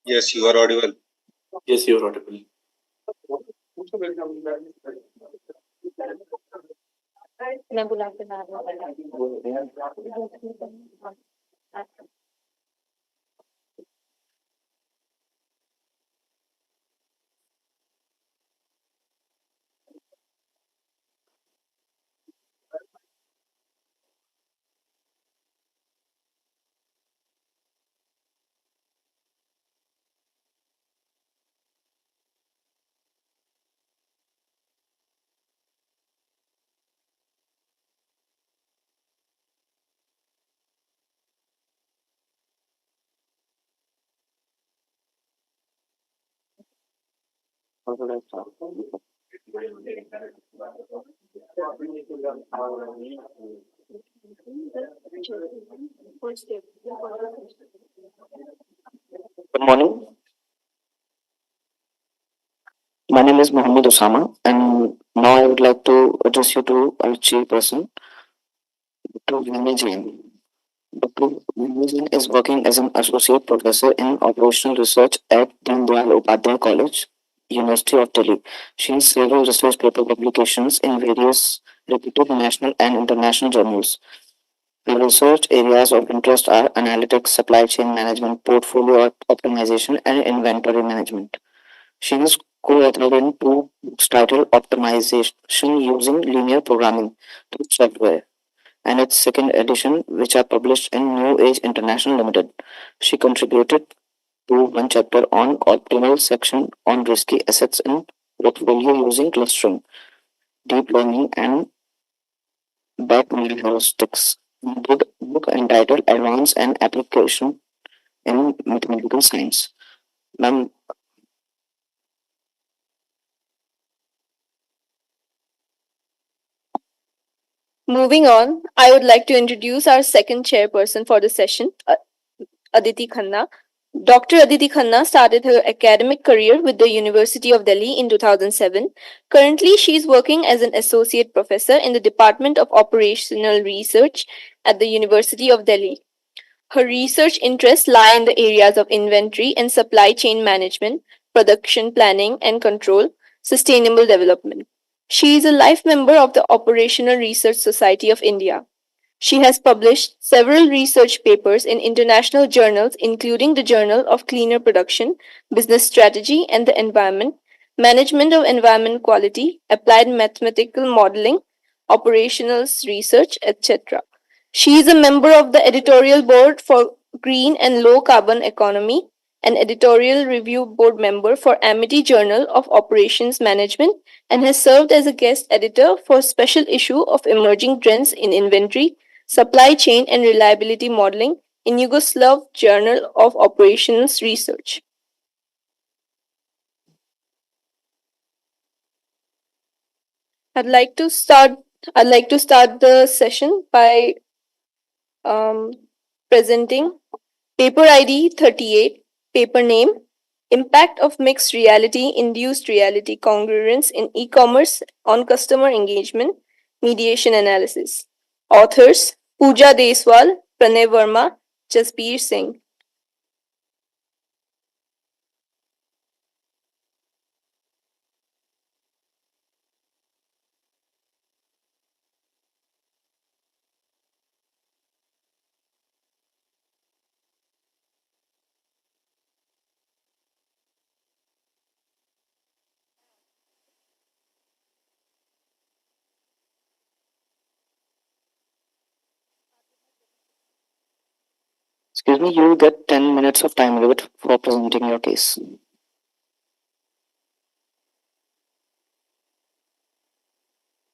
Yes, you are audible. Yes, you're audible. मैं बुला के ला रही हूँ। Good morning. My name is Mohammed Osama, and now I would like to address you to our chairperson, Dr. Vini Jain. Dr. Vini Jain is working as an associate professor in operational research at Deen Dayal Upadhyay College, University of Delhi. She has several research paper publications in various reputed national and international journals. Her research areas of interest are analytics, supply chain management, portfolio optimization, and inventory management. She is co-authored in two books titled Optimization Using Linear Programming Through Software and its second edition, which are published in New Age International Limited. She contributed to one chapter on optimal section on risky assets in portfolio using clustering, deep learning, and backend heuristics. Book entitled Advance and Application in Mathematical Science. Ma'am, Moving on, I would like to introduce our second chairperson for the session, Aditi Khanna. Dr. Aditi Khanna started her academic career with the University of Delhi in 2007. Currently, she is working as an associate professor in the Department of Operational Research at the University of Delhi. Her research interests lie in the areas of inventory and supply chain management, production planning and control, sustainable development. She is a life member of the Operational Research Society of India. She has published several research papers in international journals, including the Journal of Cleaner Production, Business Strategy and the Environment, Management of Environment Quality, Applied Mathematical Modeling, Operational Research, etc. She is a member of the editorial board for Green and Low Carbon Economy, an editorial review board member for Amity Journal of Operations Management, and has served as a guest editor for special issue of Emerging Trends in Inventory, Supply Chain and Reliability Modeling in Yugoslav Journal of Operations Research. I'd like to start I'd like to start the session by um, presenting paper ID 38, paper name, Impact of Mixed Reality Induced Reality Congruence in E-Commerce on Customer Engagement, Mediation Analysis. Authors Pooja Deswal, Pranay Verma, Jasbir Singh. excuse me, you will get 10 minutes of time limit for presenting your case.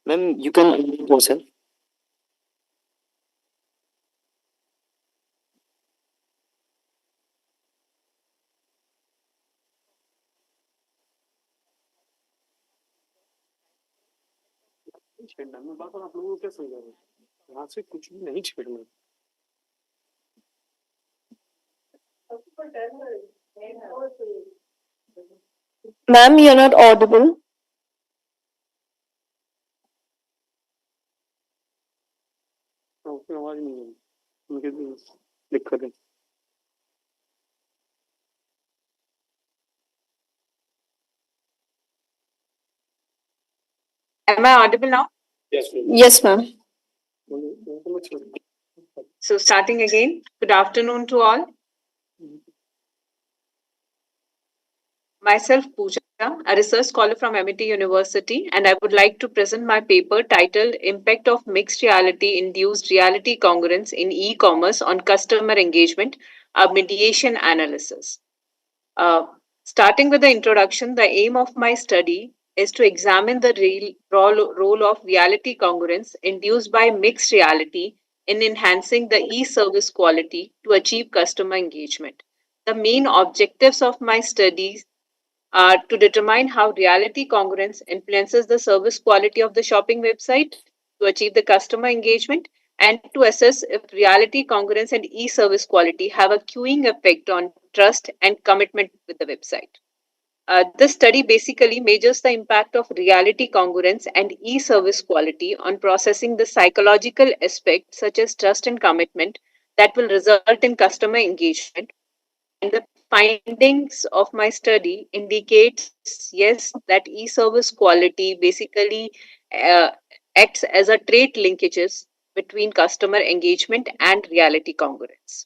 Ma'am, you can unmute yourself. छेड़ना मैं बात आप लोगों को क्या समझा रहा हूँ यहाँ से कुछ भी नहीं छेड़ना Ma'am, you're not audible. उसमें आवाज नहीं है उनके दिक्कत है Am I audible now? Yes, ma'am. Yes, ma'am. So starting again, good afternoon to all. Myself Pooja, a research scholar from MIT University, and I would like to present my paper titled Impact of Mixed Reality Induced Reality Congruence in E-commerce on Customer Engagement, a mediation analysis. Starting with the introduction, the aim of my study is to examine the role of reality congruence induced by mixed reality in enhancing the e-service quality to achieve customer engagement. The main objectives of my studies are to determine how reality congruence influences the service quality of the shopping website to achieve the customer engagement, and to assess if reality congruence and e-service quality have a cueing effect on trust and commitment with the website. This study basically measures the impact of reality congruence and e-service quality on processing the psychological aspects such as trust and commitment that will result in customer engagement. And the findings of my study indicates yes that e-service quality basically uh, acts as a trait linkages between customer engagement and reality congruence.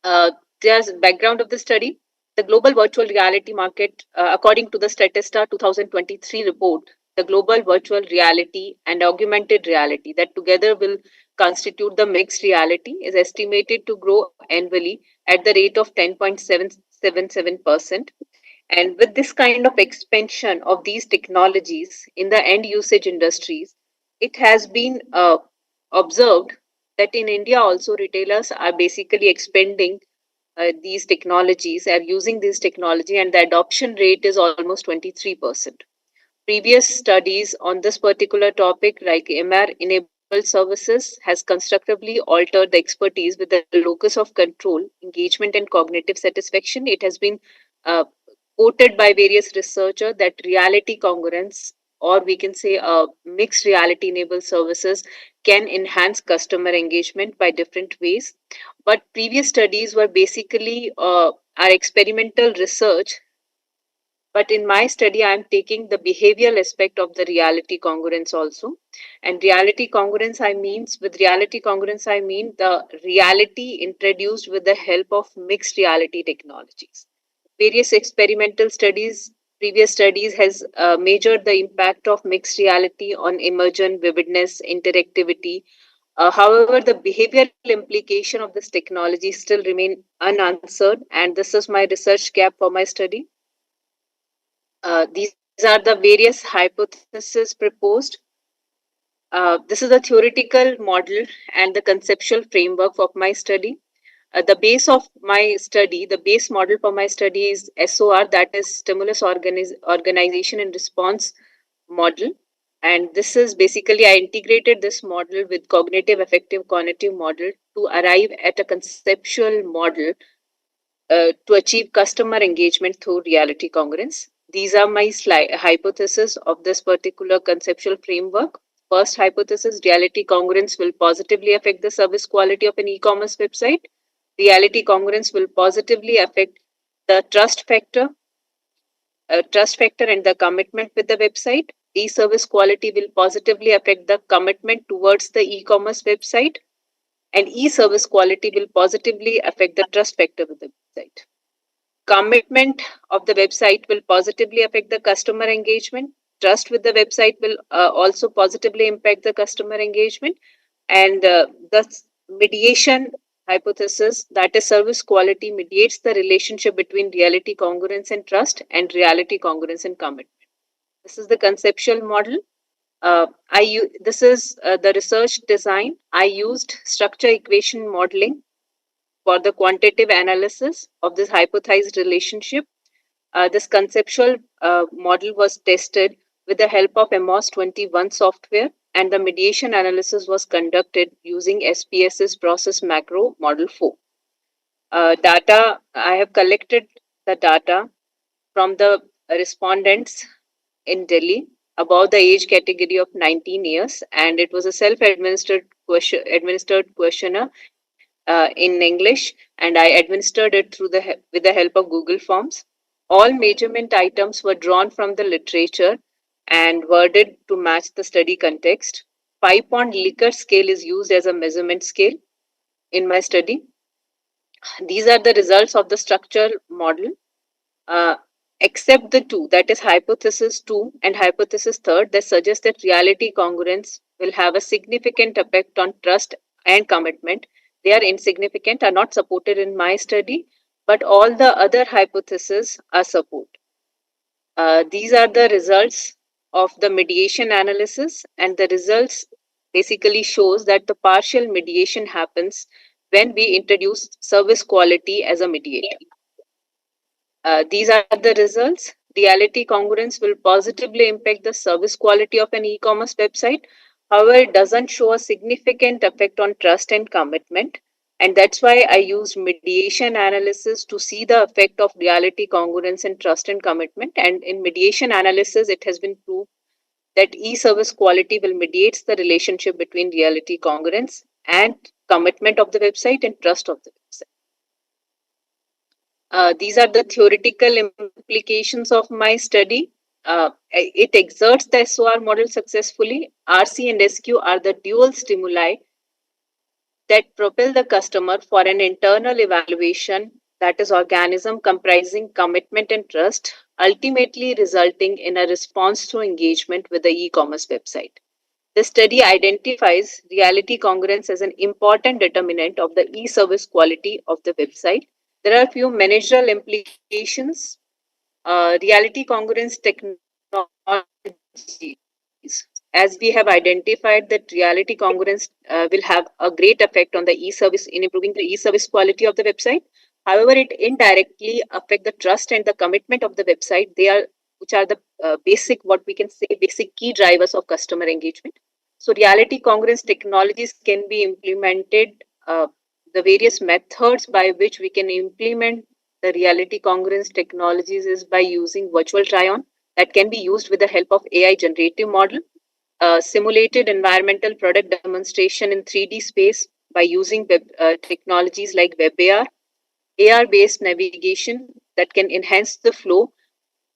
Uh, there's background of the study. The global virtual reality market, according to the Statista 2023 report, the global virtual reality and augmented reality that together will constitute the mixed reality is estimated to grow annually at the rate of 10.777%. And with this kind of expansion of these technologies in the end usage industries, it has been observed that in India also retailers are basically expanding these technologies, are using this technology, and the adoption rate is almost 23%. Previous studies on this particular topic, like MR enabled services, has constructively altered the expertise with the locus of control, engagement, and cognitive satisfaction. It has been quoted by various researchers that reality congruence, or we can say mixed reality enabled services, can enhance customer engagement by different ways. But previous studies were basically our experimental research, but in my study I am taking the behavioral aspect of the reality congruence also. And reality congruence I means with reality congruence I mean the reality introduced with the help of mixed reality technologies. Various experimental studies, previous studies has measured the impact of mixed reality on immersion, vividness, interactivity. However, the behavioral implication of this technology still remain unanswered, and this is my research gap for my study. These are the various hypotheses proposed. This is a theoretical model and the conceptual framework of my study. The base of my study, the base model for my study is SOR, that is Stimulus Organization and Response Model. And this is basically, I integrated this model with cognitive affective cognitive model to arrive at a conceptual model to achieve customer engagement through reality congruence. These are my hypotheses of this particular conceptual framework. First hypothesis, reality congruence will positively affect the service quality of an e-commerce website. Reality congruence will positively affect the trust factor and the commitment with the website. E-service quality will positively affect the commitment towards the e-commerce website, and e-service quality will positively affect the trust factor with the website. Commitment of the website will positively affect the customer engagement. Trust with the website will also positively impact the customer engagement. And the mediation hypothesis, that is service quality, mediates the relationship between reality congruence and trust, and reality congruence and commitment. This is the conceptual model. This is the research design. I used structure equation modeling for the quantitative analysis of this hypothesized relationship. This conceptual model was tested with the help of MOS 21 software, and the mediation analysis was conducted using SPSS process macro model 4. Data, I have collected the data from the respondents in Delhi about the age category of 19 years, and it was a self-administered questionnaire in English, and I administered it with the help of Google Forms. All measurement items were drawn from the literature, and worded to match the study context. 5-point Likert scale is used as a measurement scale in my study. These are the results of the structure model, uh, except the two, that is hypothesis 2 and hypothesis 3, that suggest that reality congruence will have a significant effect on trust and commitment. They are insignificant, are not supported in my study, but all the other hypotheses are supported. These are the results of the mediation analysis, and the results basically shows that the partial mediation happens when we introduce service quality as a mediator. These are the results. Reality congruence will positively impact the service quality of an e-commerce website. However, it doesn't show a significant effect on trust and commitment. And that's why I used mediation analysis to see the effect of reality congruence and trust and commitment. And in mediation analysis, it has been proved that e-service quality will mediate the relationship between reality congruence and commitment of the website and trust of the website. These are the theoretical implications of my study. It exerts the SOR model successfully. RC and SQ are the dual stimuli that propel the customer for an internal evaluation, that is organism comprising commitment and trust, ultimately resulting in a response to engagement with the e-commerce website. The study identifies reality congruence as an important determinant of the e-service quality of the website. There are a few managerial implications. Reality congruence technologies. As we have identified that reality congruence will have a great effect on the e-service in improving the e-service quality of the website. However, it indirectly affect the trust and the commitment of the website. They are which are the basic, what we can say, basic key drivers of customer engagement. So, reality congruence technologies can be implemented. The various methods by which we can implement the reality congruence technologies is by using virtual try-on that can be used with the help of AI generative model, simulated environmental product demonstration in 3D space by using web technologies like WebAR, AR-based navigation that can enhance the flow,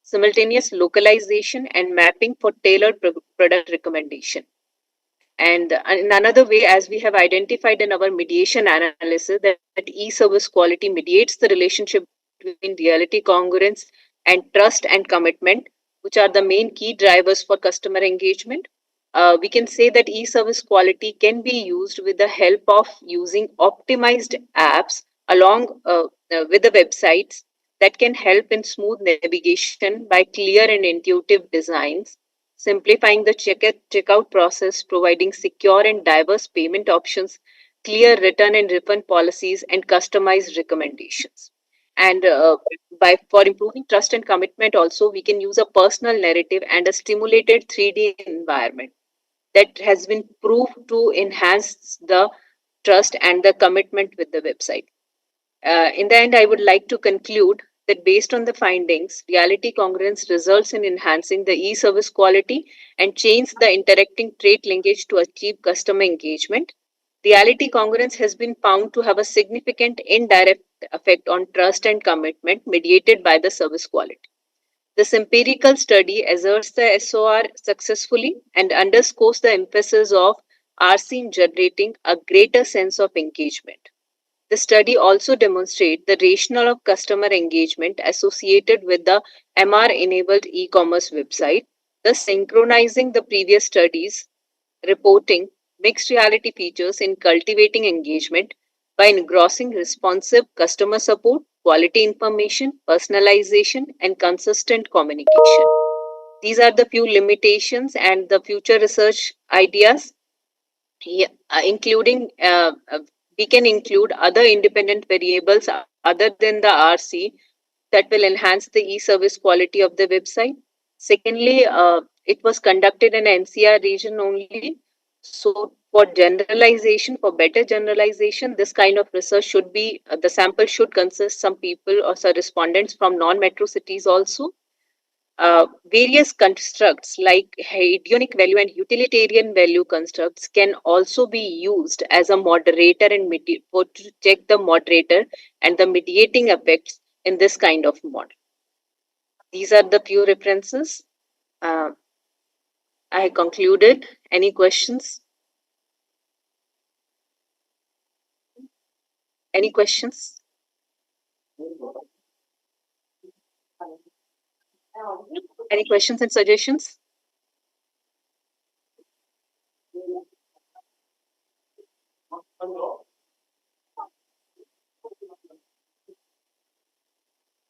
simultaneous localization and mapping for tailored product recommendation. And in another way, as we have identified in our mediation analysis, that e-service quality mediates the relationship between reality congruence and trust and commitment, which are the main key drivers for customer engagement. We can say that e-service quality can be used with the help of using optimized apps along with the websites that can help in smooth navigation by clear and intuitive designs, simplifying the checkout process, providing secure and diverse payment options, clear return and refund policies, and customized recommendations. And by for improving trust and commitment, also we can use a personal narrative and a stimulated 3D environment that has been proved to enhance the trust and the commitment with the website. In the end, I would like to conclude that based on the findings, reality congruence results in enhancing the e-service quality and change the interacting trait linkage to achieve customer engagement. Reality congruence has been found to have a significant indirect effect on trust and commitment mediated by the service quality. This empirical study asserts the SOR successfully and underscores the emphasis of RC in generating a greater sense of engagement. The study also demonstrates the rationale of customer engagement associated with the MR-enabled e-commerce website, thus synchronizing the previous studies reporting mixed reality features in cultivating engagement by engrossing responsive customer support, quality information, personalization, and consistent communication. These are the few limitations and the future research ideas, yeah, including we can include other independent variables other than the RC that will enhance the e-service quality of the website. Secondly, it was conducted in NCR region only. So for generalization, for better generalization, this kind of research should be, the sample should consist some people or some respondents from non-metro cities also. Various constructs like hedonic value and utilitarian value constructs can also be used as a moderator and for to check the moderator and the mediating effects in this kind of model. These are the few references. Uh, I concluded. Any questions? Any questions? Any questions and suggestions?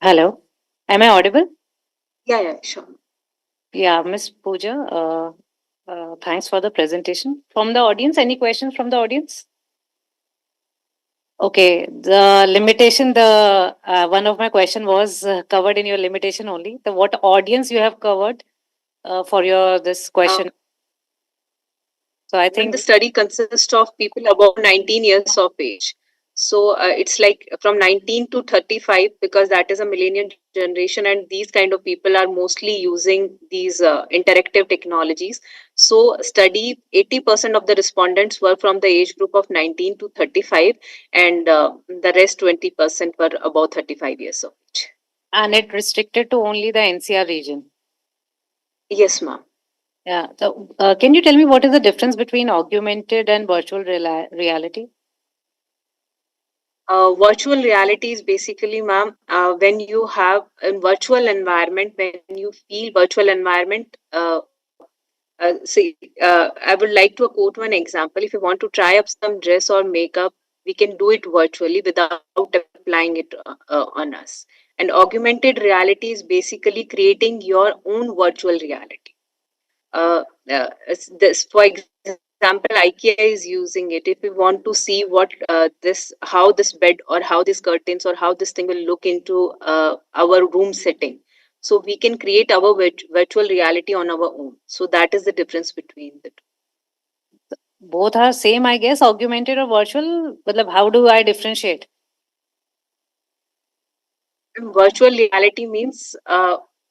Hello, am I audible? Yeah, sure. Yeah, Miss Pooja, thanks for the presentation. From the audience, any questions from the audience? Okay, the limitation, the one of my question was covered in your limitation only. The what audience you have covered for your this question? So I And the think study consists of people above 19 years of age. So it's like from 19 to 35 because that is a millennial generation, and these kind of people are mostly using these interactive technologies. So study 80% of the respondents were from the age group of 19 to 35, and the rest 20% were above 35 years of age. and it restricted to only the NCR region. Yes, ma'am. Yeah. So can you tell me what is the difference between augmented and virtual reality? Virtual reality is basically, ma'am, when you have a virtual environment, when you feel virtual environment. I would like to quote one example. If you want to try up some dress or makeup, we can do it virtually without applying it on us. And augmented reality is basically creating your own virtual reality. For example, IKEA is using it. If we want to see what how this bed or how these curtains or how this thing will look into our room setting, so we can create our virtual reality on our own. So that is the difference between the two. Both are same, I guess, augmented or virtual. Matlab, how do I differentiate? Virtual reality means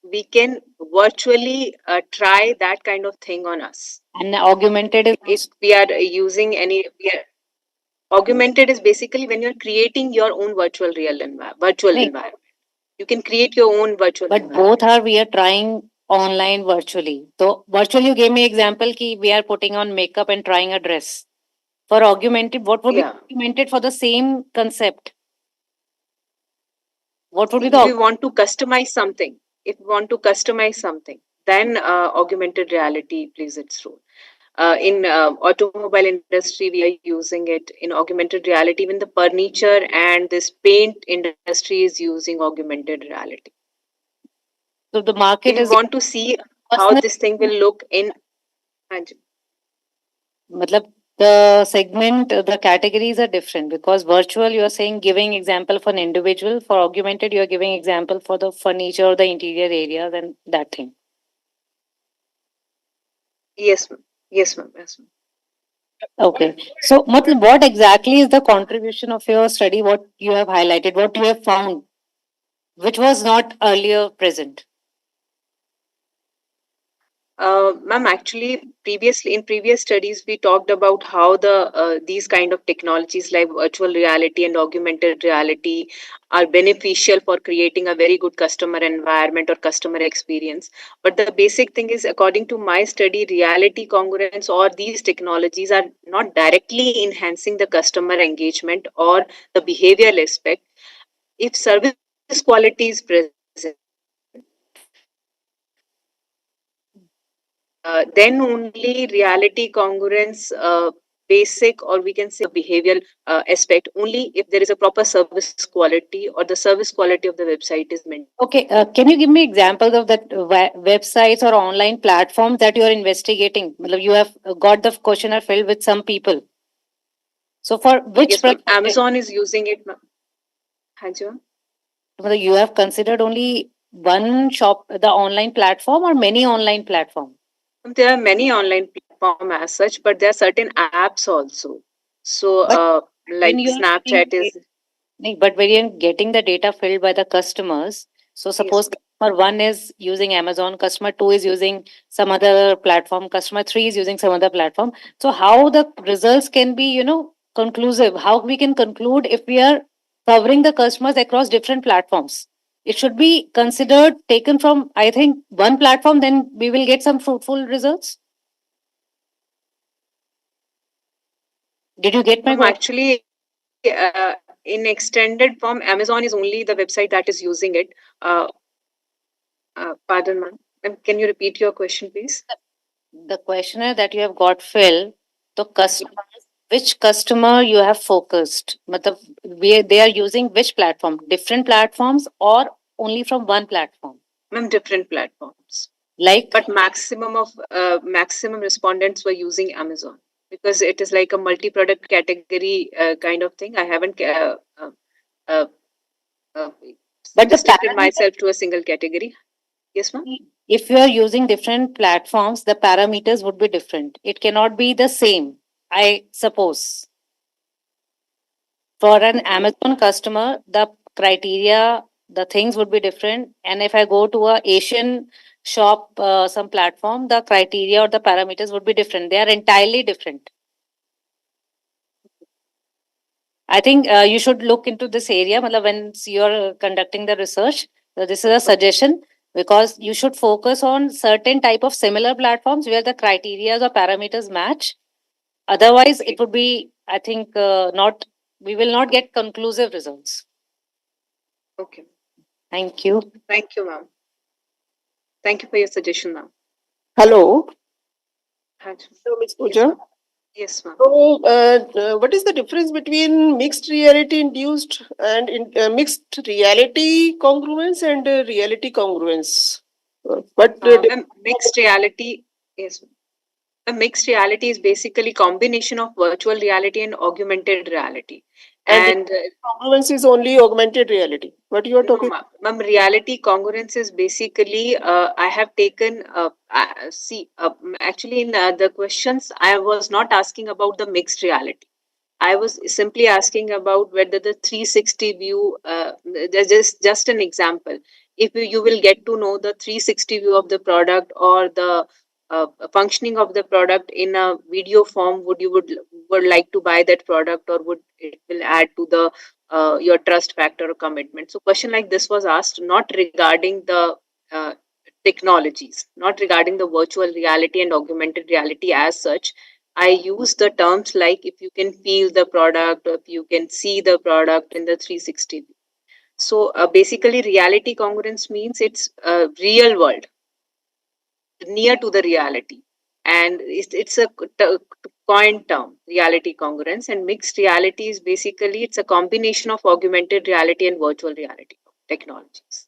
we can virtually try that kind of thing on us. And augmented If is we are using any, augmented is basically when you're creating your own virtual Right. environment. You can create your own virtual But environment. both are we are trying online virtually. So virtual, you gave me example ki we are putting on makeup and trying a dress. For augmented, what would be Yeah. augmented for the same concept? What would be See, the if we want to customize something, then augmented reality plays its role. In automobile industry, we are using it in augmented reality. Even the furniture and this paint industry is using augmented reality. so the If market you is want to see how personal. this thing will look in, Matlab, the segment, the categories are different because virtual you are saying giving example for an individual. For augmented, you are giving example for the furniture or the interior areas and that thing. yes, ma'am. Yes, ma'am. Yes, ma'am. Okay. So, matlab, what exactly is the contribution of your study? What you have highlighted, what you have found, which was not earlier present? Ma'am, actually, previously in previous studies, we talked about how these kind of technologies like virtual reality and augmented reality are beneficial for creating a very good customer environment or customer experience. But the basic thing is, according to my study, reality congruence or these technologies are not directly enhancing the customer engagement or the behavioral aspect. If service quality is present, then only reality congruence basic, or we can say behavioral aspect, only if there is a proper service quality or the service quality of the website is maintained. Okay. Can you give me examples of that websites or online platforms that you are investigating? Matlab, you have got the questionnaire filled with some people. So, for which Yes, ma'am. perspective? Amazon is using it, ma'am. Haan ji, ma'am. Matlab, you have considered only one shop, the online platform, or many online platform? There are many online platforms as such, but there are certain apps also. So, But when like you are getting Snapchat is, but when you're getting the data filled by the customers, so yes, suppose customer one is using Amazon, customer two is using some other platform, customer three is using some other platform. So how the results can be, conclusive? How we can conclude if we are covering the customers across different platforms? It should be considered taken from, I think, one platform, then we will get some fruitful results. Did you get my question? Actually, in extended form, Amazon is only the website that is using it. Pardon, ma'am. Can you repeat your question, please? The questionnaire that you have got filled, the customers, which customer you have focused? Matlab, they are using which platform? Different platforms or only from one platform? Ma'am, different platforms. Like, But maximum respondents were using Amazon because it is like a multi-product category kind of thing. I haven't uh, but the restricted parameter, myself to a single category. Yes, ma'am. if you are using different platforms, the parameters would be different. It cannot be the same, I suppose. For an Amazon customer, the criteria, the things would be different. And if I go to a Asian shop, some platform, the criteria or the parameters would be different. They are entirely different. I think you should look into this area matlab, when you're conducting the research. So this is a suggestion because you should focus on certain type of similar platforms where the criteria or parameters match. Otherwise, it would be, I think, not. We will not get conclusive results. Okay. Thank you. Thank you, ma'am. Thank you for your suggestion, ma'am. Hello. Haj- So, Ms. Yes, Pooja. ma'am. Yes, ma'am. So, what is the difference between mixed reality induced and mixed reality congruence and reality congruence? Ma'am, mixed reality is a mixed reality is basically combination of virtual reality and augmented reality. and And congruence is only augmented reality. What you are no, talking? ma'am, reality congruence is basically I have taken actually in the questions I was not asking about the mixed reality. I was simply asking about whether the 360 view, just an example. If you will get to know the 360 view of the product or the functioning of the product in a video form, would like to buy that product, or would it will add to the your trust factor or commitment? So, question like this was asked not regarding the uh, technologies, not regarding the virtual reality and augmented reality as such. I use the terms like if you can feel the product, or if you can see the product in the 360 view. So basically, reality congruence means it's real world, near to the reality. And it's a coined term, reality congruence. And mixed reality is basically it's a combination of augmented reality and virtual reality technologies.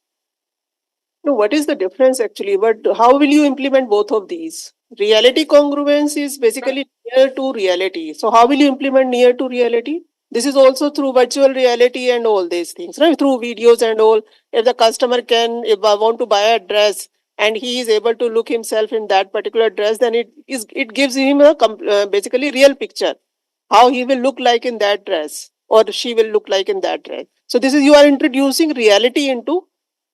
No, what is the difference actually? But how will you implement both of these? Reality congruence is basically near to reality. So how will you implement near to reality? This is also through virtual reality and all these things, right? Through videos and all. If the customer can, if I want to buy a dress and he is able to look himself in that particular dress, then it gives him a basically real picture how he will look like in that dress or she will look like in that dress. So this is you are introducing reality into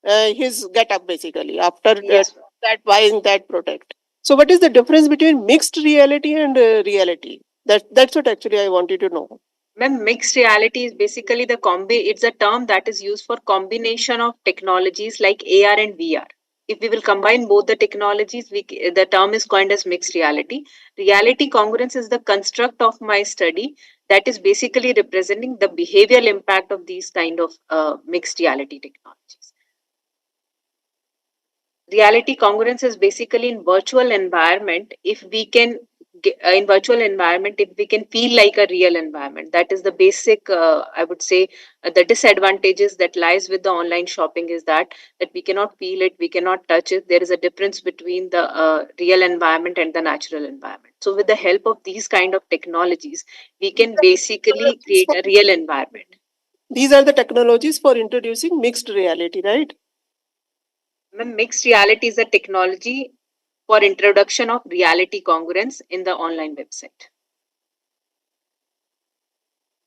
his get up basically after Yes, that buying that product. So what is the difference between mixed reality and reality? That's what actually I wanted to know. ma'am, mixed reality is basically the it's a term that is used for combination of technologies like AR and VR. If we will combine both the technologies, the term is coined as mixed reality. Reality congruence is the construct of my study that is basically representing the behavioral impact of these kind of mixed reality technologies. Reality congruence is basically in virtual environment. If we can in virtual environment, if we can feel like a real environment, that is the basic I would say the disadvantages that lies with the online shopping is that we cannot feel it, we cannot touch it. There is a difference between the real environment and the natural environment. So with the help of these kind of technologies, we can basically create a real environment. These are the technologies for introducing mixed reality, right? Mixed reality is a technology for introduction of reality congruence in the online website.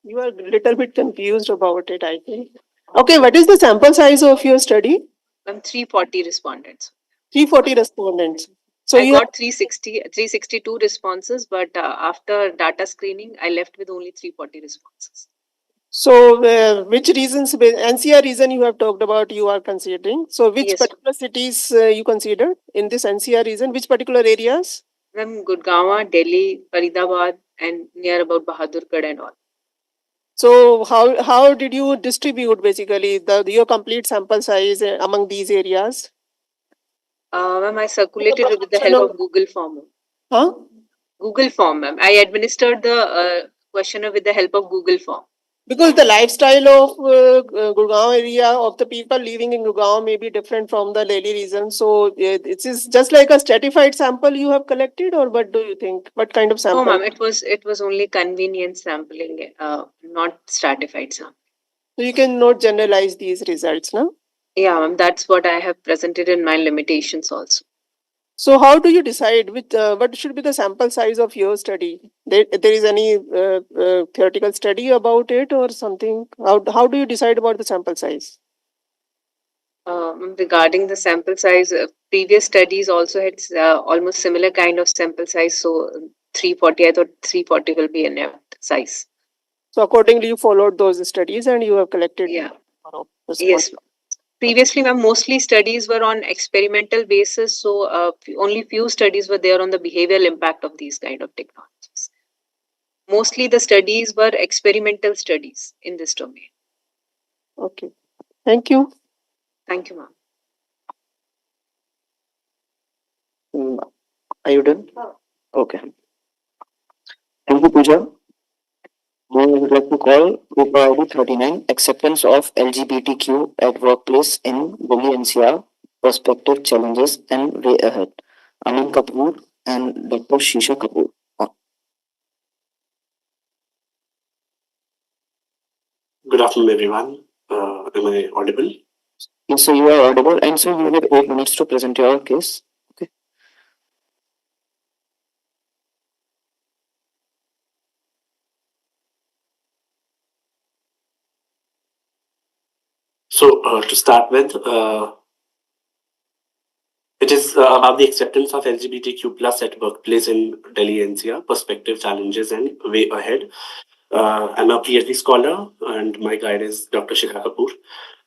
You are a little bit confused about it, I think. Okay, what is the sample size of your study? 340 respondents. 340 respondents. So I you got 362 responses, but after data screening, I left with only 340 responses. So, which reasons, NCR reason you have talked about, you are considering? So, which Yes. particular cities you consider in this NCR region? Which particular areas? Ma'am, Gurgaon, Delhi, Faridabad, and near about Bahadurgarh and all. So how did you distribute basically your complete sample size among these areas? Ma'am, I circulated it with the help of Google Form. Huh? Google Form, ma'am. I administered the questionnaire with the help of Google Form. Because the lifestyle of Gurgaon area of the people living in Gurgaon may be different from the Delhi region. So it is just like a stratified sample you have collected, or what do you think? What kind of No, sample? ma'am, it was only convenience sampling, not stratified sample. So you cannot generalize these results, no? Yeah, ma'am, that's what I have presented in my limitations also. So how do you decide with what should be the sample size of your study? There is any theoretical study about it or something? How do you decide about the sample size? Regarding the sample size, previous studies also had almost similar kind of sample size. So 340, I thought 340 will be enough size. So accordingly, you followed those studies and you have collected. Yeah. Response. Yes. Previously, ma'am, mostly studies were on experimental basis. So only few studies were there on the behavioral impact of these kind of technologies. Mostly the studies were experimental studies in this domain. Okay. Thank you. Thank you, ma'am. Are you done? Okay. Thank you, Pooja. I would like to call paper ID 39, Acceptance of LGBTQ at Workplace in Delhi NCR, Perspective, Challenges, and Way Ahead. Amin Kapoor and Dr. Shisha Kapoor. Good afternoon, everyone. Am I audible? Yes, sir, you are audible, and sir, you have 8 minutes to present your case. Okay. So, to start with, it is about the acceptance of LGBTQ plus at workplace in Delhi NCR, perspective, challenges, and way ahead. I'm a PhD scholar, and my guide is Dr. Shikha Kapoor,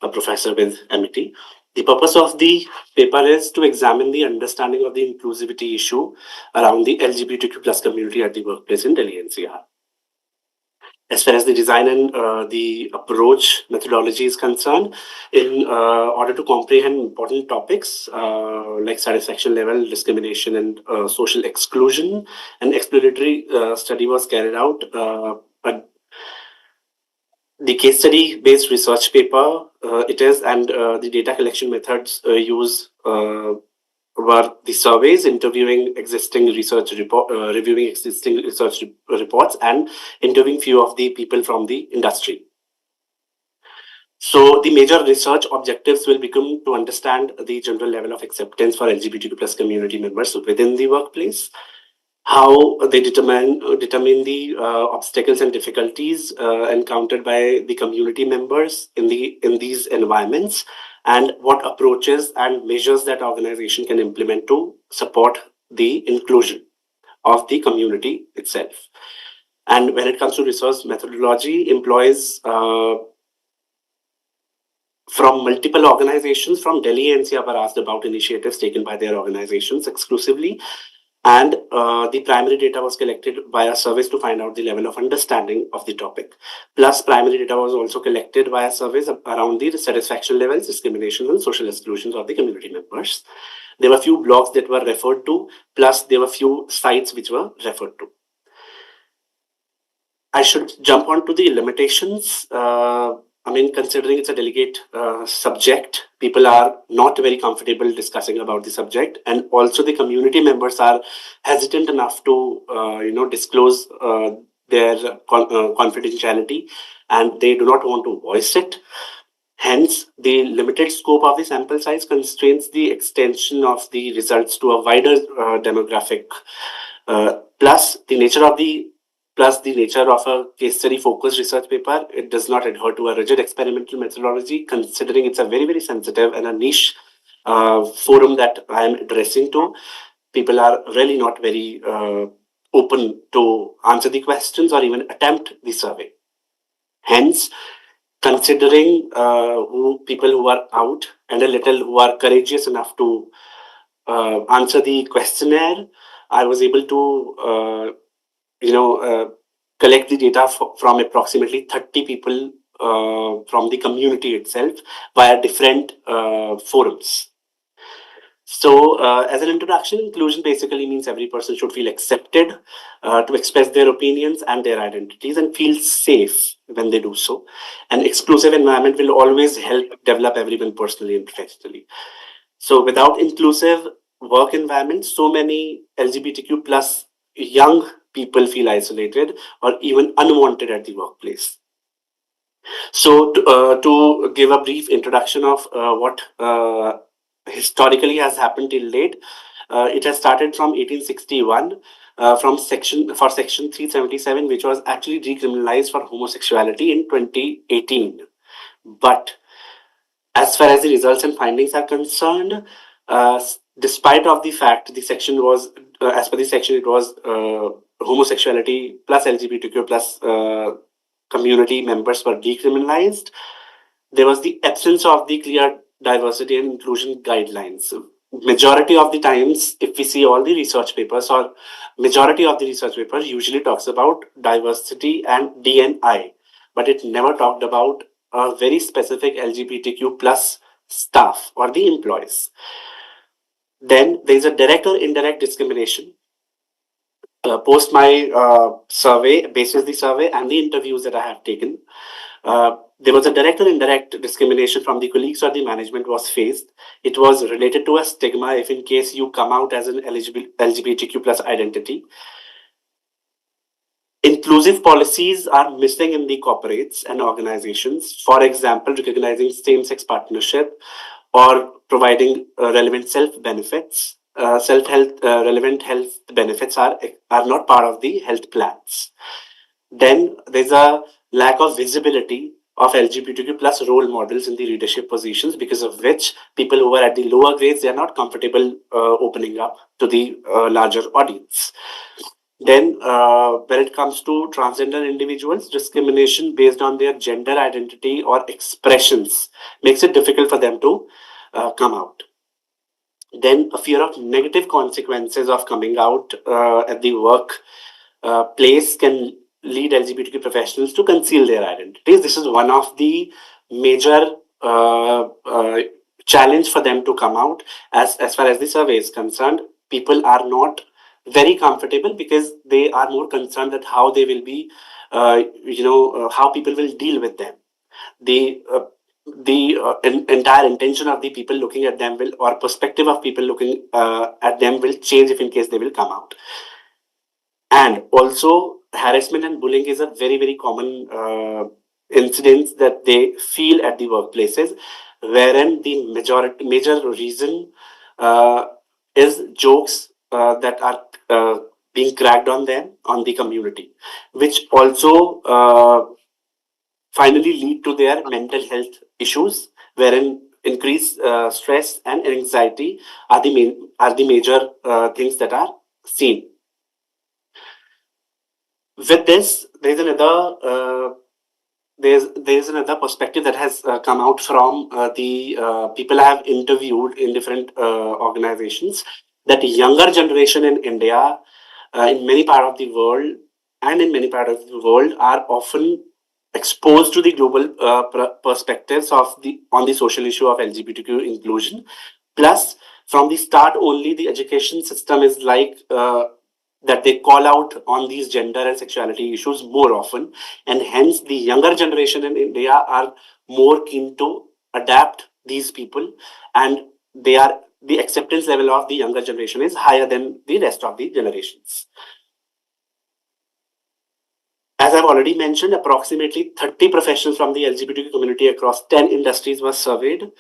a professor with MIT. The purpose of the paper is to examine the understanding of the inclusivity issue around the LGBTQ plus community at the workplace in Delhi NCR. As far as the design and the approach methodology is concerned, in order to comprehend important topics like satisfaction level, discrimination, and social exclusion, an exploratory study was carried out. The case study based research paper it is, and the data collection methods use were the surveys, interviewing existing research report, reviewing existing research reports, and interviewing few of the people from the industry. So the major research objectives will become to understand the general level of acceptance for LGBTQ plus community members within the workplace, how they determine the obstacles and difficulties encountered by the community members in these environments, and what approaches and measures that organization can implement to support the inclusion of the community itself. And when it comes to research methodology, employees from multiple organizations from Delhi NCR were asked about initiatives taken by their organizations exclusively, and the primary data was collected via surveys to find out the level of understanding of the topic. Plus, primary data was also collected via surveys around the satisfaction levels, discrimination, and social exclusions of the community members. There were few blogs that were referred to, plus there were few sites which were referred to. I should jump on to the limitations. Considering it's a delicate subject, people are not very comfortable discussing about the subject, and also the community members are hesitant enough to, disclose their confidentiality, and they do not want to voice it. Hence, the limited scope of the sample size constrains the extension of the results to a wider demographic. Plus, the nature of a case study focused research paper, it does not adhere to a rigid experimental methodology, considering it's a very, very sensitive and a niche forum that I am addressing to. People are really not very open to answer the questions or even attempt the survey. Hence, considering people who are out and a little who are courageous enough to answer the questionnaire, I was able to, collect the data from approximately 30 people from the community itself via different forums. So, as an introduction, inclusion basically means every person should feel accepted to express their opinions and their identities and feel safe when they do so. An exclusive environment will always help develop everyone personally and professionally. So, without inclusive work environments, so many LGBTQ plus young people feel isolated or even unwanted at the workplace. So, to give a brief introduction of what historically has happened till date, it has started from 1861 from section 377, which was actually decriminalized for homosexuality in 2018. But as far as the results and findings are concerned, despite of the fact the section was, as per the section, it was homosexuality plus LGBTQ plus community members were decriminalized. There was the absence of the clear diversity and inclusion guidelines. Majority of the times, if we see all the research papers, or majority of the research papers usually talks about diversity and D&I, but it never talked about a very specific LGBTQ plus staff or the employees. Then there is a direct or indirect discrimination. Post my survey, basis the survey and the interviews that I have taken, there was a direct or indirect discrimination from the colleagues or the management was faced. It was related to a stigma if in case you come out as an LGBTQ plus identity. Inclusive policies are missing in the corporates and organizations. For example, recognizing same-sex partnership or providing relevant self-benefits. Relevant health benefits are not part of the health plans. Then there's a lack of visibility of LGBTQ plus role models in the leadership positions, because of which people who are at the lower grades, they are not comfortable opening up to the larger audience. Then when it comes to transgender individuals, discrimination based on their gender identity or expressions makes it difficult for them to come out. Then a fear of negative consequences of coming out at the work place can lead LGBTQ professionals to conceal their identities. This is one of the major challenge for them to come out. As far as the survey is concerned, people are not very comfortable because they are more concerned that how they will be, how people will deal with them. The entire intention of the people looking at them will, or perspective of people looking at them will change if in case they will come out. And also, harassment and bullying is a very, very common incident that they feel at the workplaces, wherein the major reason is jokes that are being cracked on them, on the community, which also finally lead to their mental health issues, wherein increased stress and anxiety are the major things that are seen. With this, there's another perspective that has come out from the people I have interviewed in different organizations, that the younger generation in India, in many parts of the world, and in many parts of the world, are often exposed to the global perspectives on the social issue of LGBTQ inclusion. Plus, from the start only, the education system is like that they call out on these gender and sexuality issues more often, and hence the younger generation in India are more keen to adapt these people, and the acceptance level of the younger generation is higher than the rest of the generations. As I've already mentioned, approximately 30 professionals from the LGBTQ community across 10 industries were surveyed,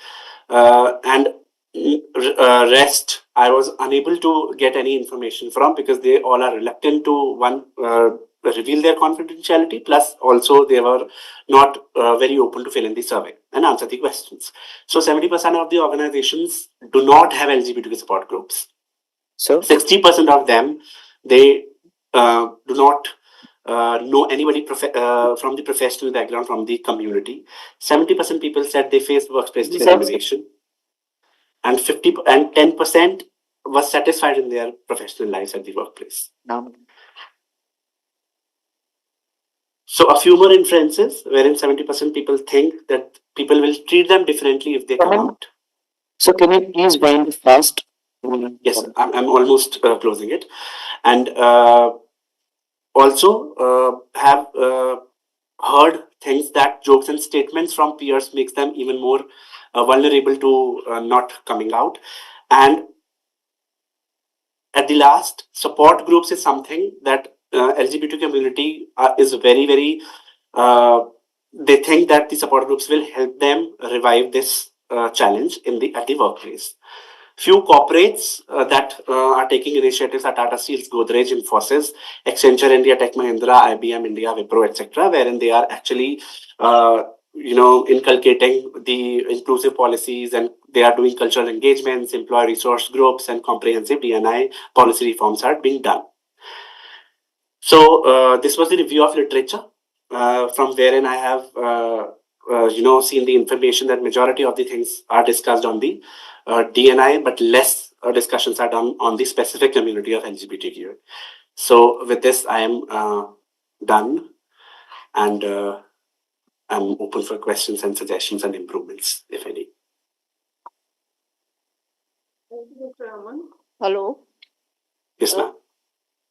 and rest I was unable to get any information from, because they all are reluctant to reveal their confidentiality, plus also they were not very open to fill in the survey and answer the questions. So 70% of the organizations do not have LGBTQ support groups. So 60% of them, they do not know anybody from the professional background from the community. 70% people said they faced workplace discrimination, and 10% was satisfied in their professional lives at the workplace. So a few more inferences wherein 70% people think that people will treat them differently if they come out. So can you please wind fast? Yes, I'm almost closing it. And also have heard things that jokes and statements from peers makes them even more vulnerable to not coming out. And at the last, support groups is something that LGBT community is very, very, they think that the support groups will help them revive this challenge at the workplace. Few corporates that are taking initiatives are Tata Steel's, Godrej, Infosys, Accenture India, Tech Mahindra, IBM India, Wipro, etc., wherein they are actually, inculcating the inclusive policies, and they are doing cultural engagements, employee resource groups, and comprehensive D&I policy reforms are being done. So this was the review of literature, from wherein I have seen the information that majority of the things are discussed on the D&I, but less discussions are done on the specific community of LGBTQ. So with this, I am done, and I'm open for questions and suggestions and improvements, if any. Thank you, Dr. Aman. Hello. Yes, ma'am.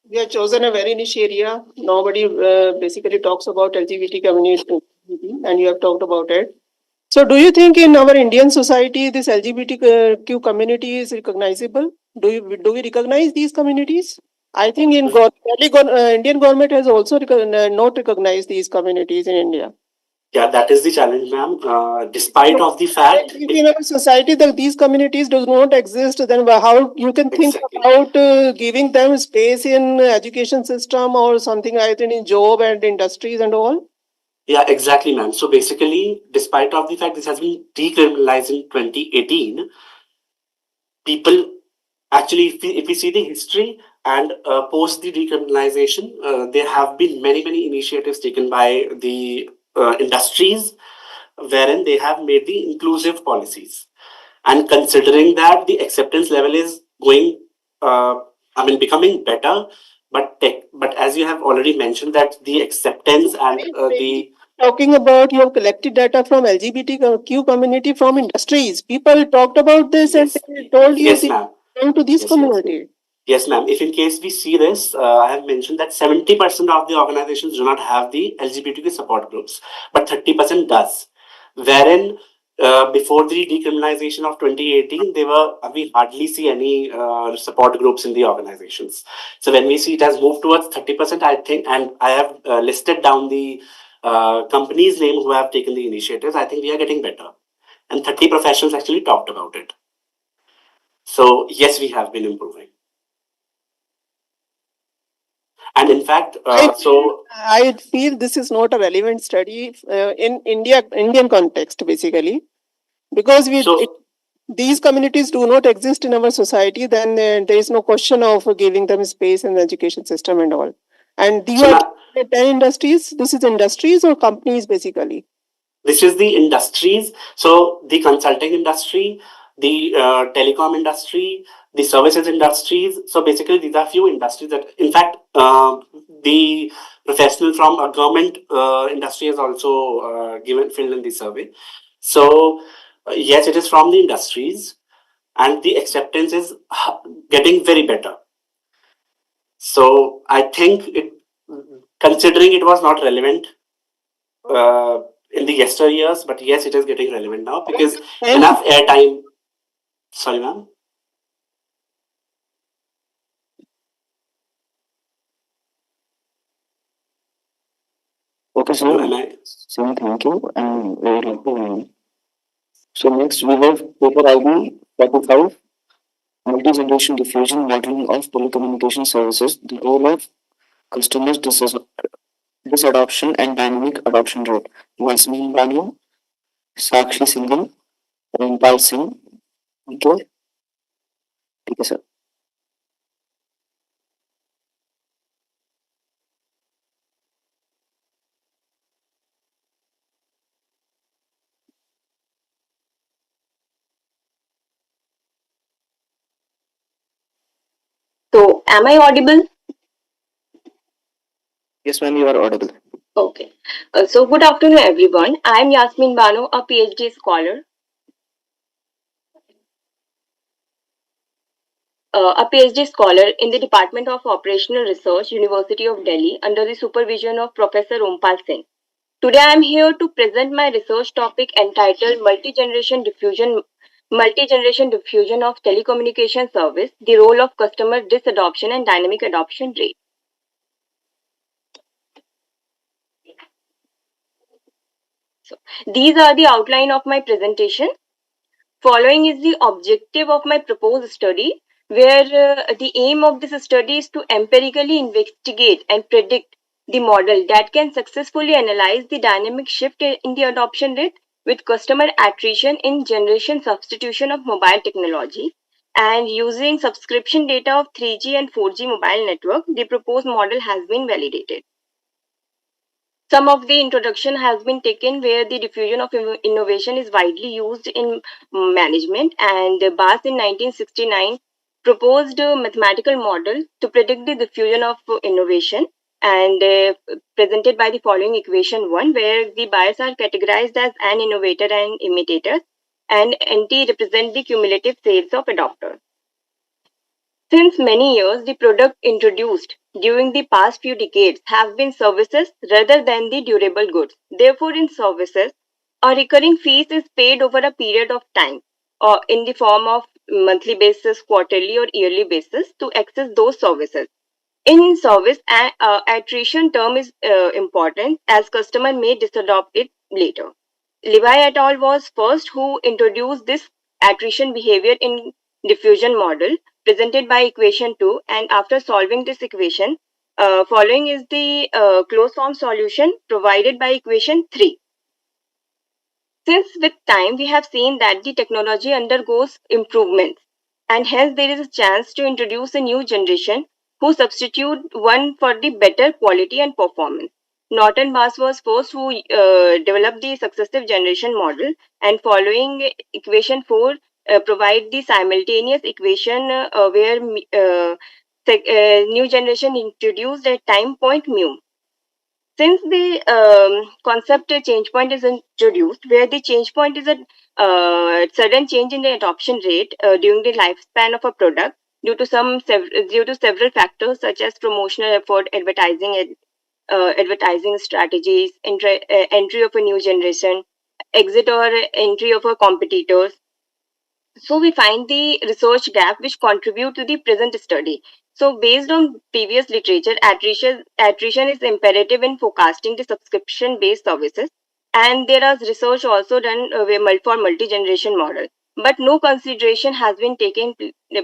We have chosen a very niche area. Nobody basically talks about LGBT community, and you have talked about it. So, do you think in our Indian society this LGBTQ community is recognizable? Do we recognize these communities? I think in Indian government has also not recognized these communities in India. Yeah, that is the challenge, ma'am. Despite of the fact, if in our society that these communities do not exist, then how you can think Exactly. about giving them space in education system or something like that in job and industries and all? Yeah, exactly, ma'am. So basically, despite of the fact this has been decriminalized in 2018, people actually, if we see the history and post the decriminalization, there have been many initiatives taken by the industries wherein they have made the inclusive policies. And considering that the acceptance level is going, becoming better, but as you have already mentioned that the acceptance and the Talking about you have collected data from LGBTQ community from industries. People talked about this Yes. and they told you Yes, they ma'am. belong to this Yes, community. Yes, ma'am. If in case we see this, I have mentioned that 70% of the organizations do not have the LGBTQ support groups, but 30% does. Wherein before the decriminalization of 2018, we hardly see any support groups in the organizations. So when we see it has moved towards 30%, I think, and I have listed down the companies' name who have taken the initiatives, I think we are getting better. And 30 professionals actually talked about it. So yes, we have been improving. And in fact, I feel this is not a relevant study in Indian context, basically, because these communities do not exist in our society. Then there is no question of giving them space in the education system and all. And these So are 10 industries. This is industries or companies, basically. this is the industries. So the consulting industry, the telecom industry, the services industries. So basically, these are few industries that, in fact, the professional from a government industry has also filled in the survey. So yes, it is from the industries, and the acceptance is getting very better. So I think considering it was not relevant in the yesteryears, but yes, it is getting relevant now because enough airtime. Sorry, ma'am. Okay, Hello, sir. am I? So thank you, and we would like to. So next we have paper ID 45, multi-generation diffusion modeling of telecommunication services, the role of customers disadoption and dynamic adoption rate. Yasmin Banu, Sakshi Singhal, Rampal Singh. Okay, ठीक है sir. Am I audible? Yes, ma'am, you are audible. Okay. So good afternoon, everyone. I am Yasmin Bano, a PhD scholar. A PhD scholar in the Department of Operational Research, University of Delhi, under the supervision of Professor Ompal Singh. Today, I am here to present my research topic entitled Multi-generation diffusion of telecommunication service, the role of customer disadoption and dynamic adoption rate. So, these are the outline of my presentation. Following is the objective of my proposed study, where the aim of this study is to empirically investigate and predict the model that can successfully analyze the dynamic shift in the adoption rate with customer attrition in generation substitution of mobile technology. And using subscription data of 3G and 4G mobile network, the proposed model has been validated. Some of the introduction has been taken where the diffusion of innovation is widely used in management, and Bass in 1969 proposed a mathematical model to predict the diffusion of innovation, and presented by the following equation 1, where the buyers are categorized as an innovator and imitators, and NT represent the cumulative sales of adopters. Since many years, the product introduced during the past few decades have been services rather than the durable goods. Therefore, in services, a recurring fees is paid over a period of time or in the form of monthly basis, quarterly or yearly basis to access those services. In service, attrition term is important as customer may disadopt it later. Levi et al. Was first who introduced this attrition behavior in diffusion model presented by equation 2, and after solving this equation, following is the closed form solution provided by equation 3. Since with time we have seen that the technology undergoes improvements, and hence there is a chance to introduce a new generation who substitute one for the better quality and performance. Norton Bass was first who developed the successive generation model, and following equation 4 provide the simultaneous equation where new generation introduced at time point mu. Since the concept change point is introduced, where the change point is a sudden change in the adoption rate during the lifespan of a product due to several factors such as promotional effort, advertising strategies, entry of a new generation, exit or entry of a competitors. So we find the research gap which contribute to the present study. So based on previous literature, attrition is imperative in forecasting the subscription-based services. And there is research also done for multi-generation model. But no consideration has been taken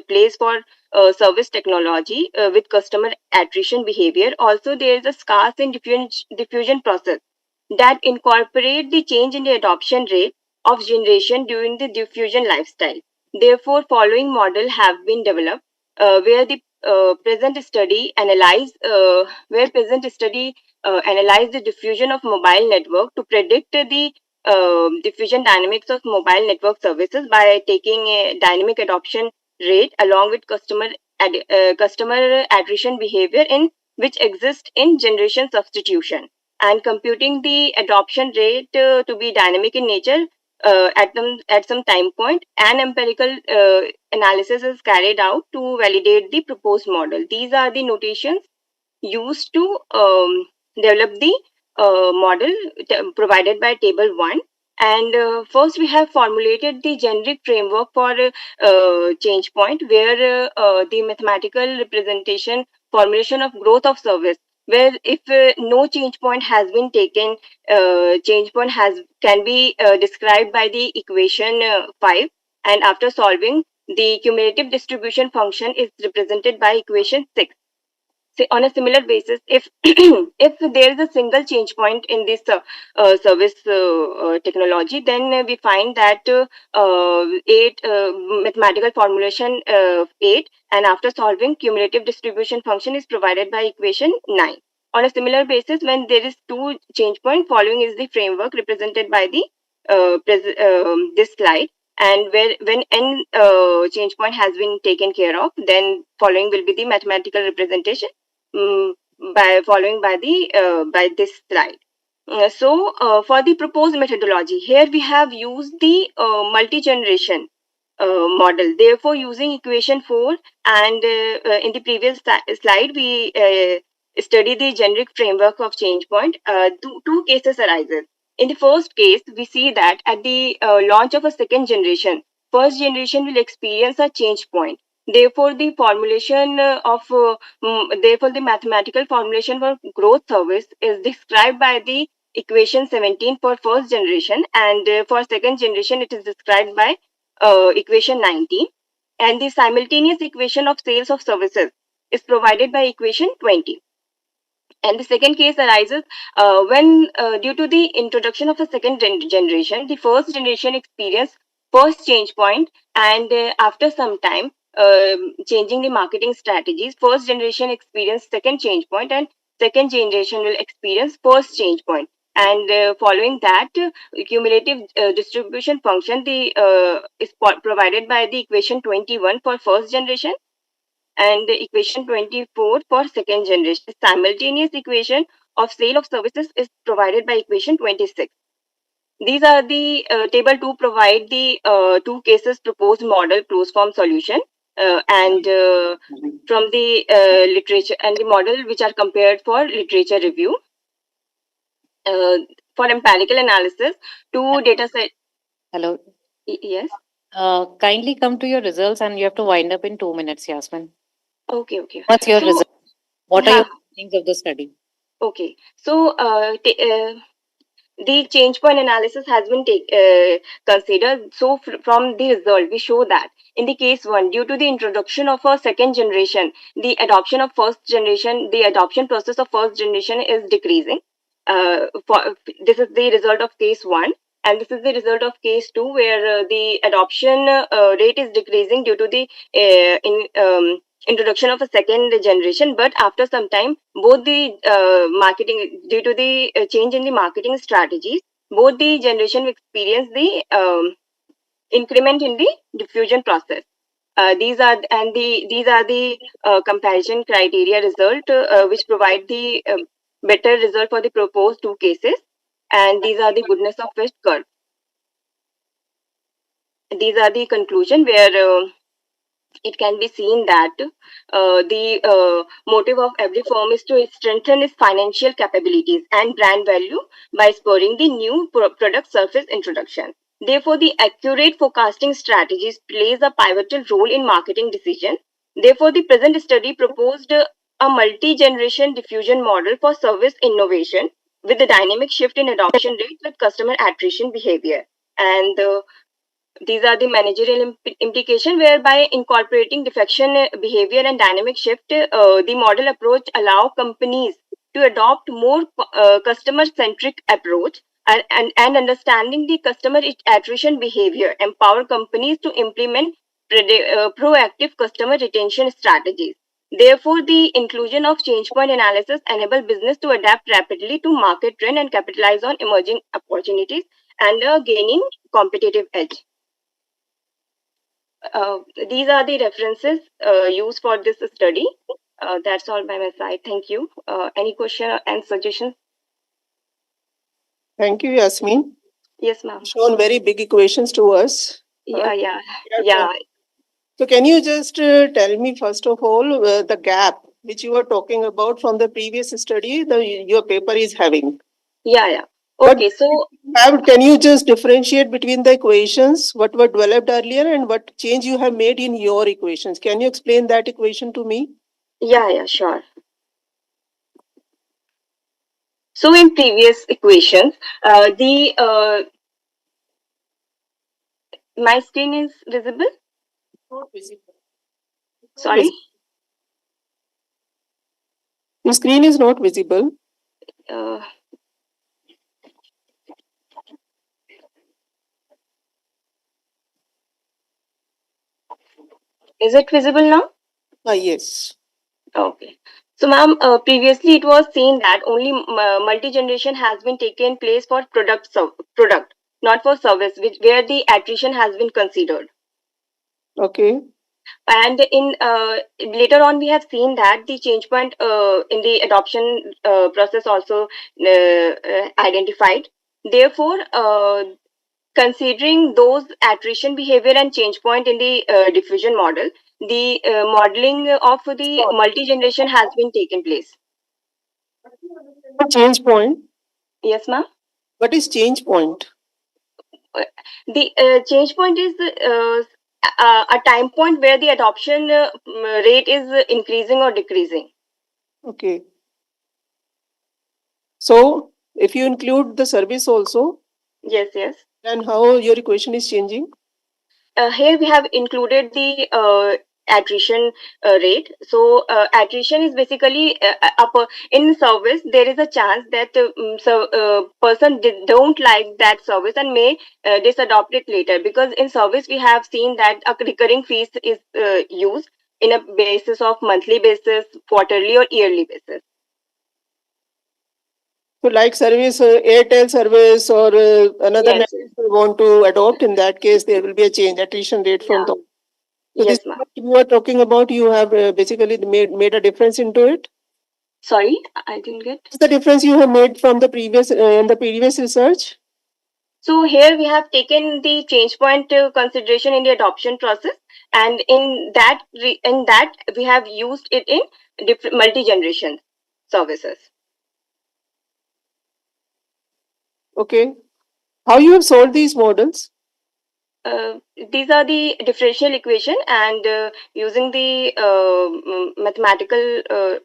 place for service technology with customer attrition behavior. Also, there is a scarce in diffusion process that incorporate the change in the adoption rate of generation during the diffusion lifestyle. Therefore, following model have been developed where the present study analyze the diffusion of mobile network to predict the diffusion dynamics of mobile network services by taking a dynamic adoption rate along with customer attrition behavior in which exists in generation substitution, and computing the adoption rate to be dynamic in nature at some time point. An empirical analysis is carried out to validate the proposed model. These are the notations used to develop the model provided by table 1. And first we have formulated the generic framework for change point, where the mathematical representation formulation of growth of service, where if no change point has been taken, change point can be described by the equation 5, and after solving, the cumulative distribution function is represented by equation 6. Say on a similar basis, if if there is a single change point in this service technology, then we find that 8 mathematical formulation 8, and after solving, cumulative distribution function is provided by equation 9. On a similar basis, when there is 2 change point, following is the framework represented by the this slide. and where when n change point has been taken care of, then following will be the mathematical representation by following by the by this slide. For the proposed methodology, here we have used the multi-generation model. Therefore, using equation 4 and in the previous slide, we studied the generic framework of change point. Two cases arises. In the first case, we see that at the launch of a second generation, first generation will experience a change point. Therefore, the formulation therefore the mathematical formulation for growth service is described by the equation 17 for first generation, and for second generation it is described by equation 19, and the simultaneous equation of sales of services is provided by equation 20. And the second case arises when, due to the introduction of a second generation, the first generation experience first change point, and after some time, changing the marketing strategies, first generation experience second change point, and second generation will experience first change point. And following that, cumulative distribution function is provided by the equation 21 for first generation, and the equation 24 for second generation. Simultaneous equation of sale of services is provided by equation 26. These are the table 2 provide the two cases proposed model closed form solution, and from the literature and the model which are compared for literature review. For empirical analysis, two data set. Hello. Yes. Kindly come to your results, and you have to wind up in 2 minutes, Yasmin. Okay. What's your So, result? What are yeah. your findings of the study? Okay. So, the change point analysis has been considered. So from the result, we show that in the case 1, due to the introduction of a second generation, the adoption of first generation, the adoption process of first generation is decreasing. This is the result of case 1. And this is the result of case 2, where the adoption rate is decreasing due to the introduction of a second generation. But after some time, both the marketing, due to the change in the marketing strategies, both the generation experience the increment in the diffusion process. These are the comparison criteria result which provide the better result for the proposed two cases, and these are the goodness of fit curve. These are the conclusion where it can be seen that the motive of every firm is to strengthen its financial capabilities and brand value by spurring the new product surface introduction. Therefore, the accurate forecasting strategies plays a pivotal role in marketing decision. Therefore, the present study proposed a multi-generation diffusion model for service innovation with a dynamic shift in adoption rate with customer attrition behavior. And these are the managerial implication, whereby incorporating defection behavior and dynamic shift, the model approach allow companies to adopt more customer-centric approach, and understanding the customer attrition behavior, empower companies to implement proactive customer retention strategies. Therefore, the inclusion of change point analysis enable business to adapt rapidly to market trend and capitalize on emerging opportunities, and gaining competitive edge. These are the references used for this study. That's all by my side. Thank you. Any question and suggestions? Thank you, Yasmin. Yes, ma'am. Shown very big equations to us. Yeah. So can you just tell me, first of all, the gap which you were talking about from the previous study, your paper is having? Yeah. Okay, so can you just differentiate between the equations, what were developed earlier and what change you have made in your equations? Can you explain that equation to me? Yeah, sure. So in previous equations, my screen is visible? Not visible. Sorry? The screen is not visible. Is it visible now? Yes. Okay. So, ma'am, previously it was seen that only multi-generation has been taken place for product. not for service, where the attrition has been considered. Okay. And in later on, we have seen that the change point in the adoption process also identified. Therefore, considering those attrition behavior and change point in the diffusion model, the modeling of the multi-generation has been taken place. Change point. Yes, ma'am. What is change point? The change point is a time point where the adoption rate is increasing or decreasing. Okay. So if you include the service also, Yes, yes. then how your equation is changing? Here we have included the attrition rate. So attrition is basically in service. There is a chance that person don't like that service and may disadopt it later, because in service we have seen that a recurring fees is used in a basis of monthly basis, quarterly or yearly basis. So like service, Airtel service or another Yes, network want to adopt, in that case there will be a change, attrition rate from the. So yes, this ma'am. what you are talking about, you have basically made a difference into it. Sorry, I didn't get. What's the difference you have made from the previous in the previous research? So here we have taken the change point consideration in the adoption process, and in that we have used it in different multi-generation services. Okay. How you have solved these models? These are the differential equation, and using the mathematical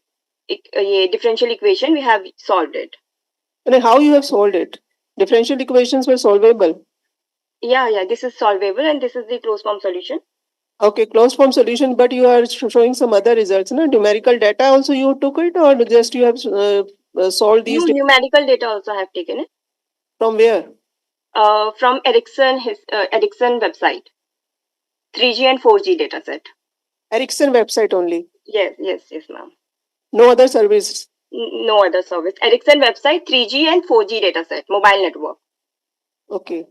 differential equation, we have solved it. And how you have solved it? Differential equations were solvable. Yeah, this is solvable, and this is the closed form solution. Okay, closed form solution, but you are showing some other results, no? Numerical data also you took it, or just you have solved these Numerical data also I have taken it. from where? From Ericsson website. 3G and 4G dataset. Ericsson website only. Yes, ma'am. No other service. No other service. Ericsson website, 3G and 4G dataset, mobile network. Okay.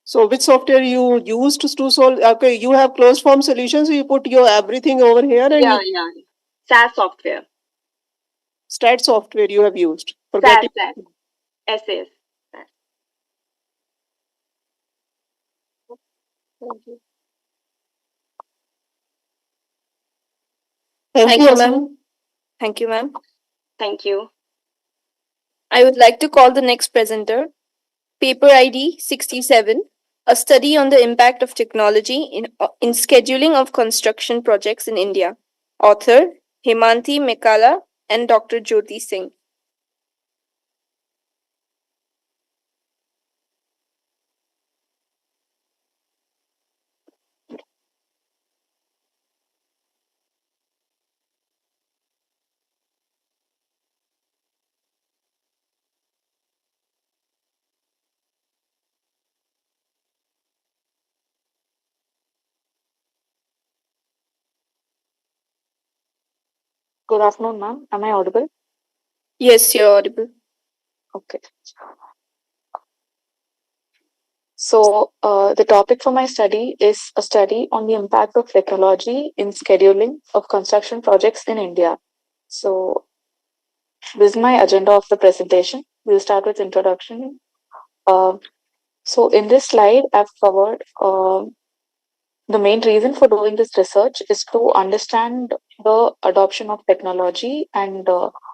So which software you used to solve? Okay, you have closed form solutions, so you put your everything over here and Yeah. SAS software. stat software you have used. SAS. SAS. Thank you, ma'am. Thank you, ma'am. Thank you. I would like to call the next presenter, paper ID 67, a study on the impact of technology in scheduling of construction projects in India. Author Hemanti Mekala and Dr. Jyoti Singh. Good afternoon, ma'am. Am I audible? Yes, you're audible. Okay. So, the topic for my study is a study on the impact of technology in scheduling of construction projects in India. So, this is my agenda of the presentation. We'll start with introduction. So, in this slide, I've covered the main reason for doing this research is to understand the adoption of technology and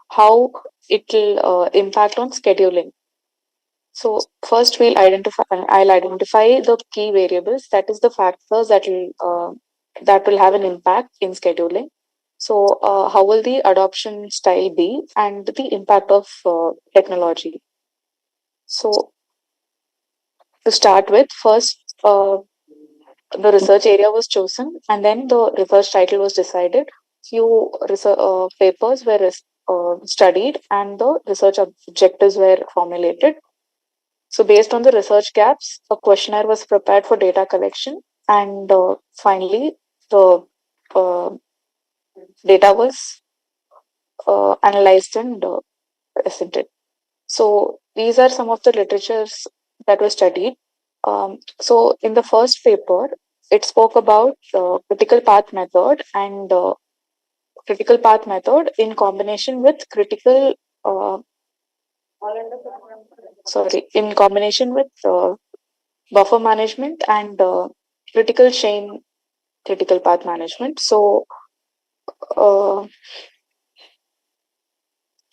how it will impact on scheduling. So first I'll identify the key variables, that is the factors that will have an impact in scheduling. So how will the adoption style be and the impact of technology? So to start with, first the research area was chosen and then the research title was decided. Few papers were studied and the research objectives were formulated. So, based on the research gaps, a questionnaire was prepared for data collection, and finally, the data was analyzed and presented. So these are some of the literatures that were studied. So in the first paper, it spoke about critical path method and critical path method in combination with in combination with buffer management and critical chain critical path management. So uh,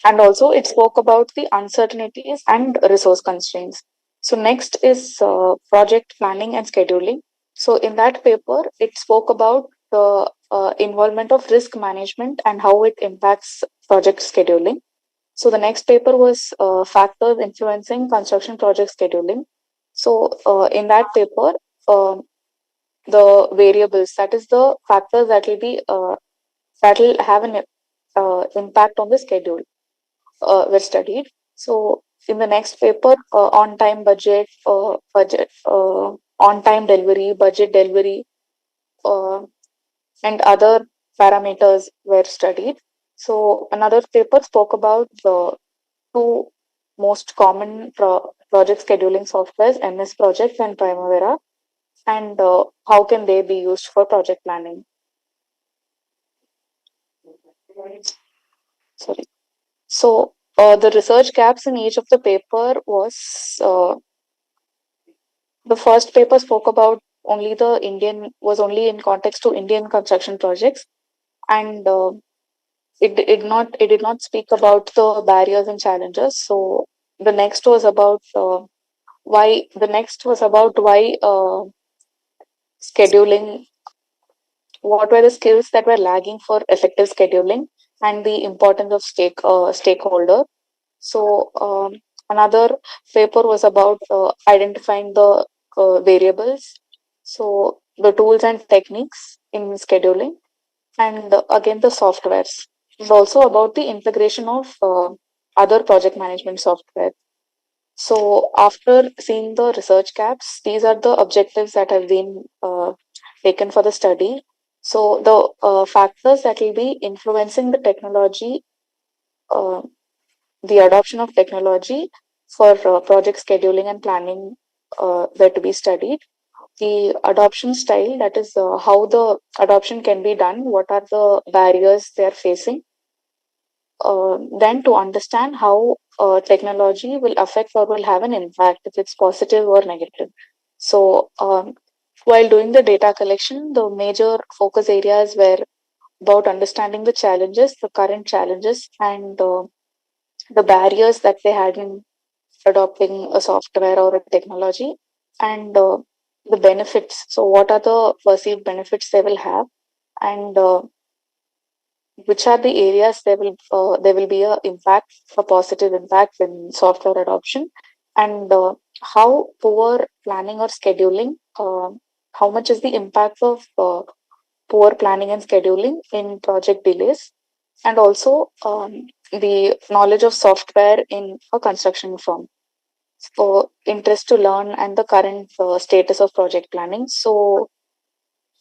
and also it spoke about the uncertainties and resource constraints. So next is project planning and scheduling. So in that paper it spoke about the involvement of risk management and how it impacts project scheduling. So the next paper was factors influencing construction project scheduling. So in that paper, the variables, that is the factors that will have an impact on the schedule, were studied. So in the next paper, on time on time delivery, budget delivery, uh, and other parameters were studied. So another paper spoke about the two most common project scheduling softwares, MS Project and Primavera, and how can they be used for project planning. Sorry. So the research gaps in each of the paper the first paper spoke about only in context to Indian construction projects, and it did not speak about the barriers and challenges. So the next was about why scheduling, what were the skills that were lagging for effective scheduling, and the importance of stakeholder. So another paper was about identifying the variables, so the tools and techniques in scheduling, and again the softwares. It's also about the integration of other project management software. So after seeing the research gaps, these are the objectives that have been taken for the study. So the factors that will be influencing uh, the adoption of technology for project scheduling and planning were to be studied. The adoption style, that is how the adoption can be done, what are the barriers they are facing, then to understand how technology will affect or will have an impact, if it's positive or negative. So, while doing the data collection, the major focus areas were about understanding the challenges, the current challenges, and the barriers that they had in adopting a software or a technology, and the benefits. So, what are the perceived benefits they will have, and which are the areas there will be a positive impact in software adoption, and how poor planning or scheduling, how much is the impact of poor planning and scheduling in project delays, and also the knowledge of software in a construction firm. So interest to learn and the current status of project planning. So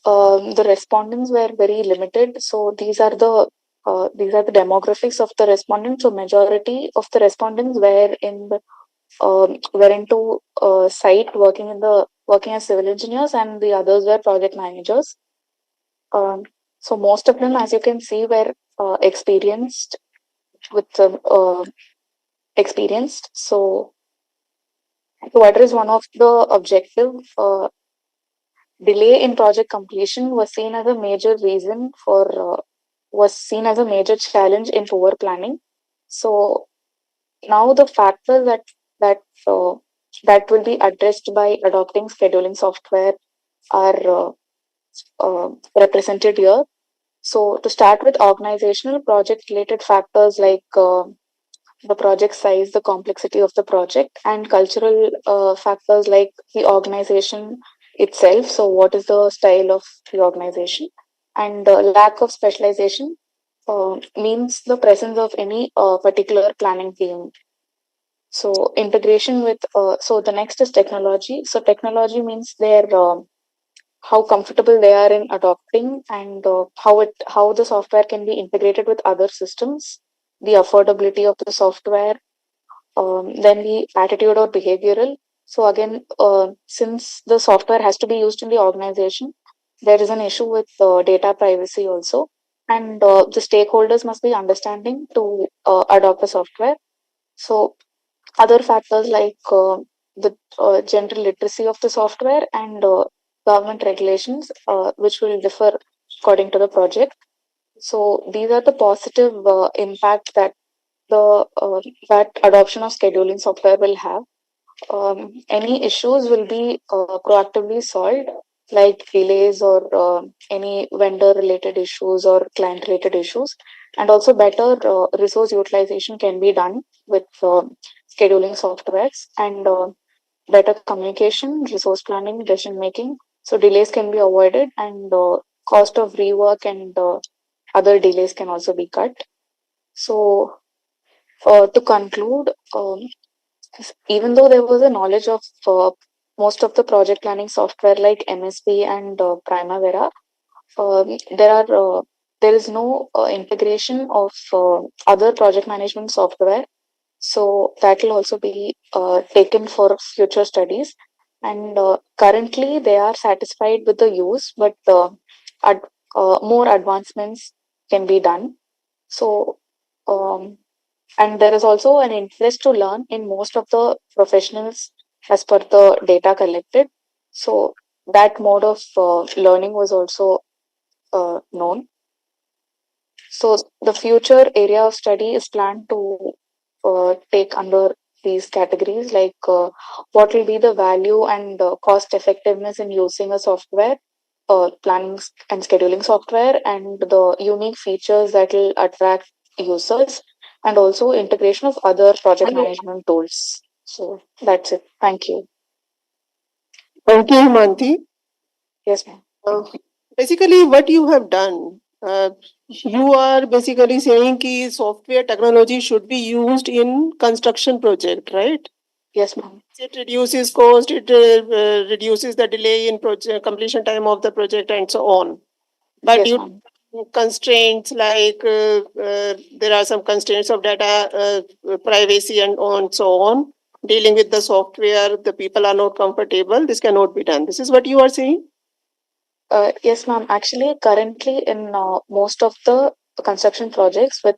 the respondents were very limited. So these are the demographics of the respondents. So majority of the respondents were into site working as civil engineers, and the others were project managers. So most of them, as you can see, were experienced with experienced. So what is one of the objective? Delay in project completion was seen as a major reason was seen as a major challenge in poor planning. So now the factors that uh, that will be addressed by adopting scheduling software are represented here. So to start with, organizational project related factors like the project size, the complexity of the project, and cultural factors like the organization itself. So, what is the style of the organization? And lack of specialization means the presence of any particular planning team. So, integration with, so the next is technology. So, technology means how comfortable they are in adopting, and how the software can be integrated with other systems, the affordability of the software, Then the attitude or behavioral. So again, since the software has to be used in the organization, there is an issue with data privacy also, and the stakeholders must be understanding to adopt the software. So other factors like the general literacy of the software and government regulations, which will differ according to the project. So these are the positive impact that the that adoption of scheduling software will have. Any issues will be proactively solved, like delays or any vendor related issues or client related issues, and also better resource utilization can be done with scheduling softwares, and better communication, resource planning, decision making. So delays can be avoided, and cost of rework and other delays can also be cut. So to conclude, even though there was a knowledge of most of the project planning software like MSP and Primavera, there are there is no integration of other project management software. So that will also be taken for future studies. And currently, they are satisfied with the use, but ad- more advancements can be done. So um, and there is also an interest to learn in most of the professionals as per the data collected. So that mode of learning was also known. So the future area of study is planned to take under these categories, like what will be the value and cost effectiveness in using a software, and scheduling software, and the unique features that will attract users, and also integration of other project management tools. So that's it. Thank you. Thank you, Manti. Yes, ma'am. Basically, what you have done, you are basically saying that software technology should be used in construction project, right? Yes, ma'am. It reduces cost, it reduces the delay in project completion time of the project, and so on. But Yes, you ma'am. constraints like there are some constraints of data privacy and on so on. Dealing with the software, the people are not comfortable. This cannot be done. This is what you are saying. Yes, ma'am. Actually, currently in most of the construction projects with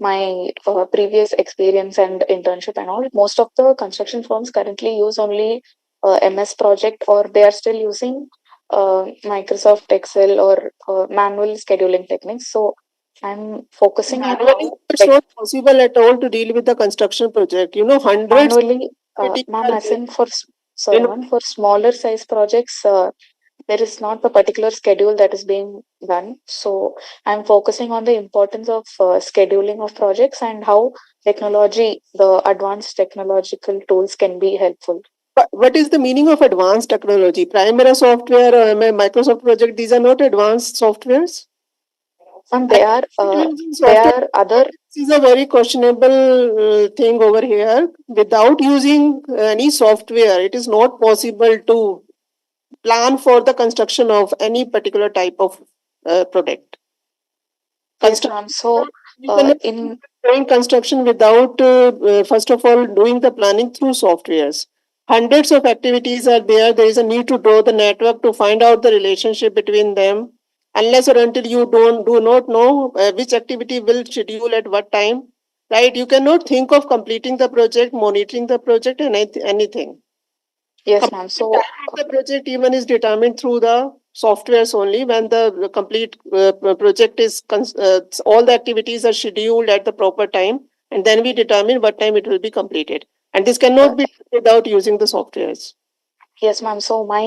my previous experience and internship and all, most of the construction firms currently use only MS Project, or they are still using Microsoft Excel or manual scheduling techniques. So I'm focusing on Manually, how it's not possible at all to deal with the construction project. You know, hundreds manually, of activities ma'am, are as there. in for sorry, You ma'am, for smaller size projects. There is not a particular schedule that is being done. So I'm focusing on the importance of scheduling of projects and how technology, the advanced technological tools can be helpful. what is the meaning of advanced technology? Primera software or Microsoft project, these are not advanced softwares. And Using they software, are other, this is a very questionable thing over here. Without using any software, it is not possible to plan for the construction of any particular type of product. yes, ma'am. So You cannot in doing construction without, first of all, doing the planning through softwares. Hundreds of activities are there. There is a need to draw the network to find out the relationship between them. Unless or until you do not know which activity will schedule at what time, right? You cannot think of completing the project, monitoring the project, and anything. yes, ma'am. So The project even is determined through the softwares only when the complete project is all the activities are scheduled at the proper time, and then we determine what time it will be completed, and this cannot be done without using the softwares. yes, ma'am. So my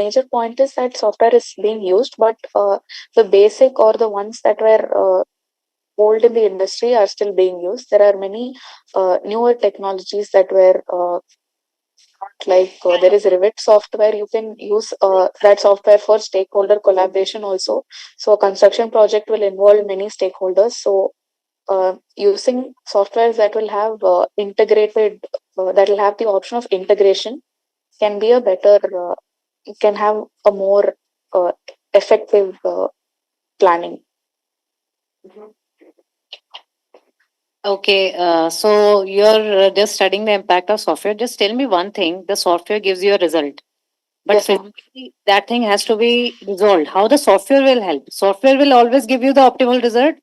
major point is that software is being used, but the basic or the ones that were old in the industry are still being used. There are many newer technologies that were like there is Revit software. You can use that software for stakeholder collaboration also. So a construction project will involve many stakeholders. So using softwares that will have integrated, that will have the option of integration can be a better, can have a more effective planning. Okay, so you're just studying the impact of software. Just tell me one thing: the software gives you a result, but Yes, ma'am. physically that thing has to be resolved. How the software will help? Software will always give you the optimal result.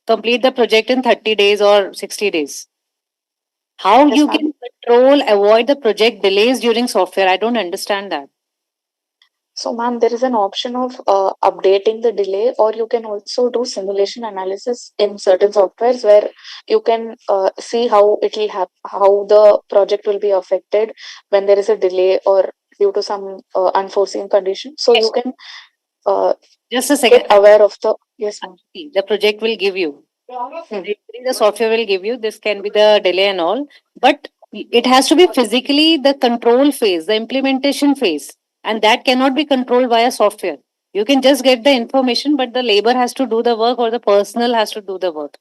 Complete the project in 30 days or 60 days. How Yes, you ma'am. can control, avoid the project delays during software? I don't understand that. So, ma'am, there is an option of updating the delay, or you can also do simulation analysis in certain softwares where you can see how it will how the project will be affected when there is a delay or due to some unforeseen condition. So you can uh, Just a get second. aware of the. Yes, ma'am. The project will give you. Hmm. The software will give you. This can be the delay and all, but it has to be physically the control phase, the implementation phase, and that cannot be controlled via software. You can just get the information, but the labor has to do the work or the personnel has to do the work.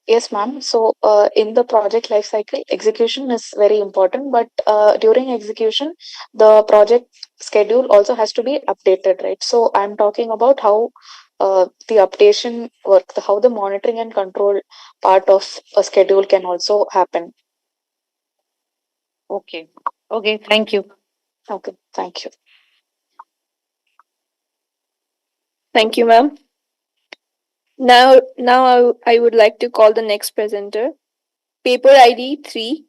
Yes, ma'am. So, in the project life cycle, execution is very important, but during execution, the project schedule also has to be updated, right? So, I'm talking about how the updation work, how the monitoring and control part of a schedule can also happen. Okay. Okay. Thank you. Okay, thank you. Thank you, ma'am. Now I would like to call the next presenter. Paper ID 3,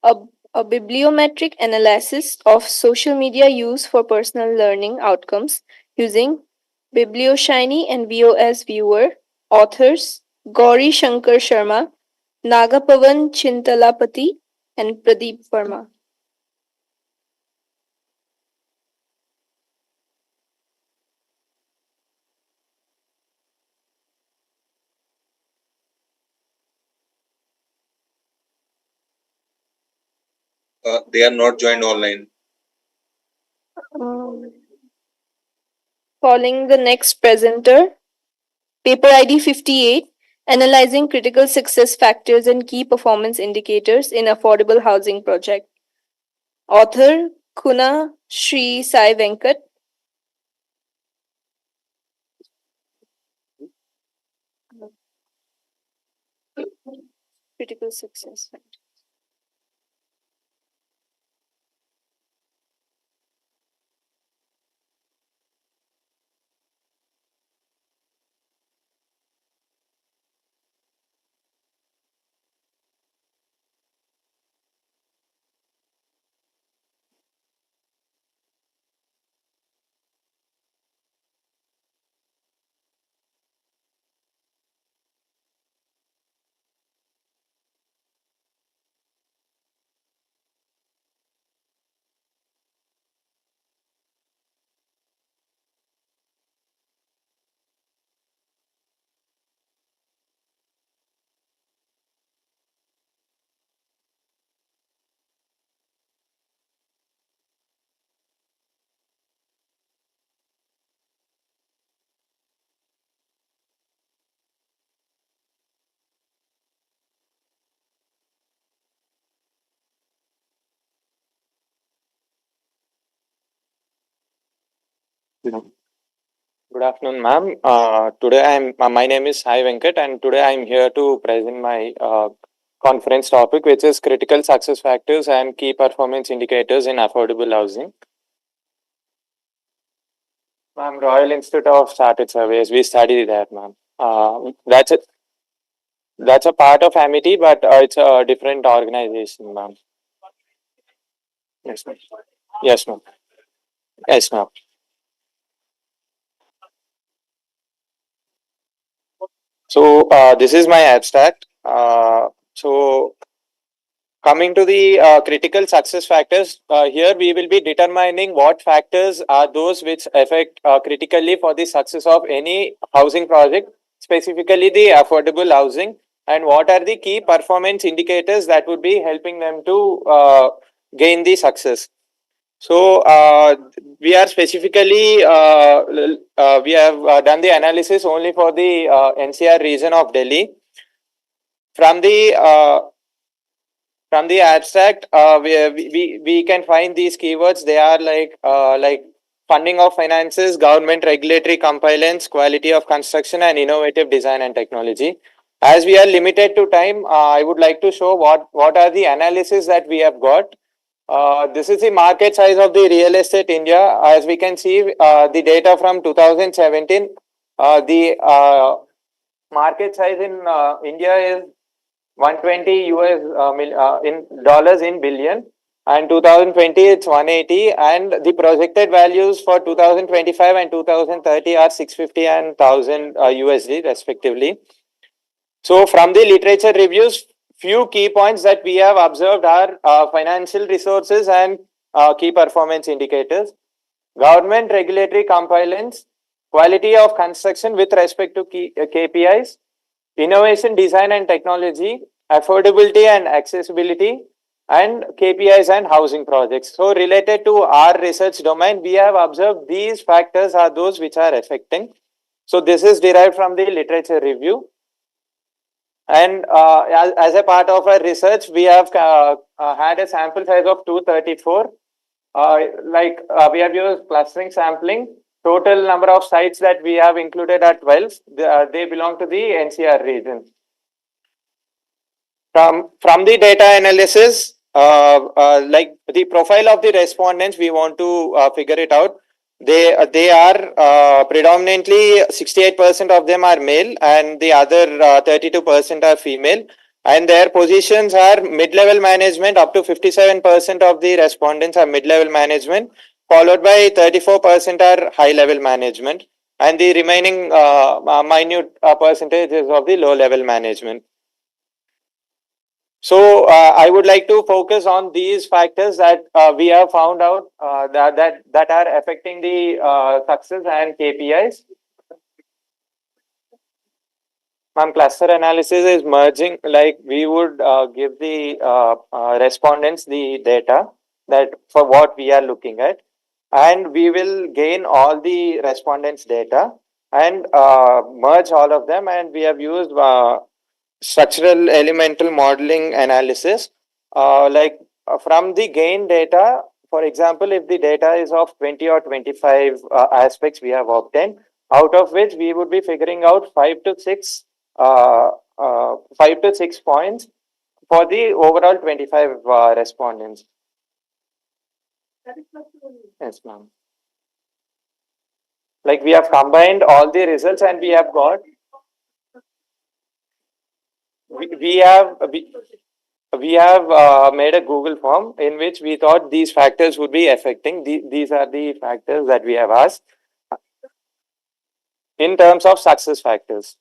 a, a bibliometric analysis of social media use for personal learning outcomes using BiblioShiny and VOS Viewer. Authors Gauri Shankar Sharma, Nagapavan Chintalapati, and Pradeep Verma. They are not joined online. Calling the next presenter, Paper ID 58, Analyzing Critical Success Factors and Key Performance Indicators in Affordable Housing Project. Author Kuna Sri Sai Venkat. Critical Success Factors. Good afternoon, ma'am. Today my name is Sai Venkat, and today I'm here to present my conference topic, which is critical success factors and key performance indicators in affordable housing. Ma'am, Royal Institute of Chartered Surveyors, we study that, ma'am. That's a part of Amity, but it's a different organization, ma'am. Yes, ma'am. Yes, ma'am. Yes, ma'am. So this is my abstract. So coming to the critical success factors, here we will be determining what factors are those which affect critically for the success of any housing project, specifically the affordable housing, and what are the key performance indicators that would be helping them to gain the success. So we are specifically we have done the analysis only for the NCR region of Delhi. From the abstract, we can find these keywords. They are like funding of finances, government regulatory compliance, quality of construction, and innovative design and technology. As we are limited to time, I would like to show what are the analysis that we have got. This is the market size of the real estate India. As we can see, the data from 2017, the market size in India is 120 US in dollars in billion, and 2020 it's 180, and the projected values for 2025 and 2030 are 650 and 1000 USD respectively. So from the literature reviews, few key points that we have observed are financial resources and key performance indicators, government regulatory compliance, quality of construction with respect to key KPIs, innovation, design and technology, affordability and accessibility, and KPIs and housing projects. So related to our research domain, we have observed these factors are those which are affecting. So this is derived from the literature review. And as a part of our research, we have had a sample size of 234. We have used clustering sampling. Total number of sites that we have included are 12. They belong to the NCR region. From the data analysis, like the profile of the respondents, we want to figure it out. They are predominantly 68% of them are male, and the other 32% are female. And their positions are mid-level management. Up to 57% of the respondents are mid-level management, followed by 34% are high-level management, and the remaining minute percentage is of the low-level management. So I would like to focus on these factors that we have found out that are affecting the success and KPIs. Cluster analysis is merging, like we would give the respondents the data that for what we are looking at, and we will gain all the respondents data and merge all of them, and we have used structural elemental modeling analysis. From the gain data, for example, if the data is of 20 or 25 aspects we have obtained, out of which we would be figuring out 5 to 6 points for the overall 25 respondents. Yes, ma'am. Like we have combined all the results and we have got. We have made a Google form in which we thought these factors would be affecting. These are the factors that we have asked in terms of success factors.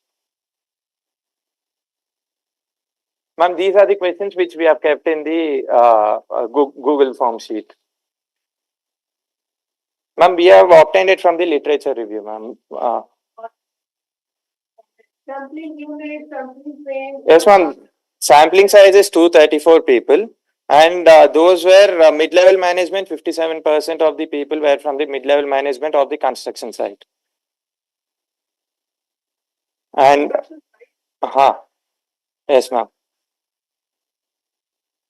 Ma'am, these are the questions which we have kept in the Google form sheet. Ma'am, we have obtained it from the literature review, ma'am. Yes, ma'am. Sampling size is 234 people, and those were mid-level management. 57% of the people were from the mid-level management of the construction site. And yes, ma'am.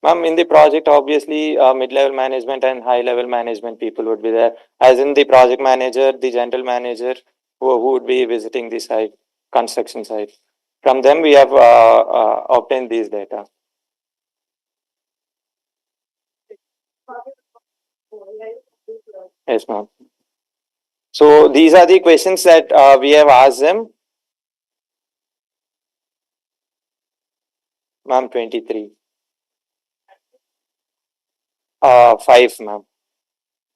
Ma'am, in the project, obviously, mid-level management and high-level management people would be there, as in the project manager, the general manager, who would be visiting the site, construction site. From them, we have obtained these data. Yes, ma'am. So these are the questions that we have asked them. Ma'am, 23. 5, ma'am.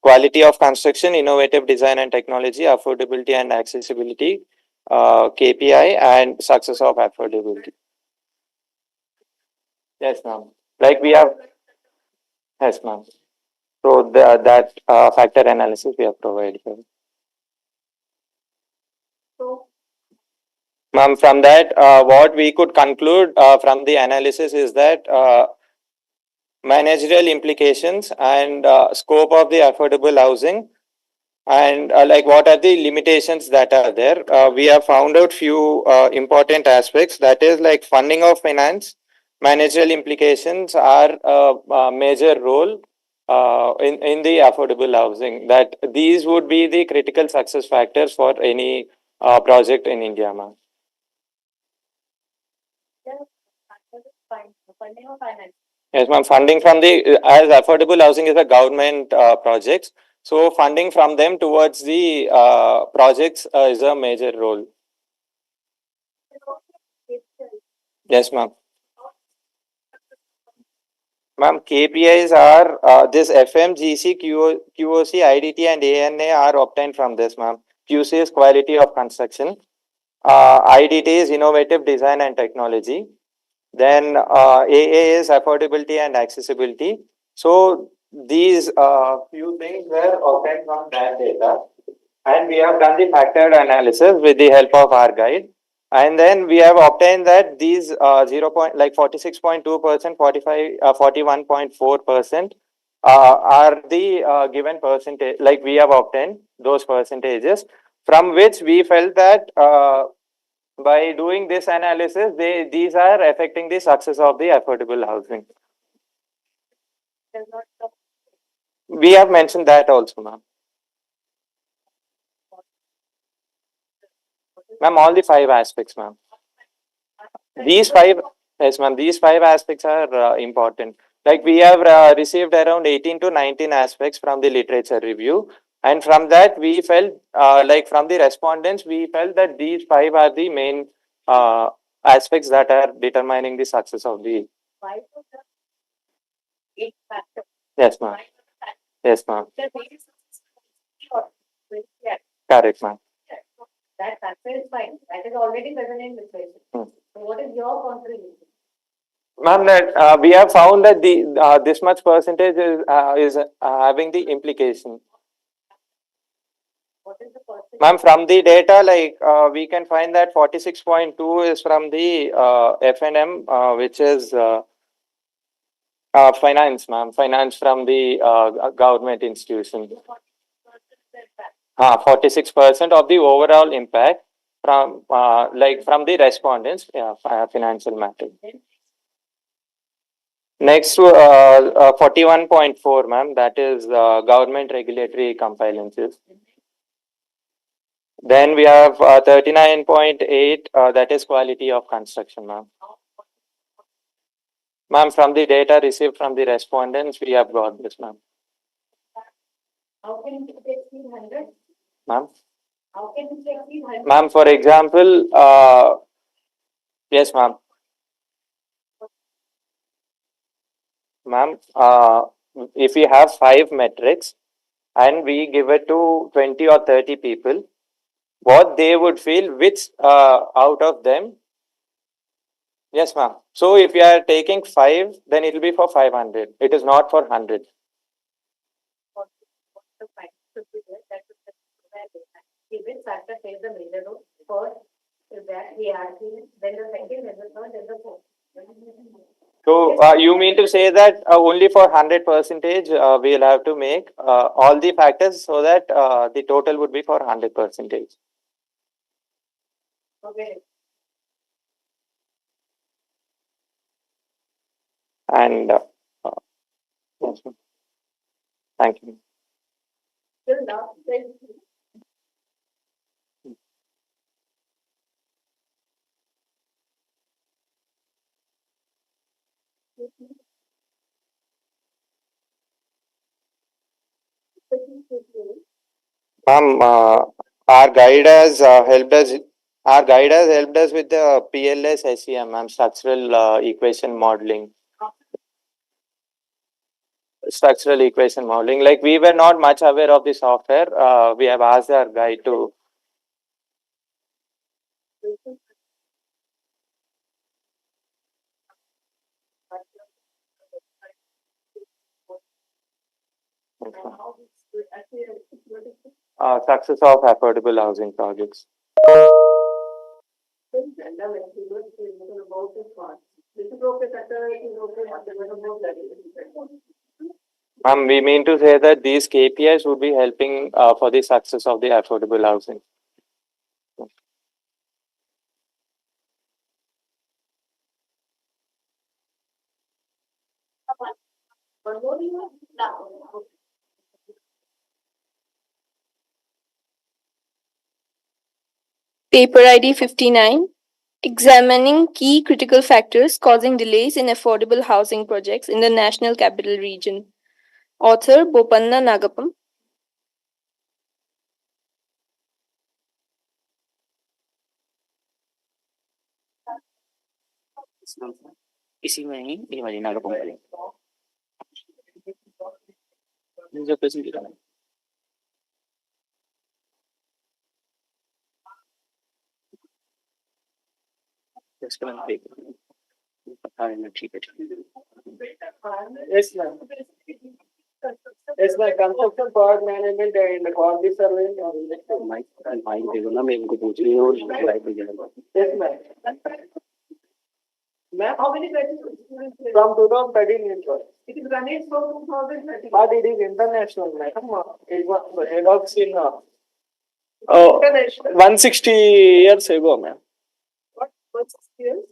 Quality of construction, innovative design and technology, affordability and accessibility, KPI, and success of affordability. Yes, ma'am. Like we have. Yes, ma'am. So that factor analysis we have provided here. Ma'am, from that, what we could conclude from the analysis is that managerial implications and scope of the affordable housing, and like what are the limitations that are there. We have found out few important aspects, that is like funding of finance. Managerial implications are a major role in the affordable housing, that these would be the critical success factors for any project in India, ma'am. Yes, ma'am. Funding from the as affordable housing is a government project, so funding from them towards the projects is a major role. Yes, ma'am. Ma'am, KPIs are this FMGC, QOC, IDT, and ANA are obtained from this, ma'am. QC is quality of construction. IDT is innovative design and technology. Then AA is affordability and accessibility. So these few things were obtained from that data, and we have done the factored analysis with the help of our guide. And then we have obtained that these 0. Like 46.2%, 41.4% are the given percentage. Like we have obtained those percentages, from which we felt that by doing this analysis, these are affecting the success of the affordable housing. We have mentioned that also, ma'am. Ma'am, all the 5 aspects, ma'am. These 5, yes, ma'am. These 5 aspects are important. Like we have received around 18 to 19 aspects from the literature review, and from that we felt, like from the respondents, we felt that these 5 are the main aspects that are determining the success of the. Yes, ma'am. Yes, ma'am. Correct, ma'am. That factor is fine. That is already present in literature. So what is your contribution? Ma'am, that we have found that the this much percentage is having the implication. What is the percentage? Ma'am, from the data, like we can find that 46.2 is from the F&M, which is finance, ma'am. Finance from the government institution. 46% of the overall impact from like from the respondents, financial matter. Next to 41.4, ma'am, that is government regulatory compliances. Then we have 39.8, that is quality of construction, ma'am. Ma'am, from the data received from the respondents, we have got this, ma'am. How can it exceed 100? Ma'am? How can it exceed 100? Ma'am, for example, yes, ma'am. Ma'am, if we have 5 metrics and we give it to 20 or 30 people, what they would feel, which out of them. Yes, ma'am. So if you are taking 5, then it will be for 500. It is not for 100. What the fact should be there, that is the which factor plays the major role. First is that we are then the second, then the third, then the fourth. So you mean to say that only for 100% we'll have to make all the factors so that the total would be for 100%. Okay. And yes, thank you. Till now, Ma'am, our guide has helped us. Our guide has helped us with the PLS SEM, ma'am, structural equation modeling. Structural equation modeling. Like we were not much aware of the software. We have asked our guide to. Success of affordable housing projects. We mean to say that these KPIs would be helping for the success of the affordable housing. Paper ID 59, examining key critical factors causing delays in affordable housing projects in the National Capital Region. Author Bopanna Nagapam. इसी में ही ये वाली नागपुर वाली मुझे present करना है इसके बाद देख हाँ ठीक है Yes, ma'am. Yes, ma'am. Construction product management and quality survey. Mic दे दो ना मैं इनको पूछ रही हूँ और लाइव में जाना Yes, ma'am. Ma'am, how many graduate students? From 2013 years old. It is running from 2013. But it is international, ma'am. It was adopts in 160 years ago, ma'am. What? 160 years?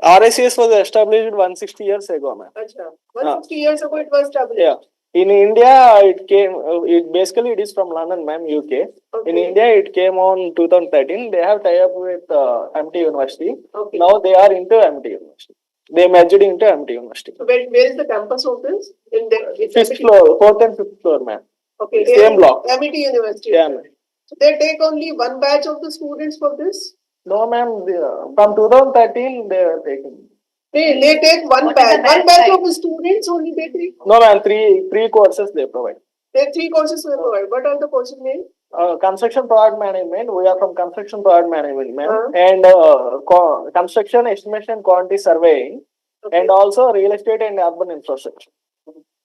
RSCS was established 160 years ago, ma'am. Achha. 160 years ago it was established? Yeah. In India, it came, it is from London, ma'am, UK. Okay. In India, it came on 2013. They have tie-up with MT University. Okay. Now they are into MT University. They merged into MT University. So where is the campus of this? In the fifth floor, fourth and fifth floor, ma'am. Okay. Same block. MT University. Yeah, ma'am. So they take only one batch of the students for this? No, ma'am. From 2013, they are taking. They take one batch of the students only they take? No, ma'am. Three courses they provide. They 3 courses they provide. What are the courses name? Construction product management. We are from construction product management, ma'am. And construction estimation quantity surveying. Okay. And also real estate and urban infrastructure.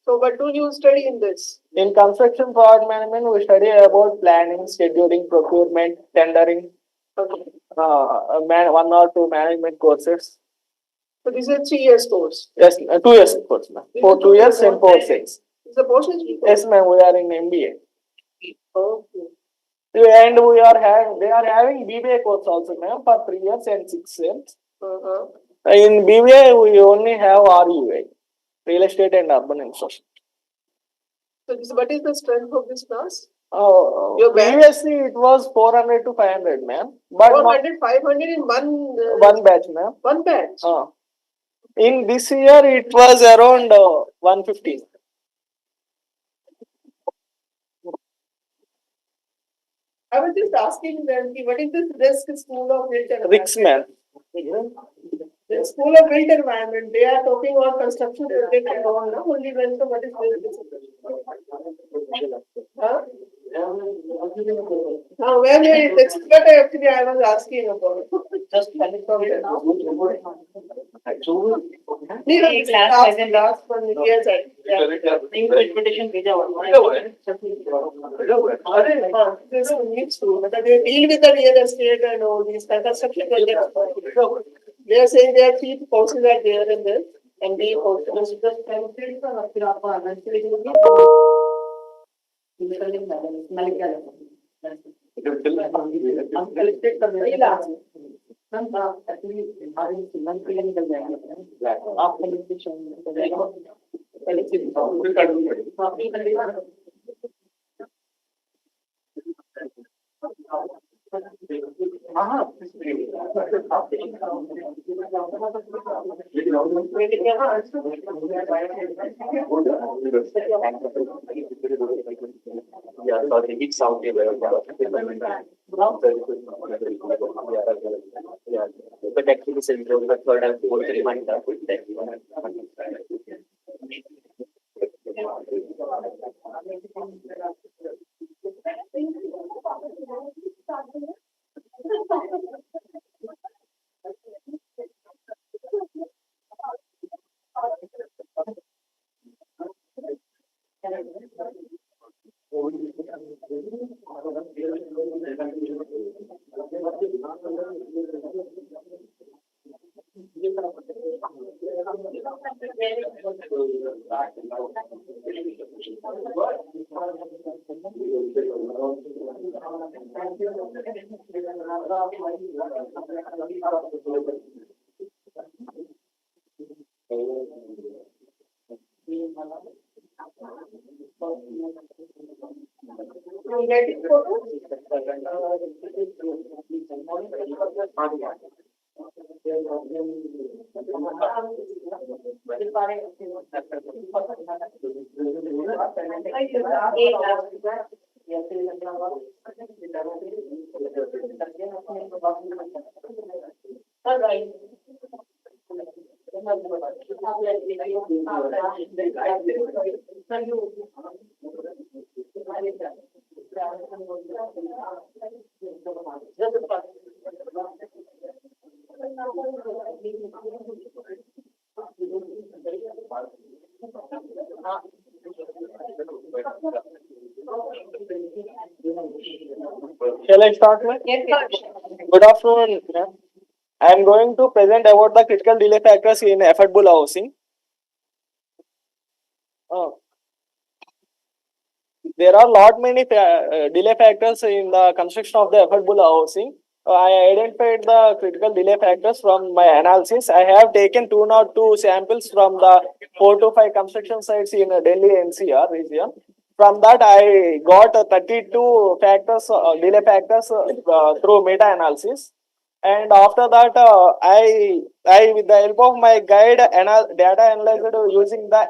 So what do you study in this? In construction product management, we study about planning, scheduling, procurement, tendering. Okay. 1 or 2 management courses. So this is a 3 years course? Yes, 2 years course, ma'am. For 2 years and 4 6. Is the course? Yes, ma'am. We are in MBA. Okay. And they are having BBA course also, ma'am, for 3 years and 6 years. In BBA, we only have RUA, real estate and urban infrastructure. So what is the strength of this class? Previously it was 400 to 500, ma'am. But 400, 500 in one batch, ma'am. One batch? In this year, it was around 150. I was just asking them, what is this risk school of built environment? Risk, ma'am. The school of built environment, they are talking about construction project and all, no? Only when what is this? Huh? Now, where that's what actually I was asking about. Just from there. Last one, yes, invitation needs to, they deal with the real estate and all these construction projects. They are saying there are 3 courses are there in this, and the courses just but actually the third and fourth reminder Shall I start, ma'am? Good afternoon, ma'am. I am going to present about the critical delay factors in affordable housing. There are lot many delay factors in the construction of the affordable housing. I identified the critical delay factors from my analysis. I have taken 202 samples from the 4 to 5 construction sites in Delhi NCR region. From that, I got 32 factors, delay factors through meta-analysis. And after that, I with the help of my guide data analyzed using the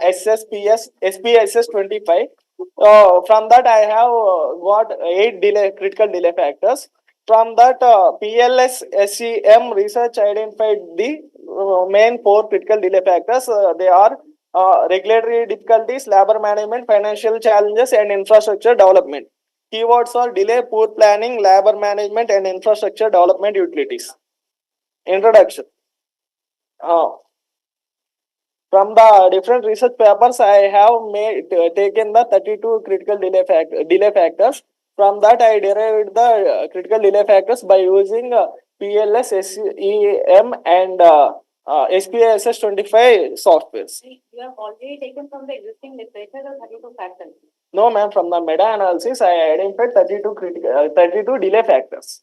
SPSS 25. From that, I have got 8 critical delay factors. From that, PLS SEM research identified the main 4 critical delay factors. They are regulatory difficulties, labor management, financial challenges, and infrastructure development. Keywords are delay, poor planning, labor management, and infrastructure development utilities. Introduction. From the different research papers, I have taken the 32 critical delay factors. From that, I derived the critical delay factors by using PLS, SEM, and SPSS 25 softwares. You have already taken from the existing literature the 32 factors. No, ma'am. From the meta-analysis, I identified 32 delay factors.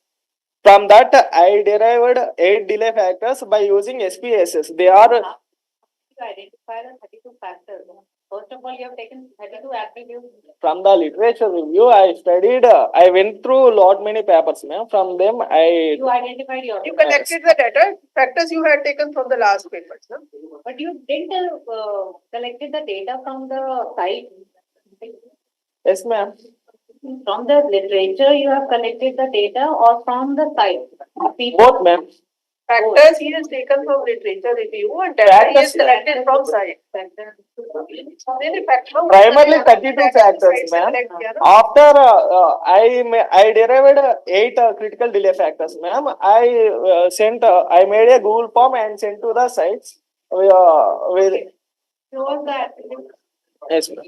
From that, I derived 8 delay factors by using SPSS. They are to identify the 32 factors. First of all, you have taken 32 attributes. From the literature review, I studied, I went through lot many papers, ma'am. From them, You identified your. You collected the data factors you had taken from the last papers, no? But you didn't collected the data from the site. Yes, ma'am. From the literature, you have collected the data or from the site? Both, ma'am. Factors he has taken from literature review and data he has collected from site. Primarily 32 factors, ma'am. After I derived 8 critical delay factors, ma'am. I made a Google form and sent to the sites with. Yes, ma'am.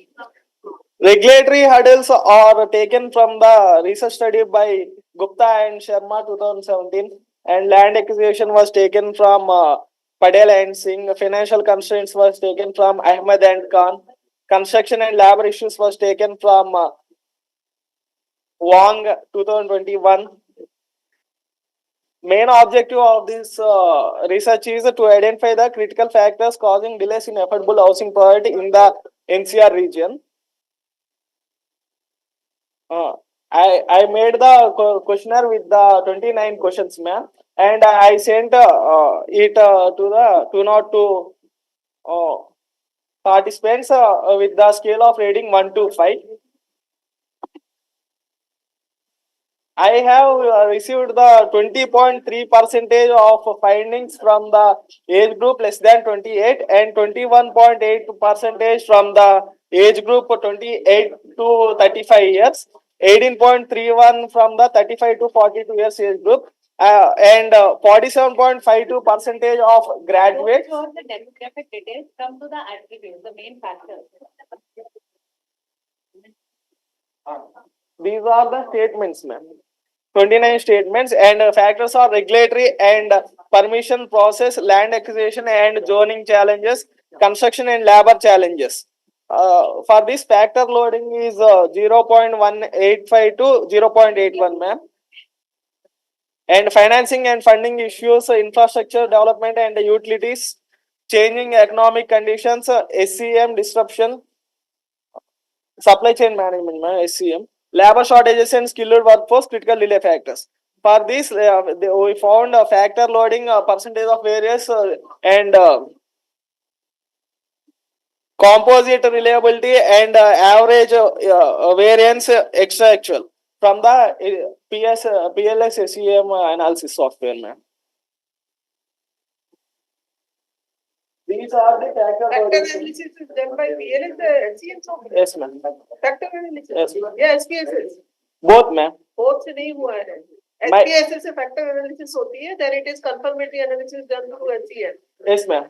Regulatory hurdles are taken from the research study by Gupta and Sharma 2017, and land acquisition was taken from Padel and Singh. Financial constraints was taken from Ahmed and Khan. Construction and labor issues was taken from Wang 2021. Main objective of this research is to identify the critical factors causing delays in affordable housing project in the NCR region. I made the questionnaire with the 29 questions, ma'am, and I sent it to the 202 participants with the scale of rating 1 to 5. I have received the 20.3% of findings from the age group less than 28 and 21.8% from the age group 28 to 35 years, 18.31 from the 35 to 42 years age group, and 47.52% of graduates. So the demographic details come to the attributes, the main factors. These are the statements, ma'am. 29 statements, and factors are regulatory and permission process, land acquisition and zoning challenges, construction and labor challenges. For this, factor loading is 0.185 to 0.81, ma'am. And financing and funding issues, infrastructure development and utilities, changing economic conditions, SCM disruption, supply chain management, SCM, labor shortages and skilled workforce, critical delay factors. For this, we found factor loading, percentage of variance, and composite reliability and average variance extra actual from the PLS SEM analysis software, ma'am. These are the factor analysis is done by PLS, the HCM software. Yes, ma'am. Factor analysis. Yes, ma'am. Yeah, SPSS. Both, ma'am. Both से नहीं हुआ है. My- SPSS से factor analysis होती है, then it is confirmatory analysis done through HCM. Yes, ma'am.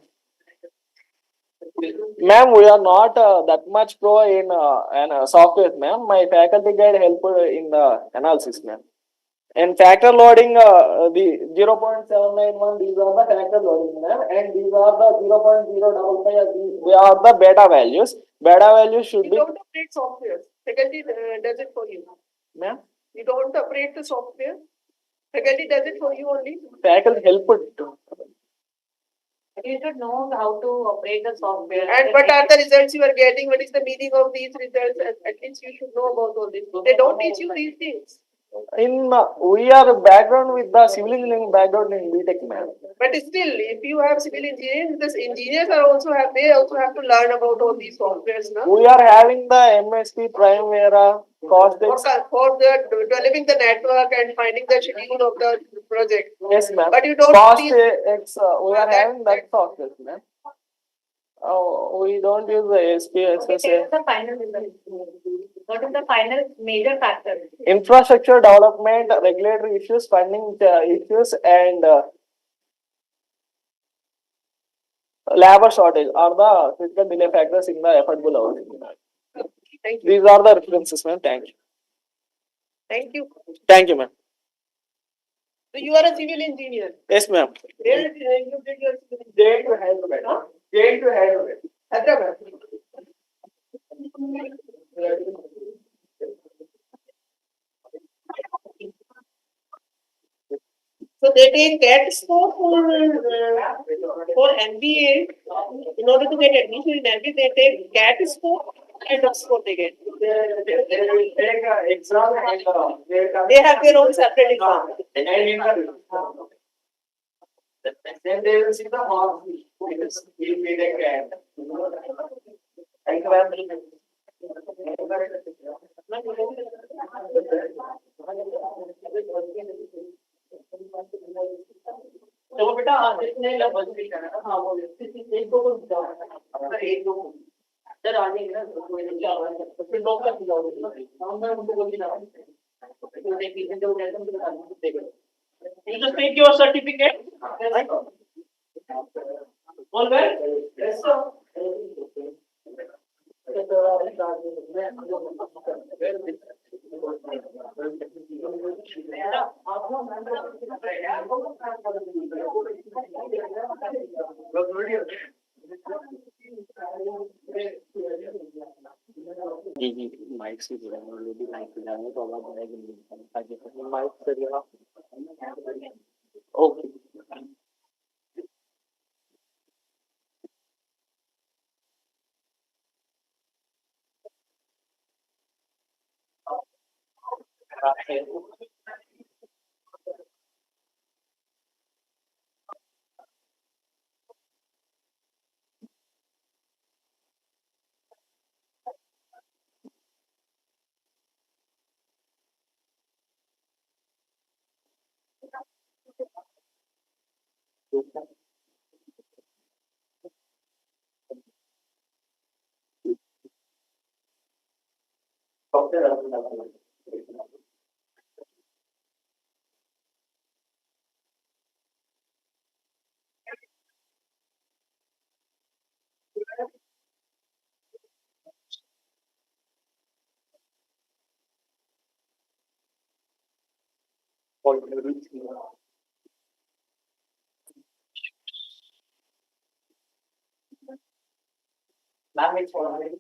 Ma'am, we are not that much pro in software, ma'am. My faculty guide helped in the analysis, ma'am. And factor loading, the 0.791, these are the factor loading, ma'am. And these are the 0.055, they are the beta values. Beta values should You be. don't operate software. Faculty does it for you. Ma'am? You don't operate the software. Faculty does it for you only. Faculty helped. You should know how to operate the software. And what are the results you are getting? What is the meaning of these results? At least you should know about all this. They don't teach you these things. We are background with the civil engineering background in BTech, ma'am. But still, if you have civil engineers, the engineers are also have to learn about all these softwares now. We are having the MSP Primavera cost. For developing the network and finding the schedule of the project. Yes, ma'am. But you don't cost teach- we are having that software, ma'am. We don't use the SPSS. Okay, what is the final result? What is the final major factor? Infrastructure development, regulatory issues, funding issues, and labor shortage are the critical delay factors in the affordable housing. Thank you. These are the references, ma'am. Thank you. Thank you. Thank you, ma'am. So you are a civil engineer. Yes, ma'am. Where you did your civil engineering? to Hyderabad. Jane to Hyderabad. Hyderabad. So they take CAT score for MBA. In order to get admission in MBA, they take CAT score and of score they get. They will take an exam and They have their own separate exam. and interview. Then they will see the marks. Because we will take and. Thank you, ma'am. तो बेटा जितने लगभग भी करना हाँ वो एक दो को जाओ एक दो सर आगे ना कोई नहीं जा रहा है फिर लोग का जाओगे हम मैं उनको बोल दिया तो देखिए जो कहते हैं मुझे देगा you just take your certificate right all well yes sir ji mic से जुड़ा है ऑलरेडी माइक से जाने तो आवाज आएगी ताकि माइक से जुड़ा okay Ma'am, it's already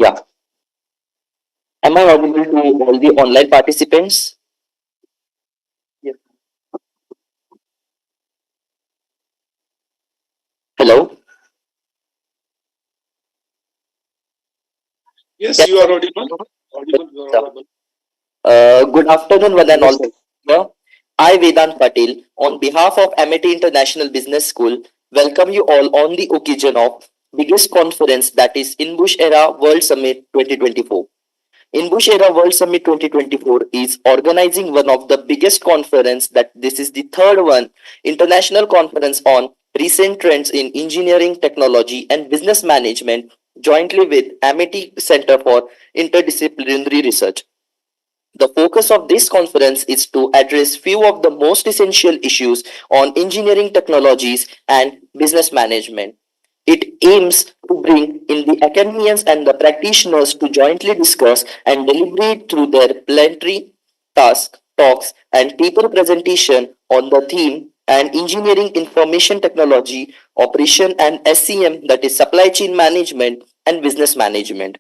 Yeah. Am I audible to all the online participants? Hello? Yes, Yes, you sir. are audible. Audible, you are audible. Good afternoon, one and Yes, all. sir. Here. I, Vedant Patil, on behalf of MIT International Business School, welcome you all on the occasion of biggest conference, that is INBUSH Era World Summit 2024. INBUSH Era World Summit 2024 is organizing one of the biggest conference, that this is the third one, international conference on recent trends in engineering, technology and business management, jointly with MIT Center for Interdisciplinary Research. The focus of this conference is to address few of the most essential issues on engineering technologies and business management. It aims to bring in the academians and the practitioners to jointly discuss and deliberate through their plenary task, talks, and paper presentation on the theme and engineering information technology, operation and SCM, that is supply chain management and business management.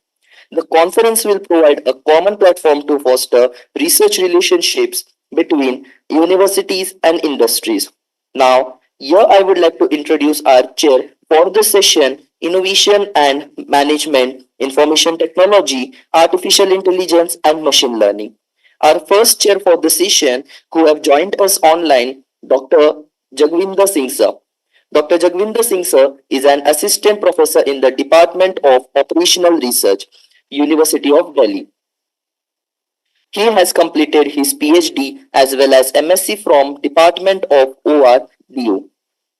The conference will provide a common platform to foster research relationships between universities and industries. Now, here I would like to introduce our chair for the session, Innovation and Management, Information Technology, Artificial Intelligence and Machine Learning. Our first chair for the session, who have joined us online, Dr. Jagvinder Singh sir. Dr. Jagvinder Singh sir is an assistant professor in the Department of Operational Research, University of Delhi. He has completed his PhD as well as MSc from Department of ORDU.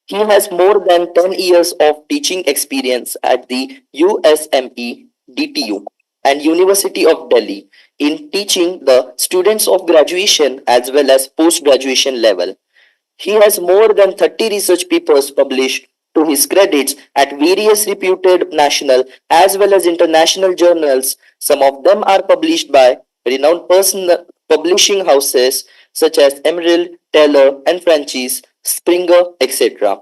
He has more than 10 years of teaching experience at the USME DTU and University of Delhi in teaching the students of graduation as well as post-graduation level. He has more than 30 research papers published to his credits at various reputed national as well as international journals. Some of them are published by renowned publishing houses such as Emerald, Taylor and Francis, Springer, etc.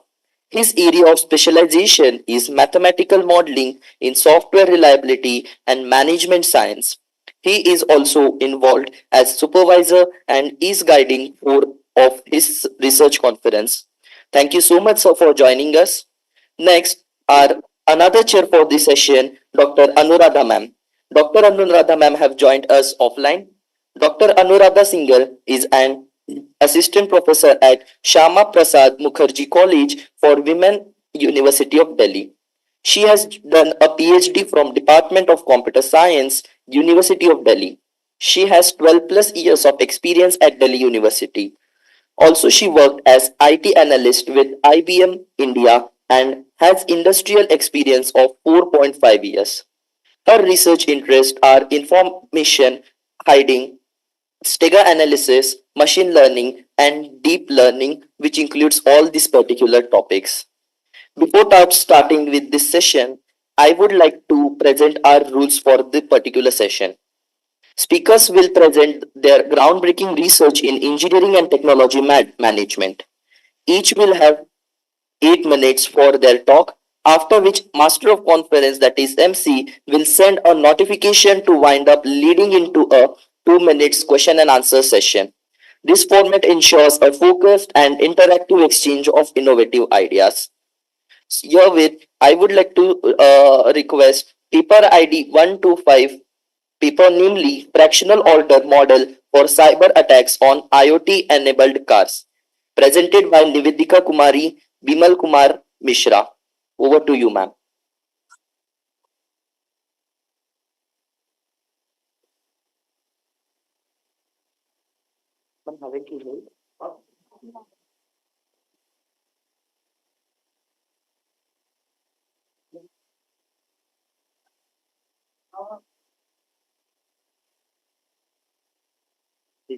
His area of specialization is mathematical modeling in software reliability and management science. He is also involved as supervisor and is guiding four of his research conference. Thank you so much, sir, for joining us. Next, our another chair for this session, Dr. Anuradha ma'am. Dr. Anuradha ma'am have joined us offline. Dr. Anuradha Singhal is an assistant professor at Shama Prasad Mukherjee College for Women, University of Delhi. She has done a PhD from Department of Computer Science, University of Delhi. She has 12 plus years of experience at Delhi University. Also, she worked as IT analyst with IBM India and has industrial experience of 4.5 years. Her research interests are information hiding, Stega analysis, machine learning, and deep learning, which includes all these particular topics. Before starting with this session, I would like to present our rules for the particular session. Speakers will present their groundbreaking research in engineering and technology management. Each will have 8 minutes for their talk, after which Master of Conference, that is MC, will send a notification to wind up, leading into a 2 minutes question and answer session. This format ensures a focused and interactive exchange of innovative ideas. Herewith, I would like to request paper ID 125, paper namely fractional order model for cyber attacks on IoT enabled cars, presented by Nivedika Kumari, Bimal Kumar Mishra. Over to you, ma'am. You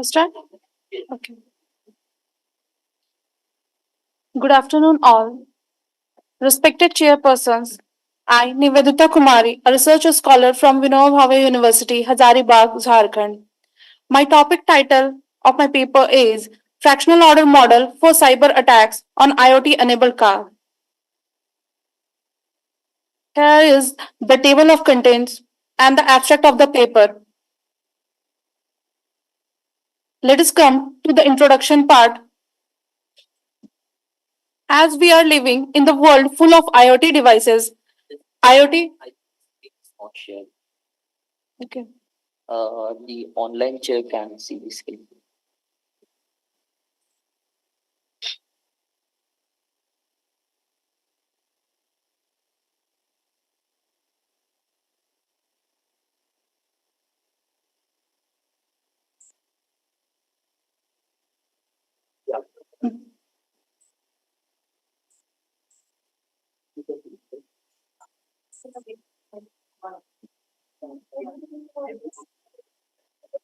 start? Okay. Good afternoon, all. Respected chairpersons, I, Nivedita Kumari, a research scholar from Vinod Bhave University, Hazaribagh, Jharkhand. My topic title of my paper is Fractional Order Model for Cyber Attacks on IoT-enabled Car. Here is the table of contents and the abstract of the paper. Let us come to the introduction part. As we are living in the world full of IoT devices, IoT. Okay. The online chair can see the screen.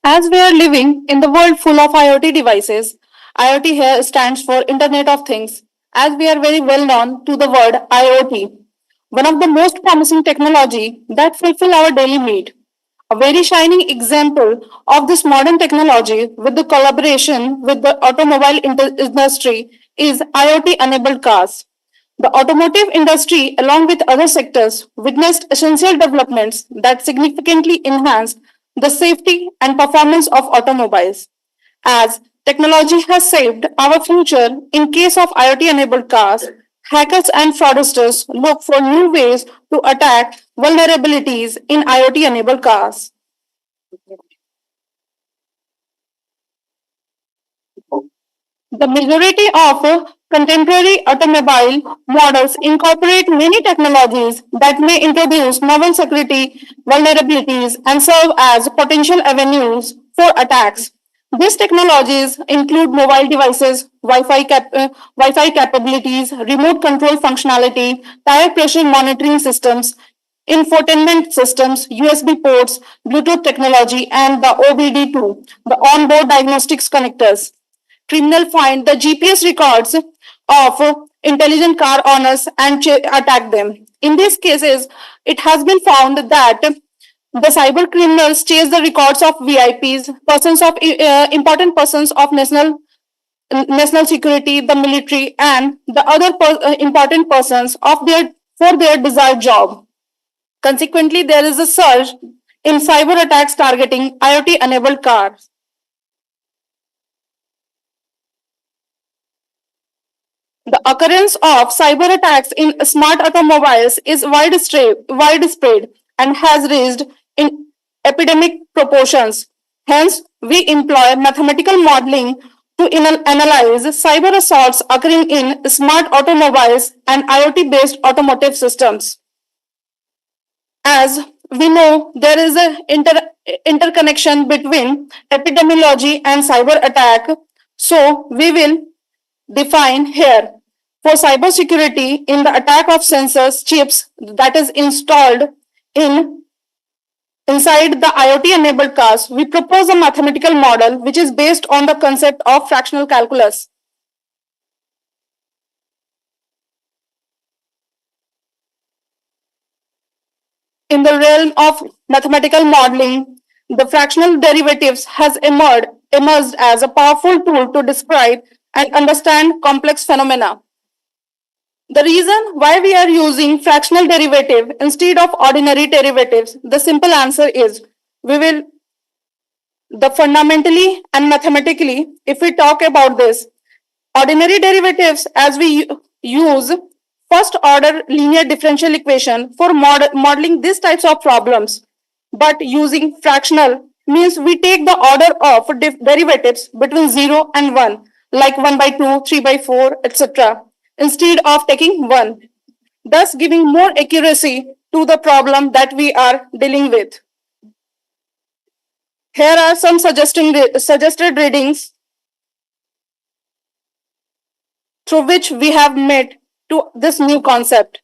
As we are living in the world full of IoT devices, IoT here stands for Internet of Things, as we are very well known to the word IoT, one of the most promising technology that fulfill our daily need. A very shining example of this modern technology with the collaboration with the automobile industry is IoT enabled cars. The automotive industry, along with other sectors, witnessed essential developments that significantly enhanced the safety and performance of automobiles. As technology has saved our future in case of IoT enabled cars, hackers and fraudsters look for new ways to attack vulnerabilities in IoT enabled cars. The majority of contemporary automobile models incorporate many technologies that may introduce novel security vulnerabilities and serve as potential avenues for attacks. These technologies include mobile devices, Wi-Fi capabilities, remote control functionality, tire pressure monitoring systems, infotainment systems, USB ports, Bluetooth technology, and the OBD2, the onboard diagnostics connectors. Criminal find the GPS records of intelligent car owners and attack them. In these cases, it has been found that the cyber criminals chase the records of VIPs, persons of important persons of national security, the military, and the other important persons of their for their desired job. Consequently, there is a surge in cyber attacks targeting IoT-enabled cars. The occurrence of cyber attacks in smart automobiles is widespread and has reached in epidemic proportions. Hence, we employ mathematical modeling to analyze cyber assaults occurring in smart automobiles and IoT-based automotive systems. As we know, there is an interconnection between epidemiology and cyber attack. So, we will define here for cybersecurity in the attack of sensors chips that is installed in inside the IoT enabled cars. We propose a mathematical model which is based on the concept of fractional calculus. In the realm of mathematical modeling, the fractional derivatives has emerged as a powerful tool to describe and understand complex phenomena. The reason why we are using fractional derivative instead of ordinary derivatives, the simple answer is we will the fundamentally and mathematically, if we talk about this, ordinary derivatives as we use first order linear differential equation for modeling these types of problems. But using fractional means we take the order of derivatives between 0 and 1, like 1 by 2, 3 by 4, etc., instead of taking 1, thus giving more accuracy to the problem that we are dealing with. Here are some suggested readings through which we have met to this new concept.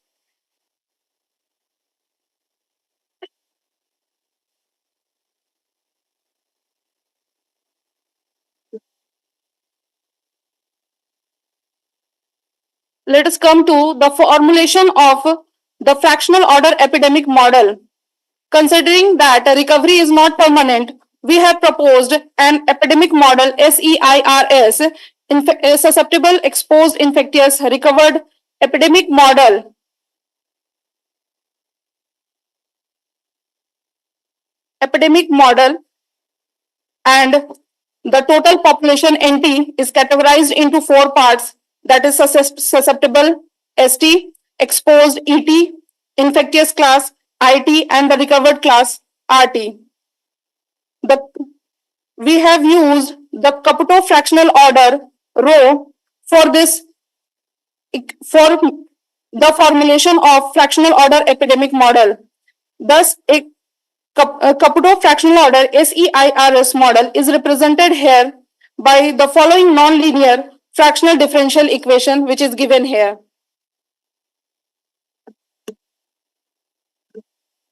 Let us come to the formulation of the fractional order epidemic model. Considering that recovery is not permanent, we have proposed an epidemic model SEIRS, susceptible, exposed, infectious, recovered epidemic model. And the total population NT is categorized into 4 parts, that is susceptible ST, exposed ET, infectious class IT, and the recovered class RT. We have used the Caputo fractional order rho for the formulation of fractional order epidemic model. Thus, a Caputo fractional order SEIRS model is represented here by the following nonlinear fractional differential equation, which is given here.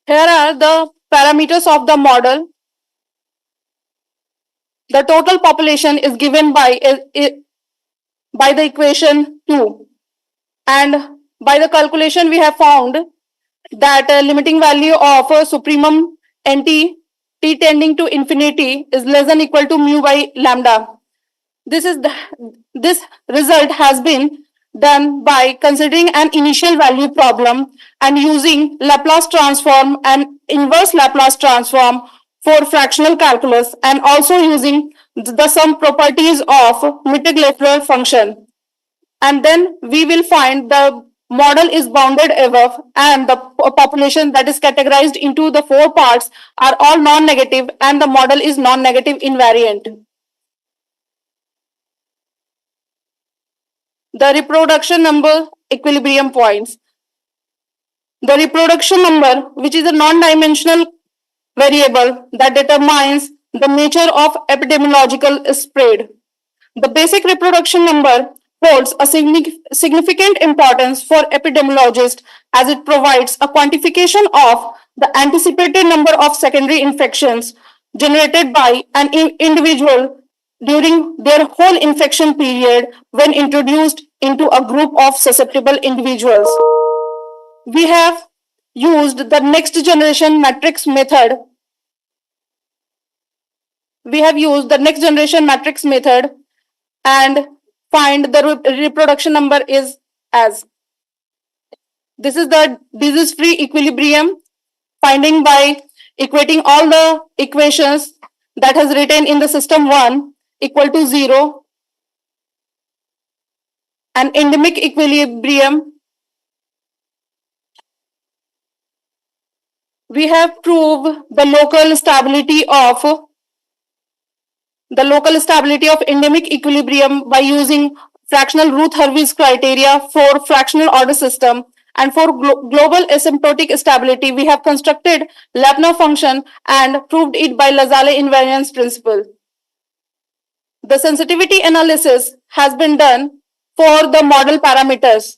Here are the parameters of the model. The total population is given by the equation 2, and by the calculation we have found that limiting value of supremum NT t tending to infinity is less than equal to mu by lambda. This result has been done by considering an initial value problem and using Laplace transform and inverse Laplace transform for fractional calculus, and also using the sum properties of Mittag-Leffler function. And then we will find the model is bounded above, and the population that is categorized into the 4 parts are all non-negative, and the model is non-negative invariant. The reproduction number equilibrium points. The reproduction number, which is a non-dimensional variable that determines the nature of epidemiological spread. The basic reproduction number holds a significant importance for epidemiologists, as it provides a quantification of the anticipated number of secondary infections generated by an individual during their whole infection period when introduced into a group of susceptible individuals. We have used the next generation matrix method. And find the reproduction number is as. This is the disease-free equilibrium, finding by equating all the equations that has written in the system 1 equal to 0. An endemic equilibrium. We have proved the local stability of endemic equilibrium by using fractional Routh-Hurwitz criteria for fractional order system, and for global asymptotic stability we have constructed Lambda function and proved it by Lasalle invariance principle. The sensitivity analysis has been done for the model parameters.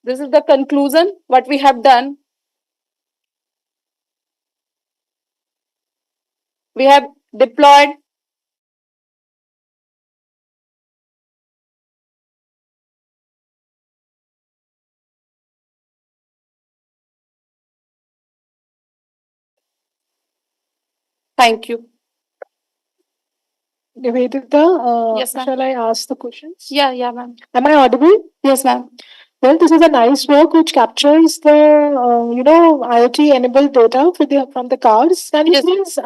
This is the conclusion, what we have done. We have deployed Thank you. Nivedita, Yes, ma'am. shall I ask the questions? Yeah, ma'am. Am I audible? Yes, ma'am. Well, this is a nice work which captures the IoT enabled data from the cars. Can you Yes. please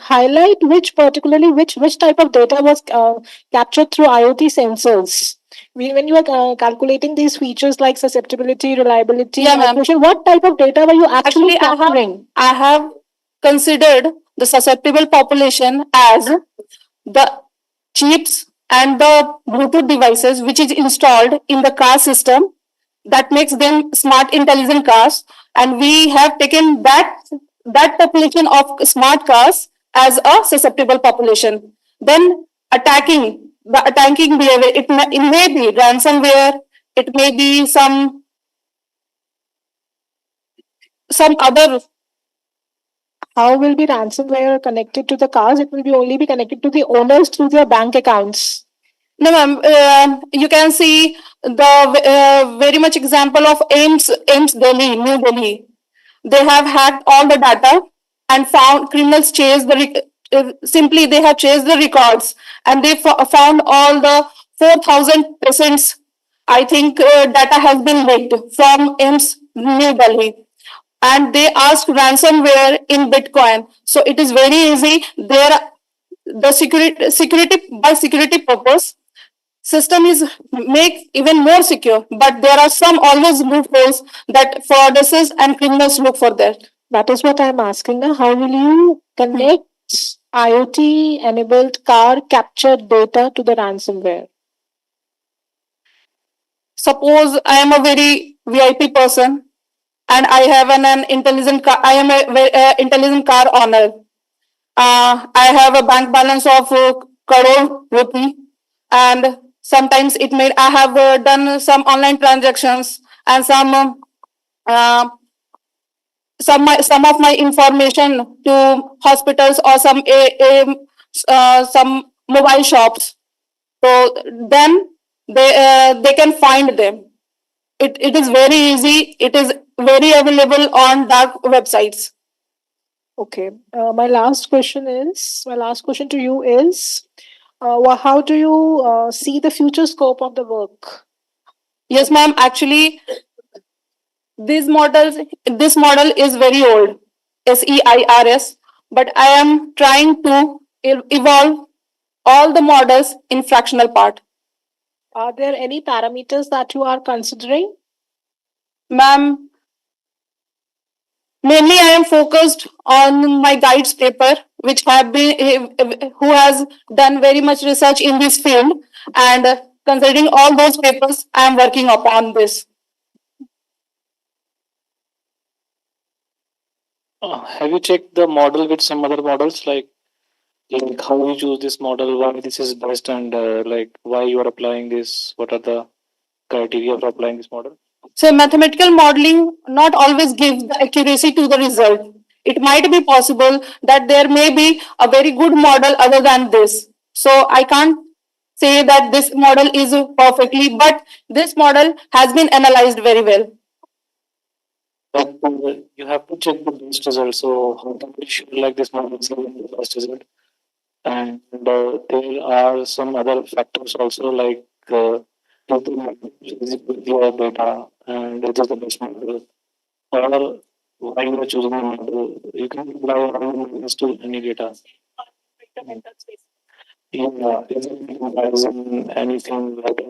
highlight which type of data was captured through IoT sensors? When you are calculating these features like susceptibility, reliability, Yeah, ma'am. accuracy, what type of data were you actually capturing? I have considered the susceptible population as the chips and the Bluetooth devices which is installed in the car system that makes them smart intelligent cars, and we have taken that population of smart cars as a susceptible population. Then attacking behavior, it may be ransomware, it may be some other. How will be ransomware connected to the cars? It will be only be connected to the owners through their bank accounts. No, ma'am. You can see the very much example of AIMS Delhi, New Delhi. They have hacked all the data and found criminals simply they have chased the records, and they found all the 4,000 patients. I think data has been leaked from AIMS New Delhi, and they asked ransomware in Bitcoin. So it is very easy. The security purpose system is make even more secure, but there are some always loopholes that fraudsters and criminals look for that. That is what I'm asking now. How will you connect IoT enabled car captured data to the ransomware? Suppose I am a very VIP person and I have an intelligent car. I am a intelligent car owner. I have a bank balance of crore rupee, and sometimes it may I have done some online transactions and uh, some of my information to hospitals or some mobile shops. So then they can find them. It is very easy. It is very available on dark websites. Okay. My last question to you is, how do you see the future scope of the work? Yes, ma'am. Actually, this model is very old, SEIRS, but I am trying to evolve all the models in fractional part. Are there any parameters that you are considering? Ma'am, mainly I am focused on my guides paper, which have been who has done very much research in this field, and considering all those papers, I am working upon this. Have you checked the model with some other models, like how you choose this model, why this is best, and like why you are applying this? What are the criteria for applying this model? So mathematical modeling not always gives the accuracy to the result. It might be possible that there may be a very good model other than this. So I can't say that this model is perfectly, but this model has been analyzed very well. But you have to check the best result. So how can we sure like this model is giving the best result? And there are some other factors also, like if the model is with your data and it is the best model, or why you are choosing a model. You can apply all models to any data. Yeah, is it comparison anything like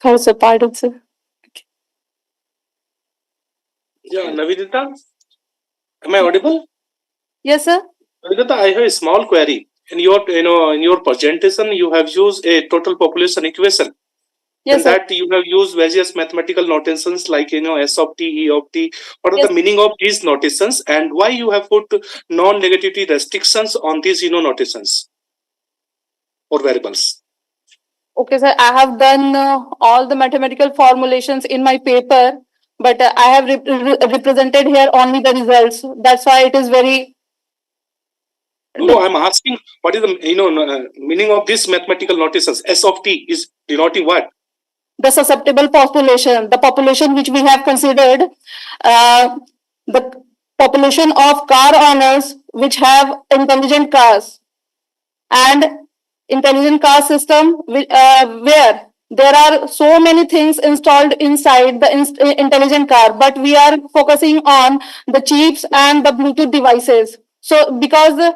that? Sir, pardon, sir. Yeah, Navidita, am I audible? Yes, sir. Navidita, I have a small query. In your presentation, you have used a total population equation. Yes, and sir. that you have used various mathematical notations like S of t, E of t. What are Yes. the meaning of these notations, and why you have put non-negativity restrictions on these notations or variables? Okay, sir. I have done all the mathematical formulations in my paper, but I have represented here only the results. That's why it is very. No, I'm asking what is the meaning of these mathematical notations. S of t is denoting what? The susceptible population, the population which we have considered, the population of car owners which have intelligent cars, and intelligent car system where there are so many things installed inside the intelligent car, but we are focusing on the chips and the Bluetooth devices. So because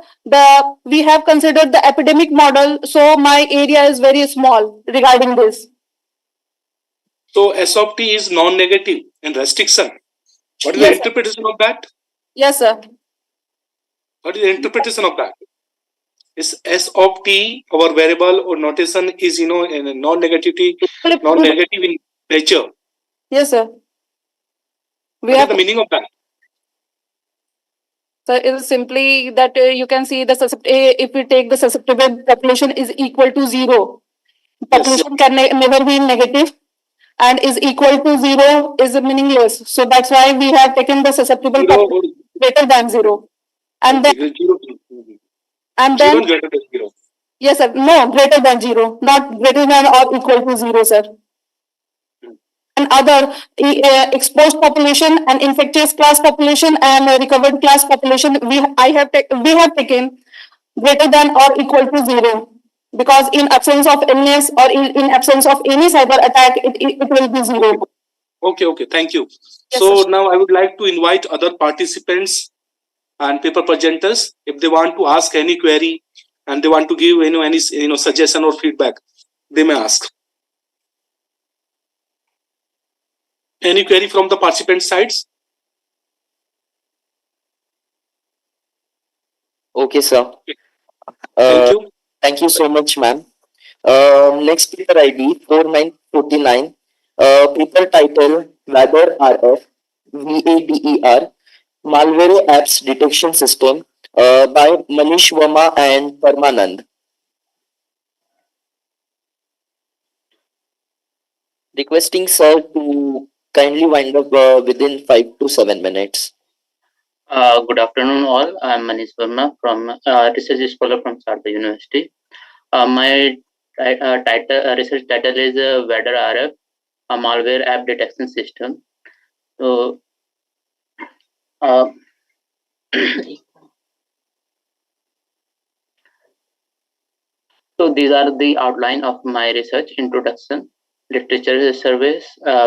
we have considered the epidemic model, so my area is very small regarding this. So S of t is non-negative in restriction. What is Yes, the interpretation of that? Yes, sir. What is the interpretation of that? Is S of T our variable or notation is in a non-negative in nature? Yes, sir. We What is have the meaning of that? so it is simply that you can see the if we take the susceptible population is equal to zero, population can never be negative, and is equal to zero is meaningless. So that's why we have taken the susceptible population greater than zero, and then Zero, and zero then and greater than zero. yes, sir. No, greater than zero, not greater than or equal to zero, sir. And other exposed population and infectious class population and recovered class population, we have taken greater than or equal to zero, because in absence of illness or in absence of any cyber attack, it will be zero. Okay, thank you. Yes, So sir. now I would like to invite other participants and paper presenters if they want to ask any query and they want to give any suggestion or feedback, they may ask. Any query from the participant sides? Okay, sir. Thank you. Thank you so much, ma'am. Next paper ID 4949. Paper title Whether RF VADER Malware Apps Detection System by Manish Verma and Parmanand. Requesting sir to kindly wind up within 5 to 7 minutes. Good afternoon, all. I'm Manish Verma from research scholar from Sarda University. My research title is Weather RF, a malware app detection system. So, so these are the outline of my research: introduction, literature surveys,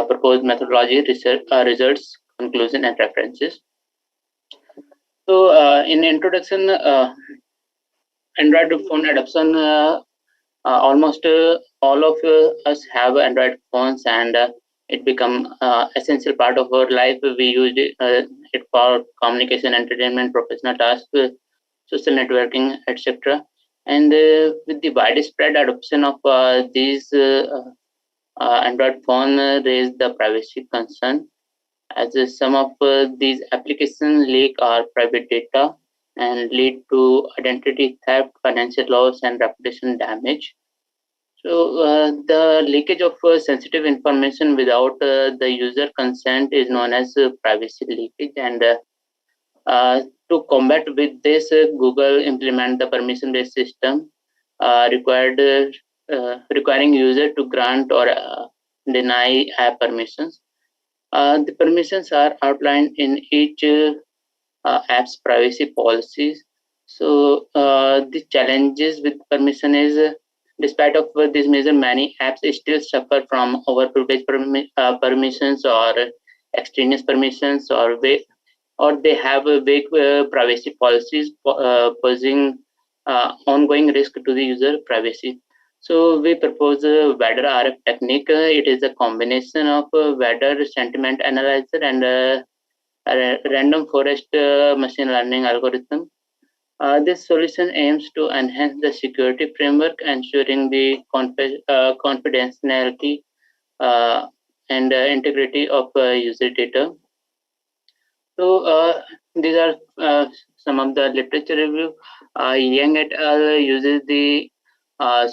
proposed methodology, research results, conclusion, and references. So, in introduction, Android phone adoption. Almost all of us have Android phones, and it become essential part of our life. We use it for communication, entertainment, professional tasks, social networking, etc. And with the widespread adoption of these Android phone, raise the privacy concern, as some of these applications leak our private data and lead to identity theft, financial loss, and reputation damage. So, the leakage of sensitive information without the user consent is known as privacy leakage. And to combat with this, Google implement the permission-based system requiring user to grant or deny app permissions. The permissions are outlined in each app's privacy policies. So the challenges with permission is, despite of this measure, many apps still suffer from overprivileged permissions or extraneous permissions, or they have a vague privacy policies posing ongoing risk to the user privacy. So we propose a WADR RF technique. It is a combination of WADR sentiment analyzer and a random forest machine learning algorithm. This solution aims to enhance the security framework, ensuring the confidentiality and integrity of user data. So these are some of the literature review. Young et al. Uses the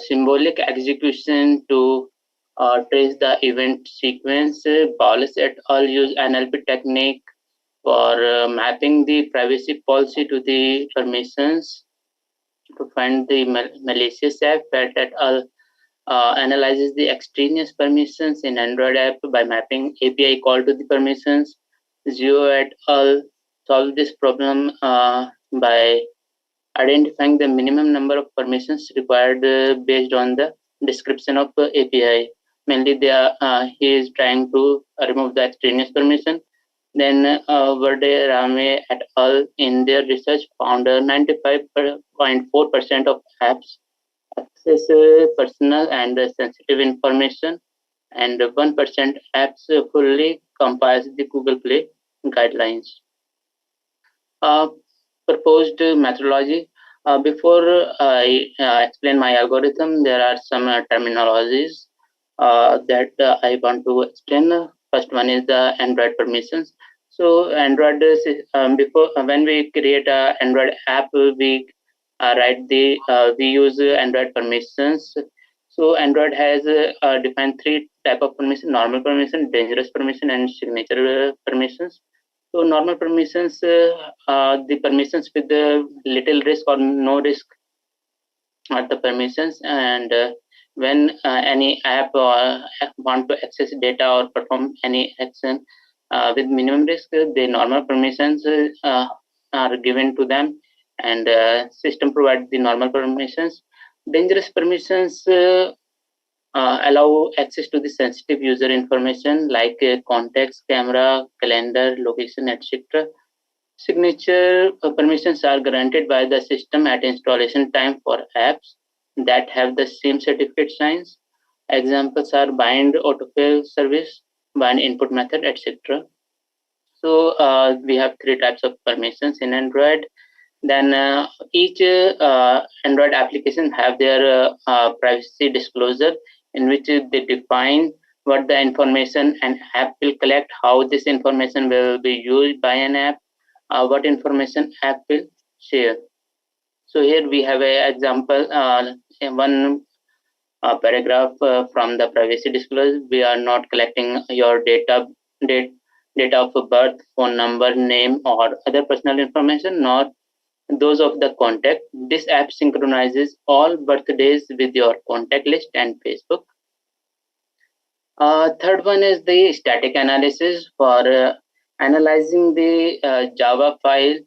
symbolic execution to trace the event sequence. Paulus et al. Use NLP technique for mapping the privacy policy to the permissions to find the malicious app. Fett et al. Analyzes the extraneous permissions in Android app by mapping API call to the permissions. Zio et al. Solve this problem by identifying the minimum number of permissions required based on the description of API. Mainly, he is trying to remove the extraneous permission. Then Verde Rame et al. In their research found 95.4% of apps access personal and sensitive information, and 1% apps fully complies the Google Play guidelines. Proposed methodology. Before I explain my algorithm, there are some terminologies that I want to explain. First one is the Android permissions. So Android is before when we create a Android app, we we use Android permissions. So Android has defined three type of permission: normal permission, dangerous permission, and signature permissions. So normal permissions, the permissions with the little risk or no risk are the permissions, and when any app want to access data or perform any action with minimum risk, the normal permissions are given to them, and system provides the normal permissions. Dangerous permissions allow access to the sensitive user information like contacts, camera, calendar, location, etc. Signature permissions are granted by the system at installation time for apps that have the same certificate signs. Examples are bind autofill service, bind input method, etc. So we have three types of permissions in Android. Then each Android application have their privacy disclosure, in which they define what the information an app will collect, how this information will be used by an app, what information app will share. So here we have an example, one paragraph from the privacy disclosure. We are not collecting your date of birth, phone number, name, or other personal information, nor those of the contact. This app synchronizes all birthdays with your contact list and Facebook. Third one is the static analysis for analyzing the Java file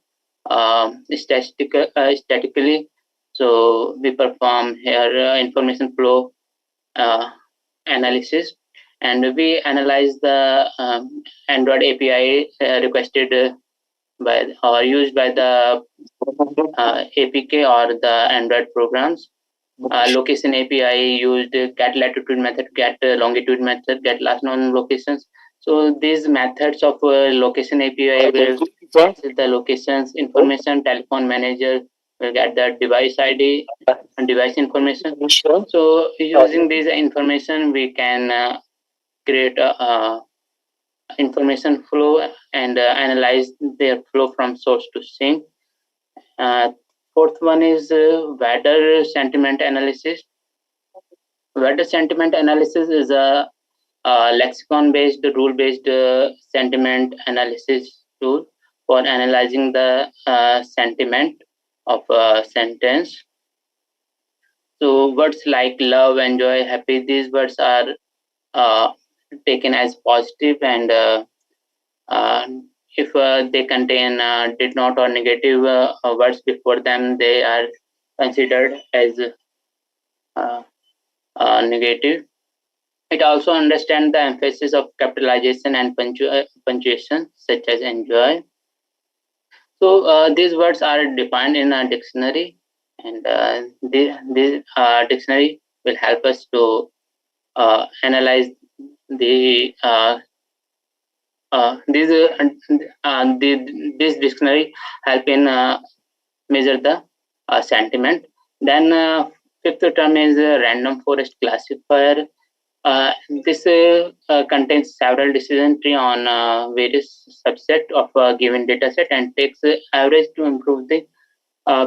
statically. So we perform here information flow analysis, and we analyze the Android API requested by or used by the APK or the Android programs. Location API used get latitude method, get longitude method, get last known locations. So these methods of location API will get the locations information. Telephone manager will get the device ID and device information. So using this information, we can create a information flow and analyze their flow from source to sink. Fourth one is weather sentiment analysis. Weather sentiment analysis is a lexicon-based, rule-based sentiment analysis tool for analyzing the sentiment of a sentence. So words like love, enjoy, happy, these words are taken as positive, and if they contain did not or negative words before them, they are considered as negative. It also understands the emphasis of capitalization and punctuation, such as enjoy. So these words are defined in a dictionary, and this dictionary will help us to analyze this dictionary help in measure the sentiment. Then fifth term is random forest classifier. This contains several decision tree on various subset of a given dataset and takes average to improve the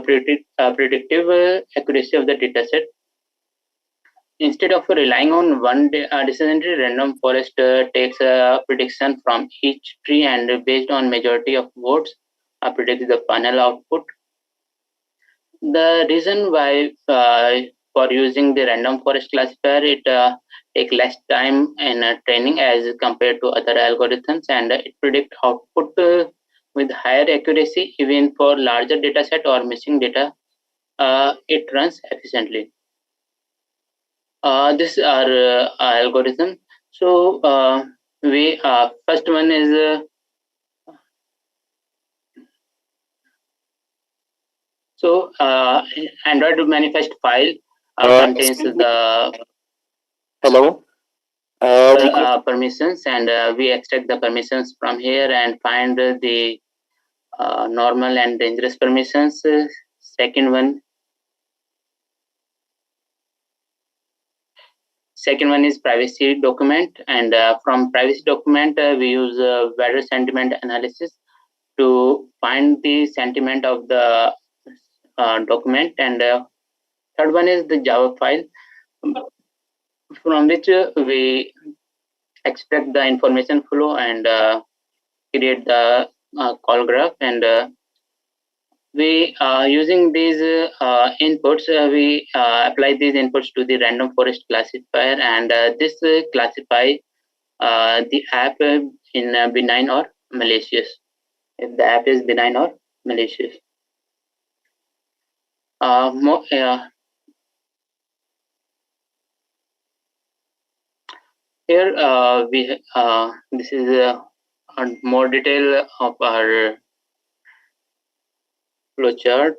predictive accuracy of the dataset. Instead of relying on one decision tree, random forest takes a prediction from each tree and based on majority of votes predicts the final output. The reason why for using the random forest classifier, it take less time in training as compared to other algorithms, and it predict output with higher accuracy even for larger dataset or missing data. It runs efficiently. This is our algorithm. So we first one is so Android manifest file contains the Hello. permissions, and we extract the permissions from here and find the normal and dangerous permissions. second one is privacy document, and from privacy document we use vendor sentiment analysis to find the sentiment of the document, and third one is the Java file, from which we extract the information flow and create the call graph, and we using these inputs, we apply these inputs to the random forest classifier, and this classify the app in benign or malicious, if the app is benign or malicious. Here we this is a more detail of our flowchart.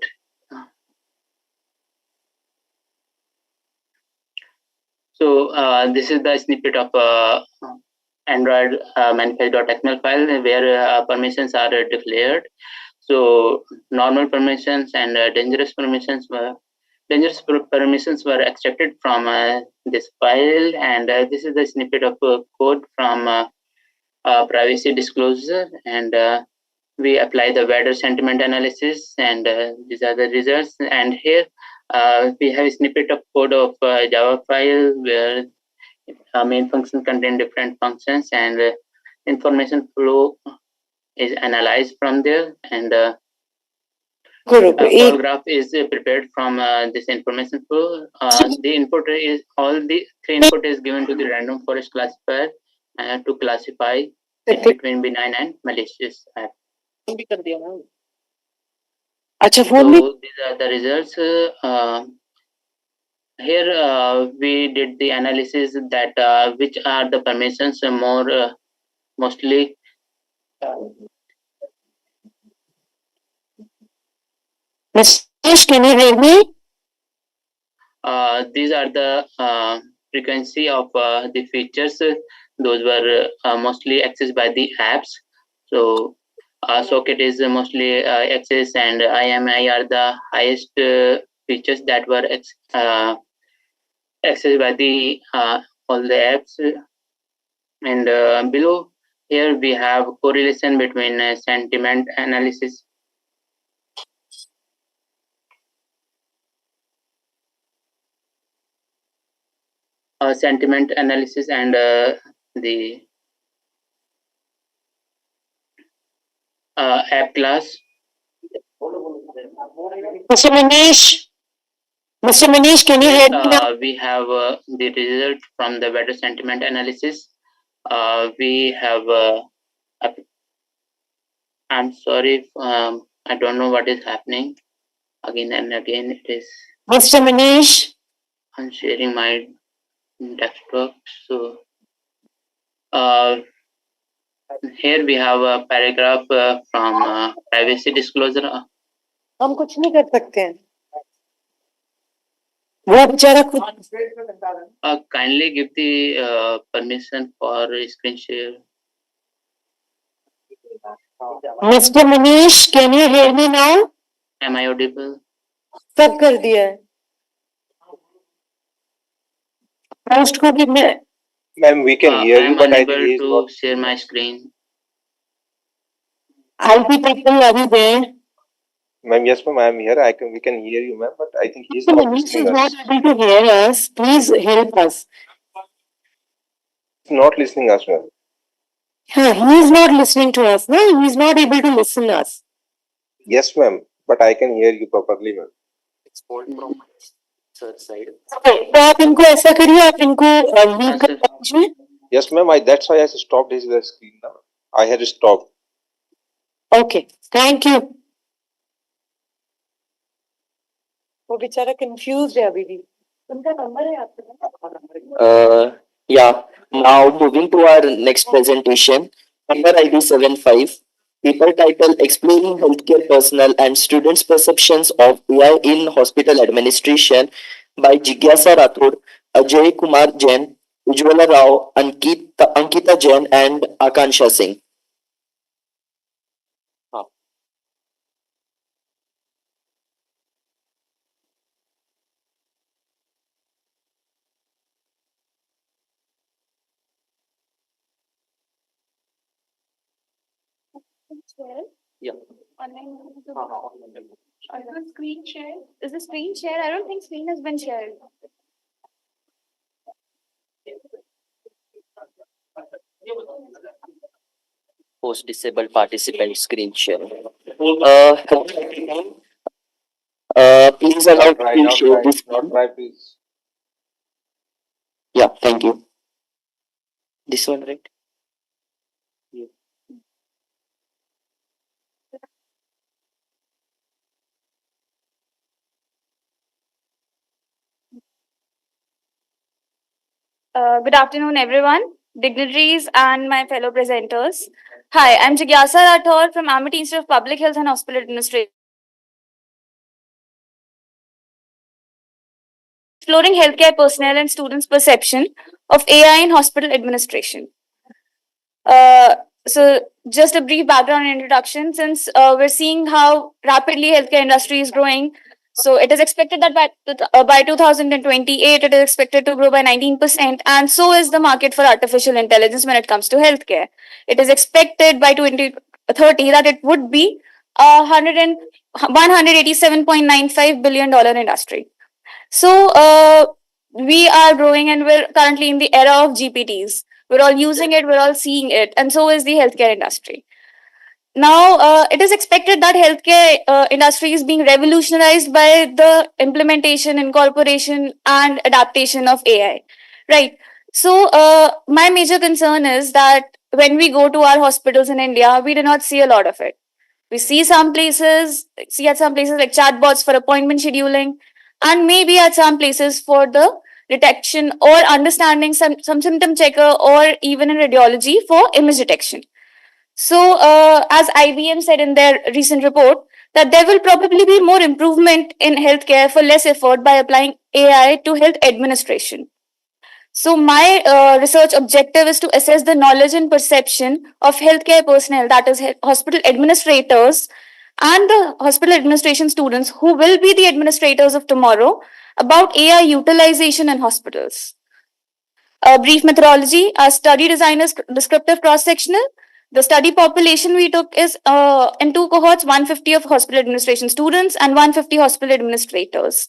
So this is the snippet of Android manifest.xml file where permissions are declared. So normal permissions and dangerous permissions were extracted from this file, and this is the snippet of code from privacy disclosure, and we apply the wider sentiment analysis, and these are the results. And here we have a snippet of code of Java file where main function contain different functions, and information flow is analyzed from there, and call graph is prepared from this information flow. The input is all the three input is given to the random forest classifier to classify it between benign and malicious app. So these are the results. Here we did the analysis that which are the permissions mostly Mr. Can you hear me? These are the frequency of the features. Those were mostly accessed by the apps. So socket is mostly accessed, and IMI are the highest features that were accessed by the all the apps. And below here we have correlation between sentiment analysis. Sentiment analysis and the app class. Mr. Manish, can you hear me now? We have the result from the better sentiment analysis. We have I'm sorry if, I don't know what is happening. Again and again it is. Mr. Manish. I'm sharing my desktop. So here we have a paragraph from privacy disclosure. हम कुछ नहीं कर सकते हैं वो बेचारा खुद kindly give the permission for screen share. Mr. Manish, can you hear me now? Am I audible? सब कर दिया है पोस्ट को भी मैं Ma'am, we can hear you, but I think he is to not. share my screen. I'll be people are you there? Ma'am, yes, ma'am, I am here. We can hear you, ma'am, but I think he is Mr. not Manish listening is us. not able to hear us. Please help us. He's not listening us, ma'am. He is not listening to us. No, he is not able to listen to us. Yes, ma'am, but I can hear you properly, ma'am. It's fault from search side. Okay, तो आप इनको ऐसा करिए आप इनको leave कर दीजिए. Yes, ma'am. That's why I stopped his screen now. I had stopped. Okay, thank you. वो बेचारा confused है अभी भी. उनका नंबर है आपके? Yeah. Now moving to our next presentation, number ID 75. Paper title: Exploring Healthcare Personnel and Students' Perceptions of AI in Hospital Administration by Jigyasa Rathod, Ajay Kumar Jain, Ujwala Rao, Ankita Jain, and Akansha Singh. Yeah. Online. Screen share? Is the screen share? I don't think screen has been shared. Post disabled participant screen share. Please allow me to share this. Please. Yeah, thank you. This one, right? Good afternoon, everyone, dignitaries, and my fellow presenters. Hi, I'm Jigyasa Rathore from Amity Institute of Public Health and Hospital Administration. Exploring healthcare personnel and students' perception of AI in hospital administration. So just a brief background and introduction, since we're seeing how rapidly healthcare industry is growing. So it is expected that by 2028, it is expected to grow by 19%, and so is the market for artificial intelligence when it comes to healthcare. It is expected by 2030 that it would be a $187.95 billion industry. So we are growing, and we're currently in the era of GPTs. We're all using it, we're all seeing it, and so is the healthcare industry. Now, it is expected that healthcare industry is being revolutionized by the implementation, incorporation, and adaptation of AI. Right. So, my major concern is that when we go to our hospitals in India, we do not see a lot of it. We see at some places like chatbots for appointment scheduling, and maybe at some places for the detection or understanding some symptom checker, or even in radiology for image detection. So, as IBM said in their recent report, that there will probably be more improvement in healthcare for less effort by applying AI to health administration. So, my research objective is to assess the knowledge and perception of healthcare personnel, that is, hospital administrators and the hospital administration students who will be the administrators of tomorrow, about AI utilization in hospitals. A brief methodology: our study design is descriptive cross sectional. The study population we took is in two cohorts: 150 of hospital administration students and 150 hospital administrators.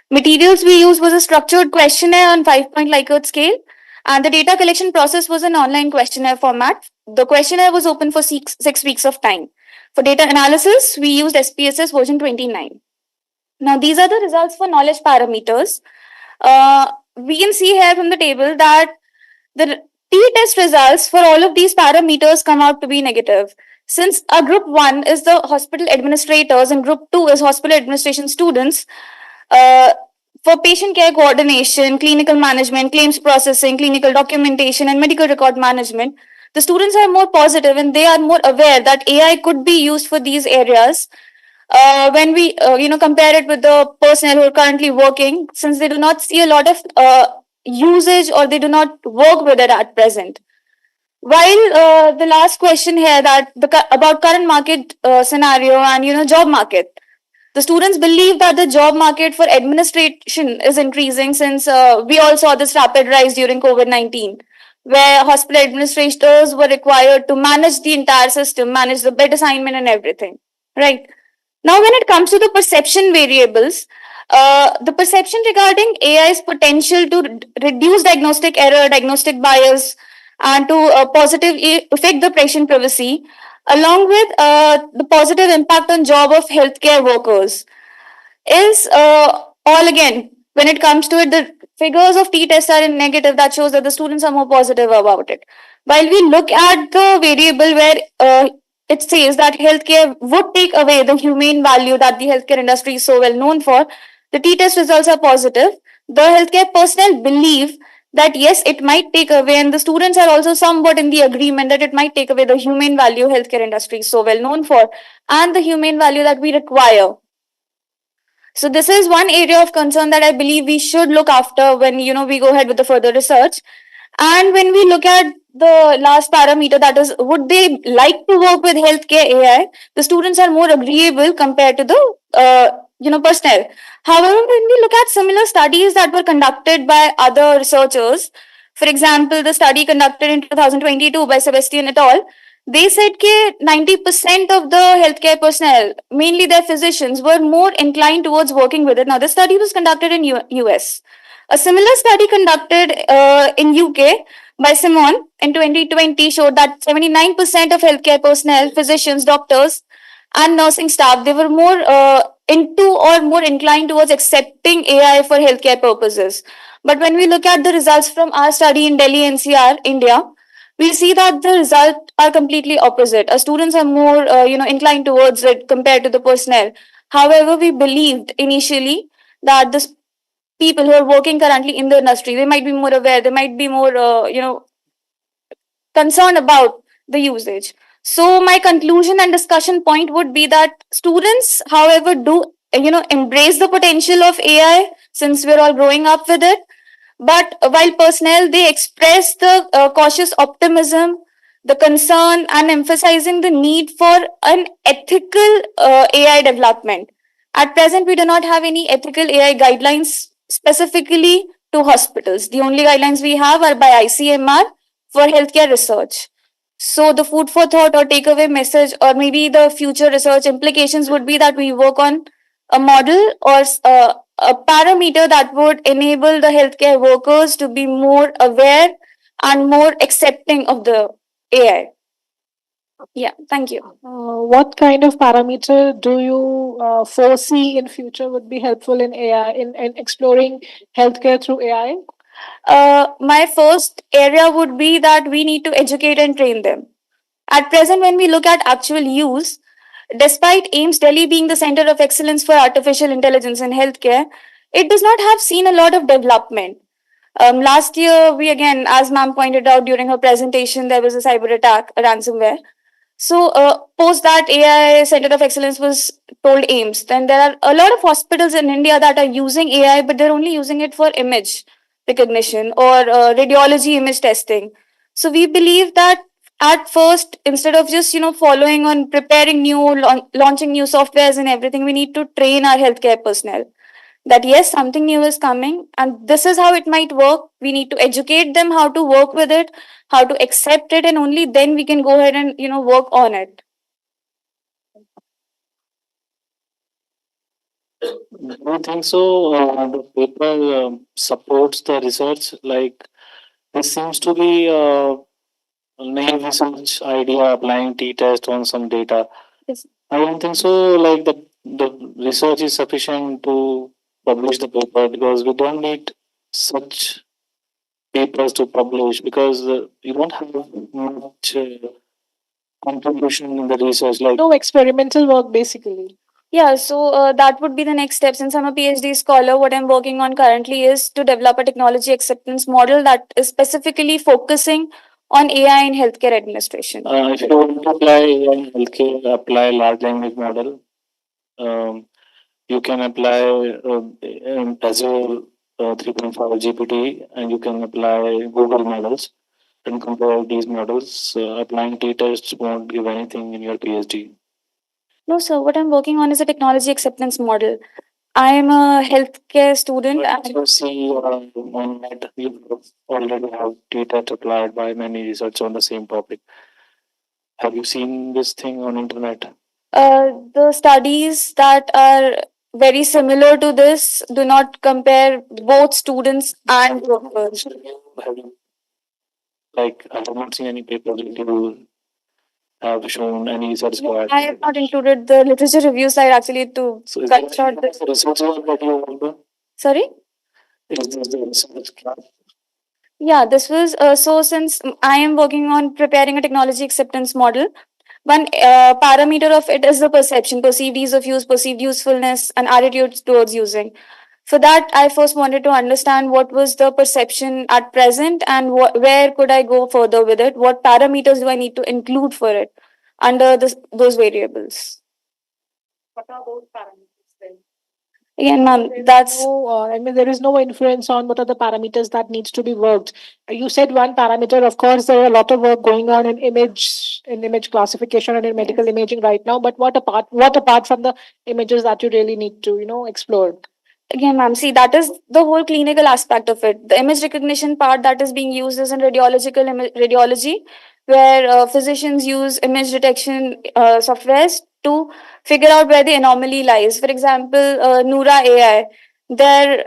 Materials we used was a structured questionnaire on 5-point Likert scale, and the data collection process was an online questionnaire format. The questionnaire was open for 6 weeks of time. For data analysis, we used SPSS version 29. Now, these are the results for knowledge parameters. We can see here from the table that the t-test results for all of these parameters come out to be negative. Since our group 1 is the hospital administrators and group 2 is hospital administration students, for patient care coordination, clinical management, claims processing, clinical documentation, and medical record management, the students are more positive and they are more aware that AI could be used for these areas. When we compare it with the personnel who are currently working, since they do not see a lot of usage, or they do not work with it at present. While the last question here, that about current market scenario and job market, the students believe that the job market for administration is increasing, since we all saw this rapid rise during COVID-19, where hospital administrators were required to manage the entire system, manage the bed assignment and everything. Right. Now, when it comes to the perception variables, the perception regarding AI's potential to reduce diagnostic error, diagnostic bias, and to positively affect the patient privacy, along with the positive impact on job of healthcare workers, is all again, when it comes to it, the figures of t-test are in negative. That shows that the students are more positive about it. While we look at the variable where it says that healthcare would take away the humane value that the healthcare industry is so well known for, the t-test results are positive. The healthcare personnel believe that yes, it might take away, and the students are also somewhat in the agreement that it might take away the humane value healthcare industry is so well known for, and the humane value that we require. So this is one area of concern that I believe we should look after when we go ahead with the further research. And when we look at the last parameter, that is, would they like to work with healthcare AI? The students are more agreeable compared to the personnel. However, when we look at similar studies that were conducted by other researchers, for example, the study conducted in 2022 by Sebastian et al., they said that 90% of the healthcare personnel, mainly their physicians, were more inclined towards working with it. Now, this study was conducted in US. A similar study conducted in UK by Simon in 2020 showed that 79% of healthcare personnel, physicians, doctors, and nursing staff, they were more into or more inclined towards accepting AI for healthcare purposes. But when we look at the results from our study in Delhi NCR, India, we see that the results are completely opposite. Our students are more, inclined towards it compared to the personnel. However, we believed initially that the people who are working currently in the industry, they might be more aware, they might be more, concerned about the usage. So my conclusion and discussion point would be that students, however, do embrace the potential of AI since we're all growing up with it. But while personnel, they express the cautious optimism, the concern, and emphasizing the need for an ethical AI development. At present, we do not have any ethical AI guidelines specifically to hospitals. The only guidelines we have are by ICMR for healthcare research. So, the food for thought or takeaway message, or maybe the future research implications would be that we work on a model or a parameter that would enable the healthcare workers to be more aware and more accepting of the AI. Yeah, thank you. What kind of parameter do you foresee in future would be helpful in AI in exploring healthcare through AI? My first area would be that we need to educate and train them. At present, when we look at actual use, despite AIMS Delhi being the center of excellence for artificial intelligence in healthcare, it does not have seen a lot of development. Last year, we again, as ma'am pointed out during her presentation, there was a cyber attack, a ransomware. So, post that AI Center of Excellence was told AIMS, then there are a lot of hospitals in India that are using AI, but they're only using it for image recognition or radiology image testing. So, we believe that at first, instead of just following on preparing new, launching new softwares and everything, we need to train our healthcare personnel that yes, something new is coming and this is how it might work. We need to educate them how to work with it, how to accept it, and only then we can go ahead and work on it. Do you think so? The paper supports the research. Like this seems to be a new research idea applying t-test on some data. Yes. I don't think so. Like the research is sufficient to publish the paper because we don't need such papers to publish because you don't have much contribution in the research. Like No experimental work, basically. Yeah, so that would be the next step. Since I'm a PhD scholar, what I'm working on currently is to develop a technology acceptance model that is specifically focusing on AI in healthcare administration. if you want to apply AI in healthcare, apply large language model. You can apply Azure 3.5 GPT and you can apply Google models and compare these models. Applying t-tests won't give anything in your PhD. No, sir, what I'm working on is a technology acceptance model. I am a healthcare student. But you see on net, you already have t-test applied by many research on the same topic. Have you seen this thing on internet? The studies that are very similar to this do not compare both students and workers. Have you, like, I have not seen any paper that you have shown any research required. I have not included the literature review slide actually to So is cut there short this. research work that you have done? Sorry? Is this the research class? Yeah, this was so since I am working on preparing a technology acceptance model, one parameter of it is the perception, perceived ease of use, perceived usefulness, and attitudes towards using. For that, I first wanted to understand what was the perception at present and where could I go further with it? What parameters do I need to include for it under those variables? What are those parameters then? Again, ma'am, that's I mean, there is no influence on what are the parameters that needs to be worked. You said one parameter. Of course, there are a lot of work going on in image classification and in medical imaging right now. But what apart from the images that you really need to explore? again, ma'am, see, that is the whole clinical aspect of it. The image recognition part that is being used is in radiology, where physicians use image detection softwares to figure out where the anomaly lies. For example, Noora AI, their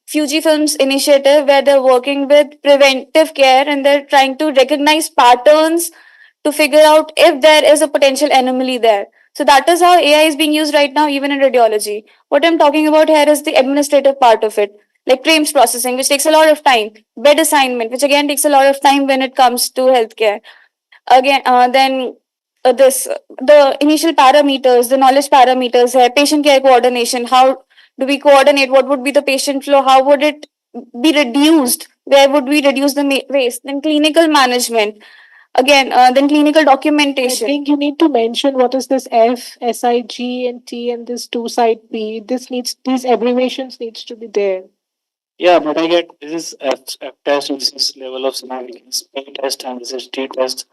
Fujifilm's initiative where they're working with preventive care and they're trying to recognize patterns to figure out if there is a potential anomaly there. So that is how AI is being used right now, even in radiology. What I'm talking about here is the administrative part of it, like claims processing, which takes a lot of time, bed assignment, which again takes a lot of time when it comes to healthcare. Again, then this the initial parameters, the knowledge parameters here, patient care coordination. How do we coordinate? What would be the patient flow? How would it be reduced? Where would we reduce the waste? Then clinical management. Again, then clinical I documentation. think you need to mention what is this F, SIG, and T, and this two side P. These abbreviations needs to be there. Yeah, but I get this is F test, this is level of significance, P test, and this is T test.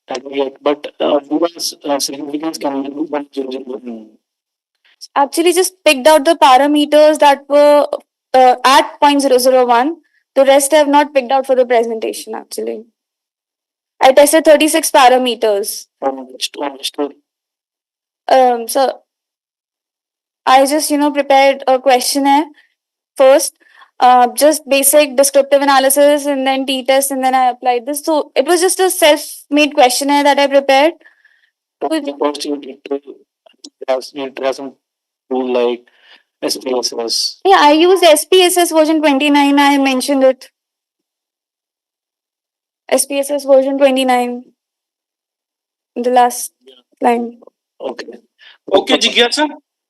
I get, but who significance can be one using. Actually just picked out the parameters that were at 0.001. The rest I have not picked out for the presentation actually. I tested 36 parameters. So I just, prepared a questionnaire first, just basic descriptive analysis and then t-test and then I applied this. So it was just a self-made questionnaire that I prepared. First, you need to have some tool like SPSS. Yeah, I used SPSS version 29. I mentioned it. SPSS version 29. The last line. Okay. Okay, Jigyasa.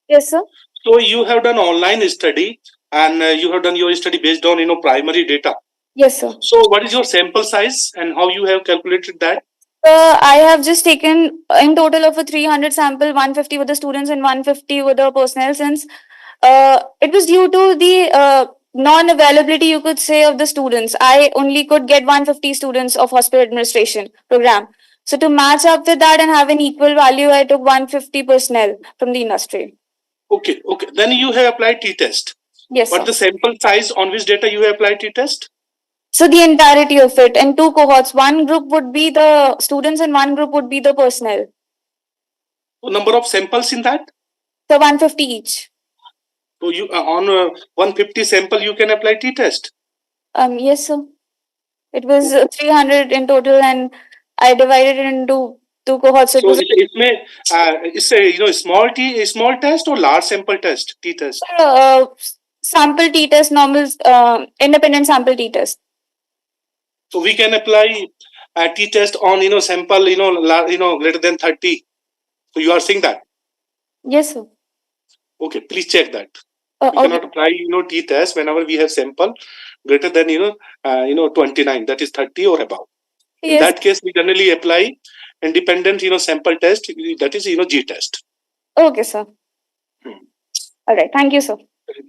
Yes, sir. So you have done online study and you have done your study based on primary data. Yes, sir. So what is your sample size and how you have calculated that? I have just taken in total of a 300 sample, 150 with the students and 150 with the personnel, since it was due to the non-availability, you could say, of the students. I only could get 150 students of hospital administration program. So to match up with that and have an equal value, I took 150 personnel from the industry. Okay. Then you have applied t-test. Yes, But sir. the sample size on which data you have applied t-test? So the entirety of it in two cohorts. One group would be the students and one group would be the personnel. So number of samples in that? So 150 each. So you on 150 sample you can apply t-test. Yes, sir. It was 300 in total, and I divided it into two cohorts. So it's a small test or large sample test t-test. Sample t-test, normal independent sample t-test. So we can apply a t-test on sample greater than 30. So you are saying that? Yes, sir. Okay, please check that. We cannot apply t-test whenever we have sample greater than 29, that is 30 or above. Yes. In that case, we generally apply independent sample test, that is g-test. Okay, sir. All right, thank you, sir.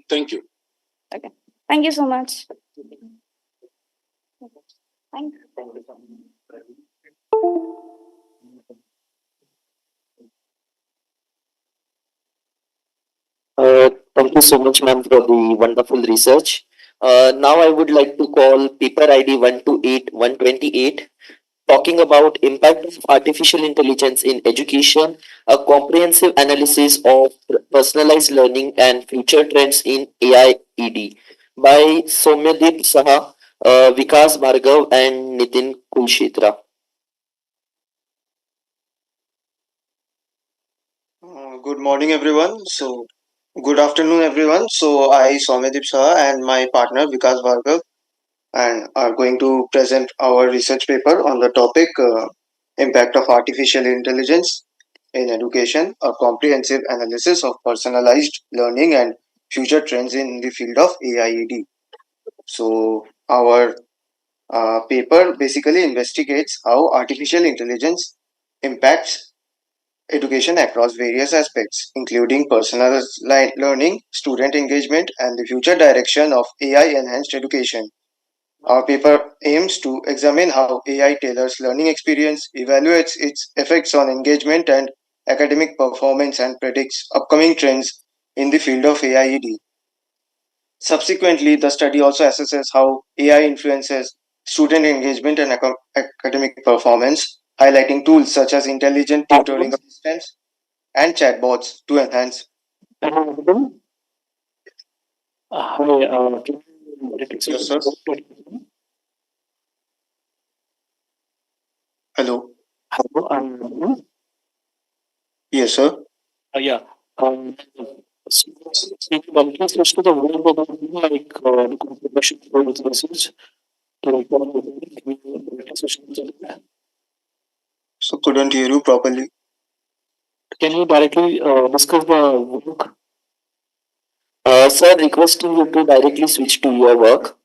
Thank you. Okay, thank you so much. Thank you. Thank you so much, ma'am, for the wonderful research. Now I would like to call paper ID 128128, talking about impact of artificial intelligence in education, a comprehensive analysis of personalized learning and future trends in AI-ED by Somyadeep Saha, Vikas Bhargav, and Nitin Kulshetra. Good morning, everyone. Good afternoon, everyone. So, I, Soumyadip Saha, and my partner Vikas Bhargav, and are going to present our research paper on the topic Impact of Artificial Intelligence in Education, a comprehensive analysis of personalized learning and future trends in the field of AIED. So, our paper basically investigates how artificial intelligence impacts education across various aspects, including personalized learning, student engagement, and the future direction of AI enhanced education. Our paper aims to examine how AI tailors learning experience, evaluates its effects on engagement and academic performance, and predicts upcoming trends in the field of AIED. Subsequently, the study also assesses how AI influences student engagement and academic performance, highlighting tools such as intelligent tutoring assistants and chatbots to enhance. Hi, can you repeat Yes, sir. Hello. Hello, Yes, sir. yeah. So companies switch to the web about like production resources to So couldn't hear you properly. Can you directly discuss the work? Sir, requesting you to directly switch to your work.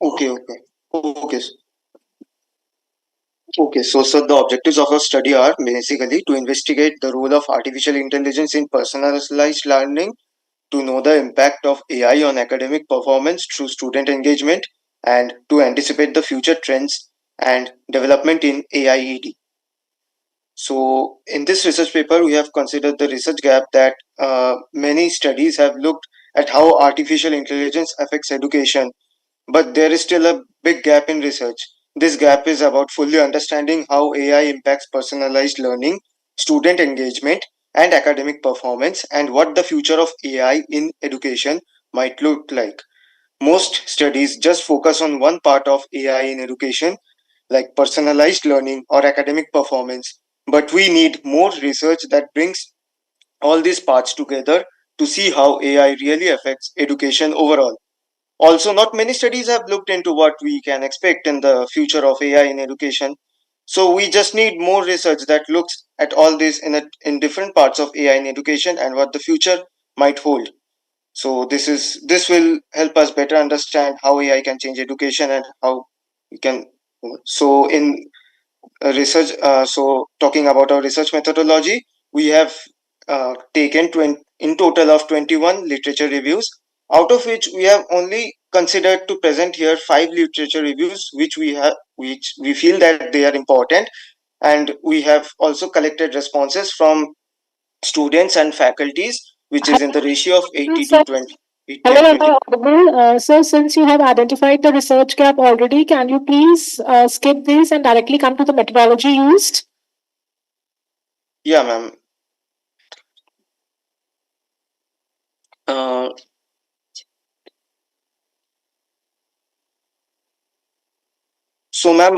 Okay, okay. Okay. Okay, so the objectives of our study are basically to investigate the role of artificial intelligence in personalized learning, to know the impact of AI on academic performance through student engagement, and to anticipate the future trends and development in AIED. So, in this research paper, we have considered the research gap that many studies have looked at how artificial intelligence affects education, but there is still a big gap in research. This gap is about fully understanding how AI impacts personalized learning, student engagement, and academic performance, and what the future of AI in education might look like. Most studies just focus on one part of AI in education, like personalized learning or academic performance, but we need more research that brings all these parts together to see how AI really affects education overall. Also, not many studies have looked into what we can expect in the future of AI in education. So we just need more research that looks at all this in different parts of AI in education and what the future might hold. So this will help us better understand how AI can change education and how we can. So in research, so talking about our research methodology, we have taken in total of 21 literature reviews, out of which we have only considered to present here 5 literature reviews, which we feel that they are important, and we have also collected responses from students and faculties, which is in the ratio of 80 to Sir, 20. 80 hello, and am 20. I audible? Sir, since you have identified the research gap already, can you please skip this and directly come to the methodology used? Yeah, ma'am. Uh, So, ma'am,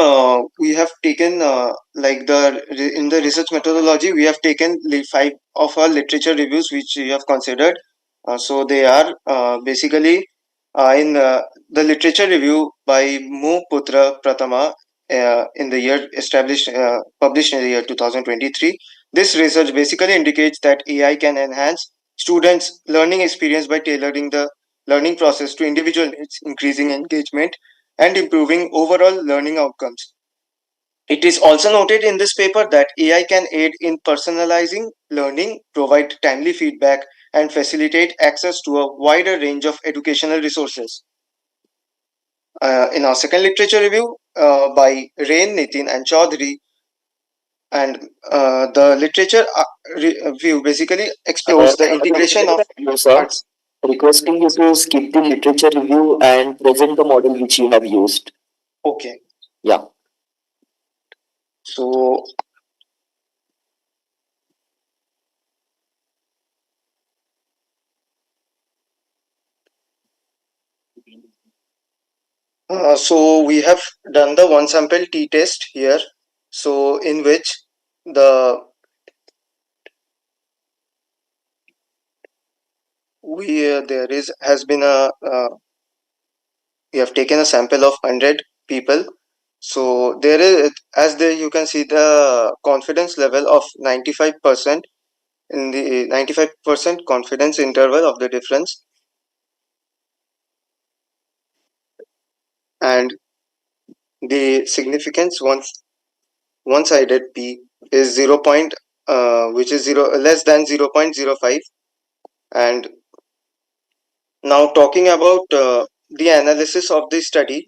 we have taken in the research methodology, we have taken 5 of our literature reviews which we have considered. So they are basically in the literature review by Mu Putra Pratama in the year published in the year 2023. This research basically indicates that AI can enhance students' learning experience by tailoring the learning process to individual needs, increasing engagement and improving overall learning outcomes. It is also noted in this paper that AI can aid in personalizing learning, provide timely feedback, and facilitate access to a wider range of educational resources. In our second literature review by Rain, Nitin, and Chaudhary, and the literature review basically explores the integration of You, sir. arts. Requesting you to skip the literature review and present the model which you have used. Okay, Yeah. so so we have done the one sample t-test here. So in which the we there is has been a we have taken a sample of 100 people. So there is, as there you can see the confidence level of 95% in the 95% confidence interval of the difference, and the significance one sided p is 0 point which is 0 less than 0.05. And now talking about the analysis of this study,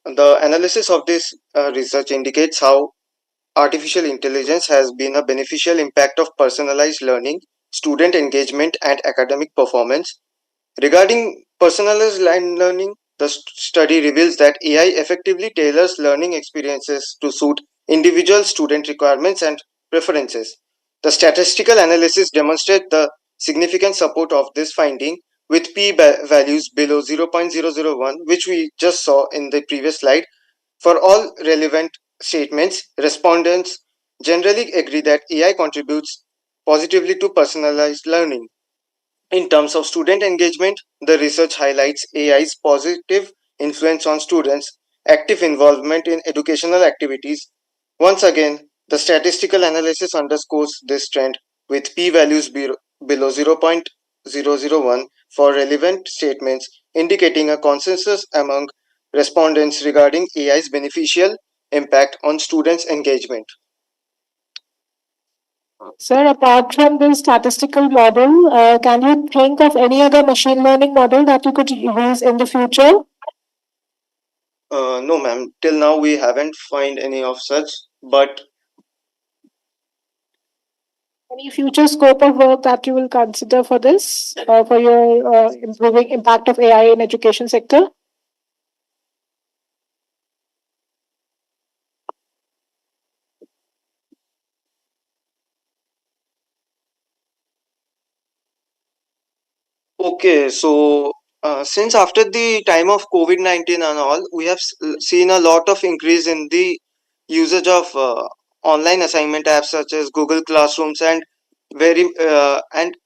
the analysis of this research indicates how artificial intelligence has been a beneficial impact of personalized learning, student engagement, and academic performance. Regarding personalized learning, the study reveals that AI effectively tailors learning experiences to suit individual student requirements and preferences. The statistical analysis demonstrates the significant support of this finding with values below 0.001, which we just saw in the previous slide. For all relevant statements, respondents generally agree that AI contributes positively to personalized learning. In terms of student engagement, the research highlights AI's positive influence on students' active involvement in educational activities. Once again, the statistical analysis underscores this trend with p values below 0.001 for relevant statements, indicating a consensus among respondents regarding AI's beneficial impact on students' engagement. Sir, apart from this statistical model, can you think of any other machine learning model that you could use in the future? No, ma'am. Till now, we haven't find any of such, but Any future scope of work that you will consider for this, for your improving impact of AI in education sector? okay. So, since after the time of COVID-19 and all, we have seen a lot of increase in the usage of online assignment apps such as Google Classrooms and very and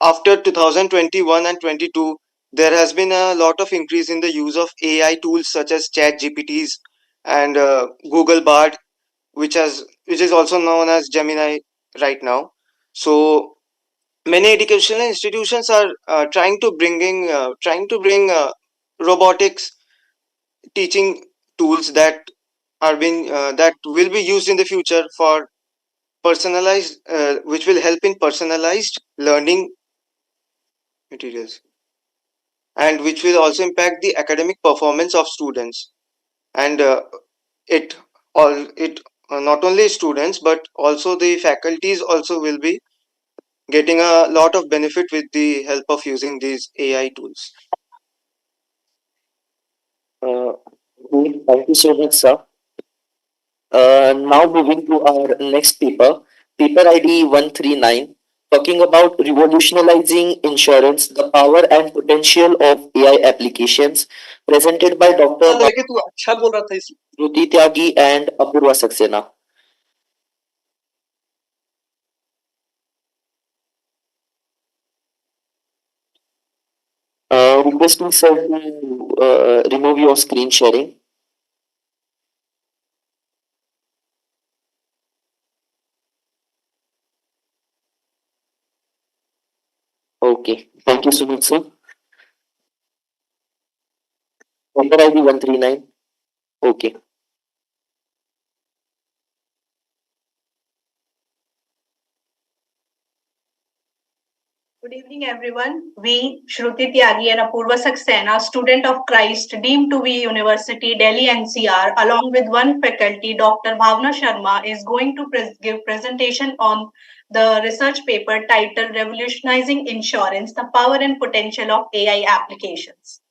after 2021 and 22, there has been a lot of increase in the use of AI tools such as Chat GPTs and Google Bard, which is also known as Gemini right now. So many educational institutions are trying to bring robotics teaching tools that will be used in the future for personalized which will help in personalized learning materials, and which will also impact the academic performance of students. And it all it not only students but also the faculties also will be getting a lot of benefit with the help of using these AI tools. Thank you so much, sir. Now moving to our next paper, paper ID 139, talking about revolutionizing insurance, the power and potential of AI applications, presented by Dr. Shruti Tyagi and Apurva Saxena. Requesting sir to remove your screen sharing. Okay, thank you so much, sir. Paper ID 139. Okay. Good evening, everyone. We, Shruti Tyagi and Apurva Saxena, student of Christ, deemed to be University, Delhi NCR, along with one faculty, Dr. Bhavna Sharma, is going to give presentation on the research paper titled Revolutionizing Insurance, the Power and Potential of AI Applications.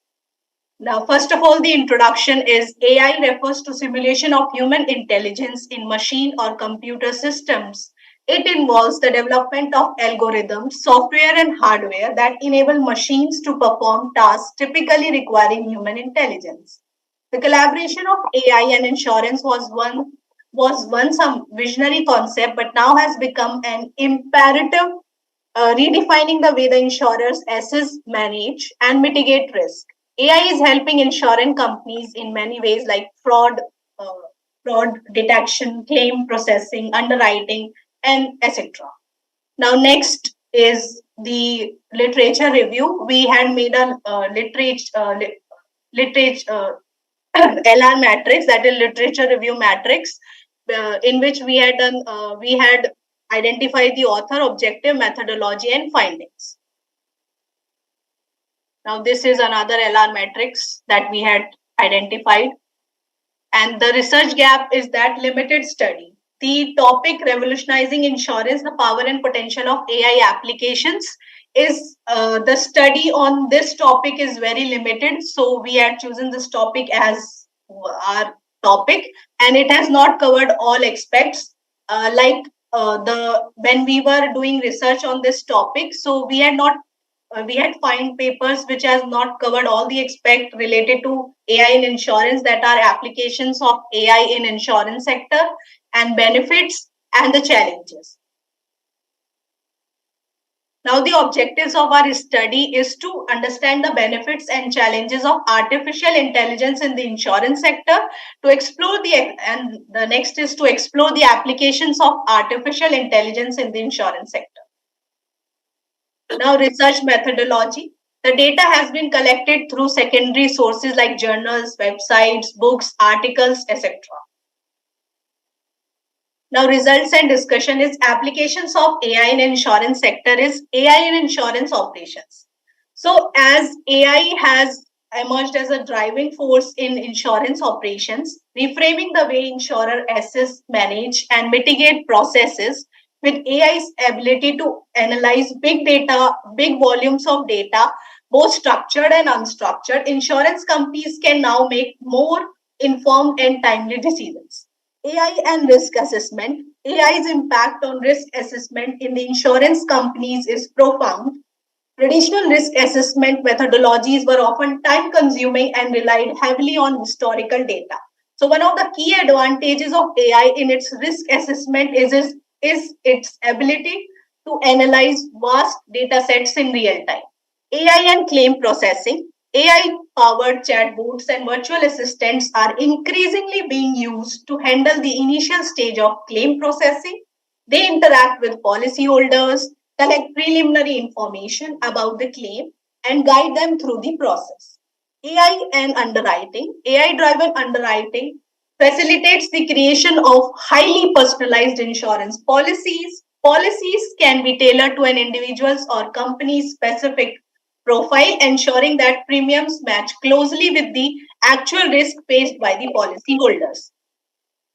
Now, first of all, the introduction is AI refers to simulation of human intelligence in machine or computer systems. It involves the development of algorithms, software, and hardware that enable machines to perform tasks typically requiring human intelligence. The collaboration of AI and insurance was once a visionary concept, but now has become an imperative, redefining the way the insurers assess, manage, and mitigate risk. AI is helping insurance companies in many ways, like fraud detection, claim processing, underwriting, and etc. Now, next is the literature review. We had made a literature LR matrix, that is literature review matrix, in which we had identified the author, objective, methodology, and findings. Now, this is another LR matrix that we had identified. And the research gap is that limited study. The topic revolutionizing insurance, the power and potential of AI applications is the study on this topic is very limited. So we had chosen this topic as our topic, and it has not covered all aspects. Like the when we were doing research on this topic, so we had not we had find papers which has not covered all the aspect related to AI in insurance, that are applications of AI in insurance sector and benefits and the challenges. Now, the objectives of our study is to understand the benefits and challenges of artificial intelligence in the insurance sector, to explore and the next is to explore the applications of artificial intelligence in the insurance sector. Now, research methodology. The data has been collected through secondary sources like journals, websites, books, articles, etc. Now, results and discussion is applications of AI in insurance sector is AI in insurance operations. So, as AI has emerged as a driving force in insurance operations, reframing the way insurer assess, manage, and mitigate processes with AI's ability to analyze big data, big volumes of data, both structured and unstructured, insurance companies can now make more informed and timely decisions. AI and risk assessment. AI's impact on risk assessment in the insurance companies is profound. Traditional risk assessment methodologies were often time consuming and relied heavily on historical data. So, one of the key advantages of AI in its risk assessment is its ability to analyze vast data sets in real time. AI and claim processing. AI powered chatbots and virtual assistants are increasingly being used to handle the initial stage of claim processing. They interact with policyholders, collect preliminary information about the claim, and guide them through the process. AI and underwriting. AI driven underwriting facilitates the creation of highly personalized insurance policies. Policies can be tailored to an individual's or company's specific profile, ensuring that premiums match closely with the actual risk faced by the policyholders.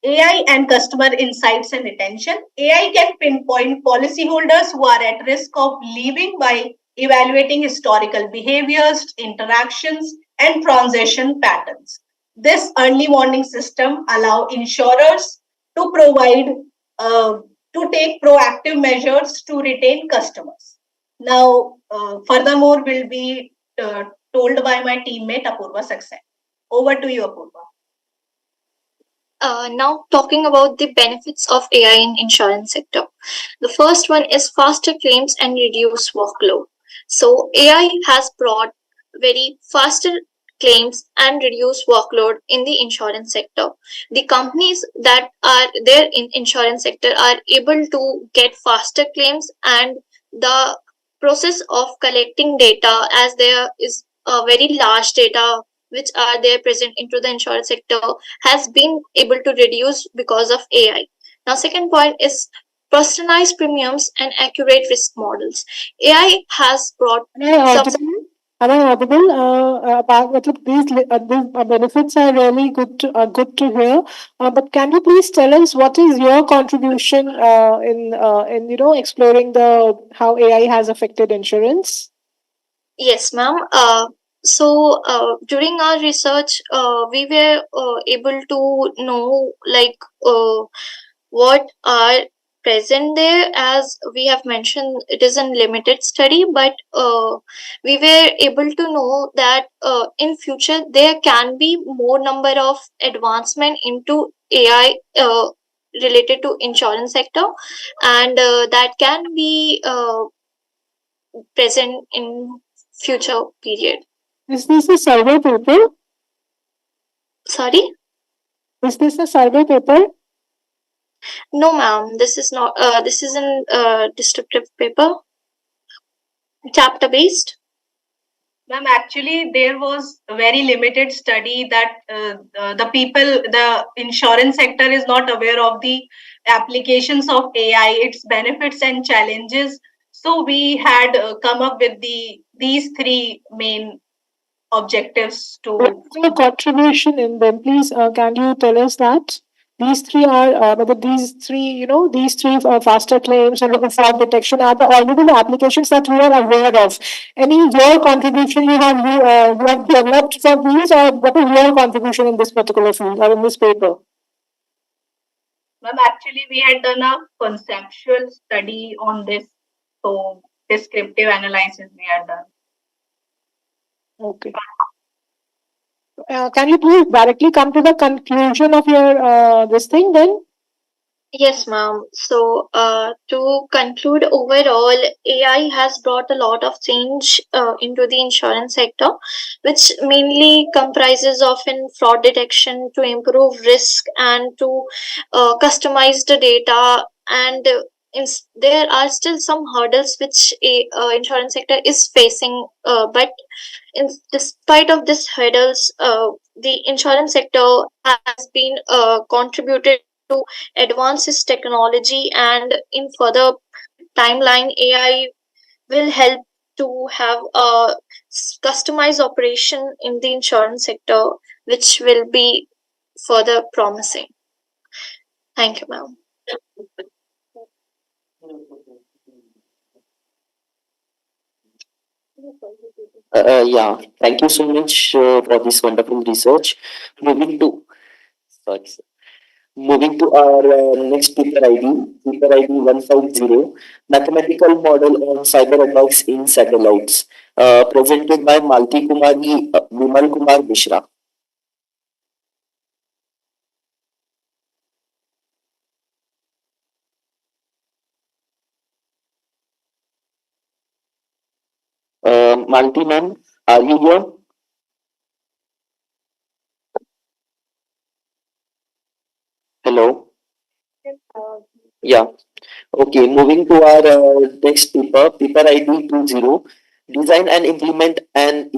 AI and customer insights and retention. AI can pinpoint policyholders who are at risk of leaving by evaluating historical behaviors, interactions, and transaction patterns. This early warning system allow insurers to provide to take proactive measures to retain customers. Now, furthermore, will be told by my teammate Apurva Saxena. Over to you, Apurva. Now talking about the benefits of AI in insurance sector. The first one is faster claims and reduced workload. So AI has brought very faster claims and reduced workload in the insurance sector. The companies that are there in insurance sector are able to get faster claims, and the process of collecting data, as there is a very large data which are there present into the insurance sector, has been able to reduce because of AI. Now, second point is personalized premiums and accurate risk models. AI has brought Am I audible? These benefits are really good to hear. But can you please tell us what is your contribution in exploring the how AI has affected insurance? Yes, ma'am. During our research, we were able to know what are present there. As we have mentioned, it is a limited study, but we were able to know that in future there can be more number of advancement into AI related to insurance sector, and that can be present in future period. Is this a survey paper? Sorry? Is this a survey paper? No, ma'am. This is not. This is a descriptive paper, chapter based. Ma'am, actually, there was a very limited study that the insurance sector is not aware of the applications of AI, its benefits and challenges. So we had come up with these three main objectives to. What's your contribution in them? Please, can you tell us that? these three are whether these three, these three faster claims and fraud detection are the already the applications that we are aware of. Any your contribution you have developed for these, or what is your contribution in this particular field or in this paper? Ma'am, actually, we had done a conceptual study on this, so descriptive analysis we had done. Okay. Can you please directly come to the conclusion of your this thing then? Yes, ma'am. So, to conclude, overall, AI has brought a lot of change into the insurance sector, which mainly comprises of in fraud detection to improve risk and to customize the data. And there are still some hurdles which a insurance sector is facing, but despite of these hurdles, the insurance sector has been contributed to advance its technology, and in further timeline AI will help to have a customized operation in the insurance sector, which will be further promising. Thank you, ma'am. Yeah, thank you so much for this wonderful research. Moving to, sorry, sir. Moving to our next paper ID 150, mathematical model on cyber attacks in satellites, presented by Malti Kumari, Vimal Kumar Mishra. Malti ma'am, are you here? Hello. Yeah. Okay, moving to our next paper ID 20, design and implement an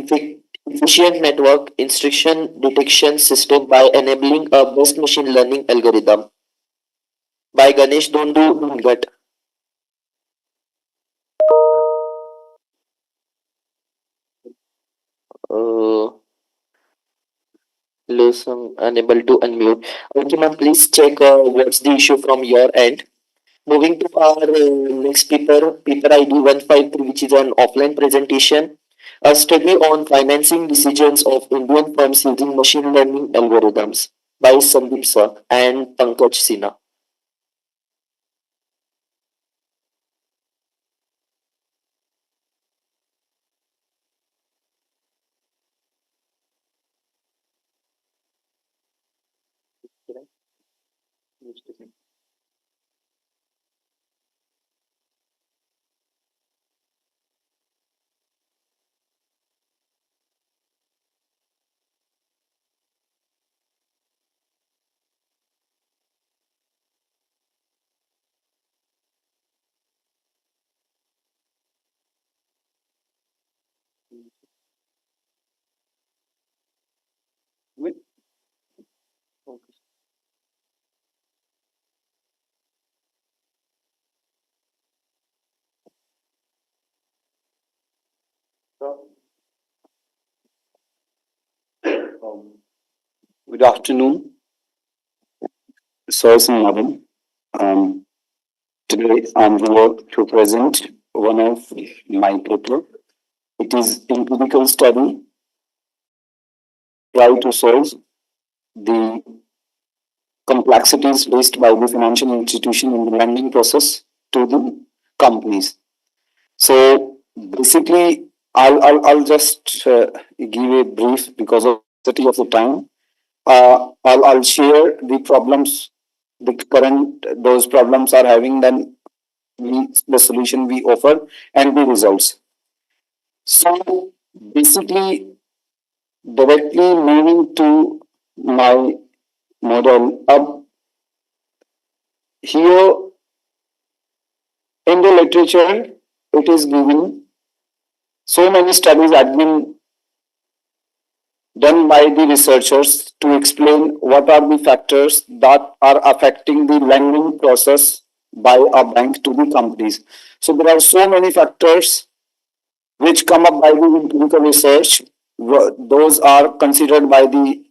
efficient network instruction detection system by enabling a best machine learning algorithm by Ganesh Dondu Dungat. Uh, Listen, unable to unmute. Okay, ma'am, please check what's the issue from your end. Moving to our next paper ID 153, which is an offline presentation, a study on financing decisions of Indian firms using machine learning algorithms by Sandeep Sir and Pankaj Sinha. Good afternoon, Source and Navin. Um, Today I'm here to present one of my paper. It is empirical study try to solve the complexities faced by the financial institution in the lending process to the companies. So basically, I'll just give a brief because of the time. I'll share the problems the current those problems are having, then the solution we offer and the results. So basically, directly moving to my model up here in the literature, it is given so many studies have been done by the researchers to explain what are the factors that are affecting the lending process by a bank to the companies. So there are so many factors which come up by the empirical research. Those are considered by the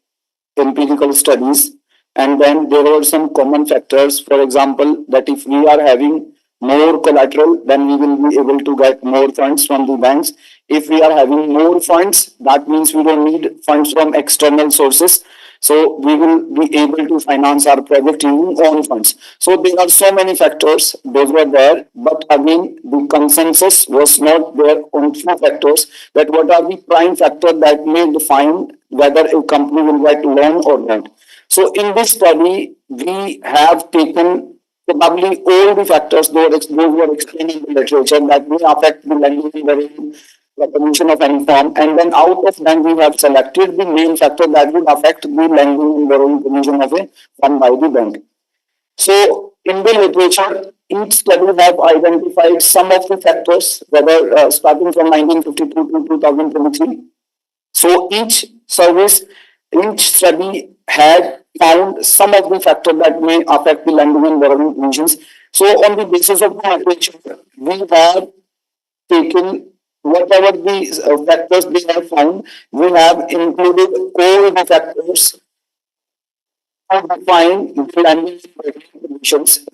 empirical studies And then there were some common factors. For example, that if we are having more collateral, then we will be able to get more funds from the banks. If we are having more funds, that means we don't need funds from external sources. So we will be able to finance our project using own funds. So there are so many factors, those were there, but again, the consensus was not there on few factors, that what are the prime factors that may define whether a company will get loan or not. So in this study, we have taken probably all the factors those were explained in the literature that may affect the lending and recognition of any form, and then out of them we have selected the main factor that would affect the lending and borrowing provision of a fund by the bank. So in the literature, each study have identified some of the factors, whether starting from 1952 to 2023. So each study had found some of the factors that may affect the lending and borrowing provisions. So on the basis of the literature, we have taken whatever the factors they have found, we have included all the factors to define the lending and borrowing provisions.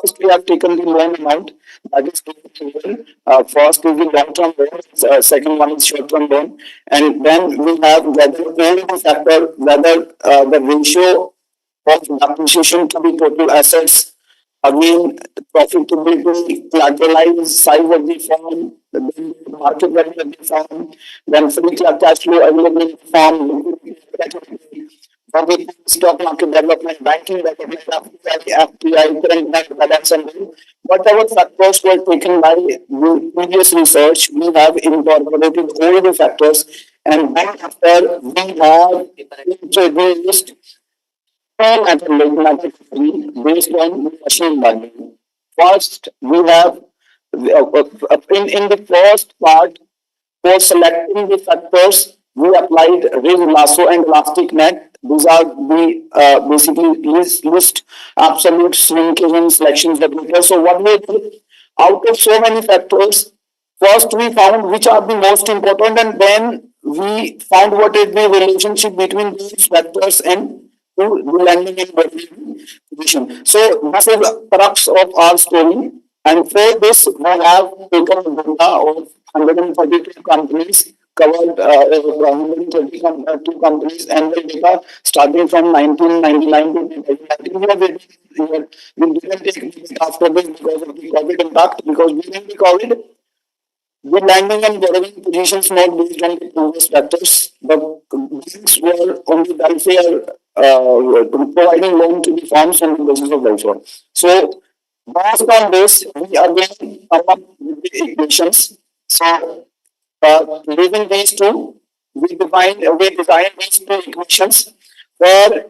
First, we have taken the loan amount, that is given. First is the long-term loan, second one is short-term loan, and then we have whether all the factor, whether the ratio of depreciation to the total assets, again, profitability, collateralized size of the firm, then market value of the firm, then free cash flow available in the firm, stock market development, banking development, FPI, current bank balance, and whatever factors were taken by the previous research, we have incorporated all the factors, and then after we have introduced mathematically based on machine learning. First, we have in the first part for selecting the factors, we applied ring lasso and elastic net. These are the basically list absolute shrinkage and selection separator. So what we did out of so many factors, first we found which are the most important, and then we found what is the relationship between these factors and to the lending and borrowing position. So this is the crux of our story. And for this, we have taken data of 142 companies, covered 132 companies, and the data starting from 1999 to 2019. We didn't take it after this because of the COVID impact, because during the COVID, the lending and borrowing positions not based on the previous factors, but banks were on the welfare, providing loan to the firms on the basis of welfare. So, based on this, we again come up with the equations. So, leaving these two, we design these two equations where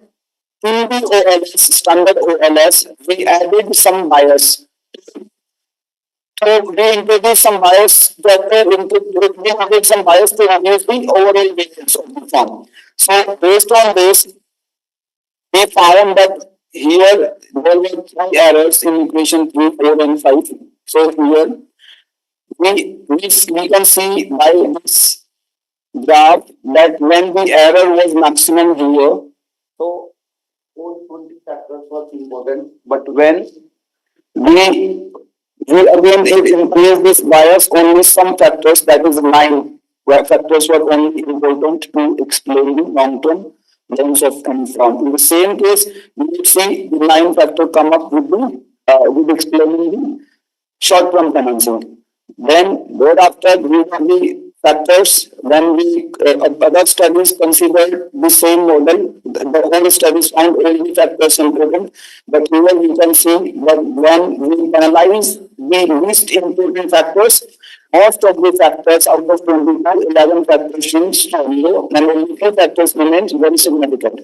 in the OLS, standard OLS, we added some bias. So we introduced some bias we added some bias to reduce the overall variance of the form. So based on this, we found that here there were three errors in equation 3, 4, and 5. So here we can see by this graph that when the error was maximum here, so all 20 factors were important, but when we again increase this bias only some factors, that is 9, where factors were only important to explain the long-term loans of any firm. In the same case, we would see the 9 factor come up with explaining the short-term financing. Then thereafter we have the factors. When we other studies considered the same model, the whole studies found all the factors important. But here we can see that when we analyze the least important factors, most of the factors out of 22, 11 factors changed to 0, and only 2 factors remains very significant.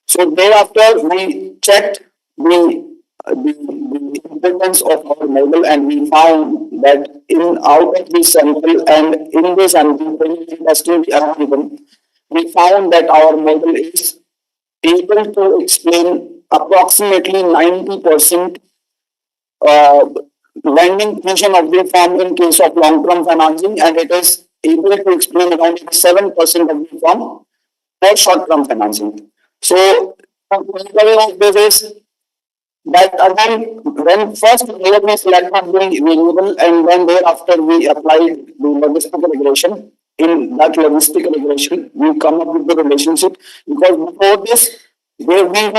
So thereafter we checked the importance of our model, and we found that in out of this sample and in this sample testing the algorithm, we found that our model is able to explain approximately 90% lending position of the firm in case of long-term financing, and it is able to explain around 7% of the firm for short-term financing. So this is that again, when first we selected the variable and then thereafter we applied the logistic regression. In that logistic regression, we come up with the relationship because before this, we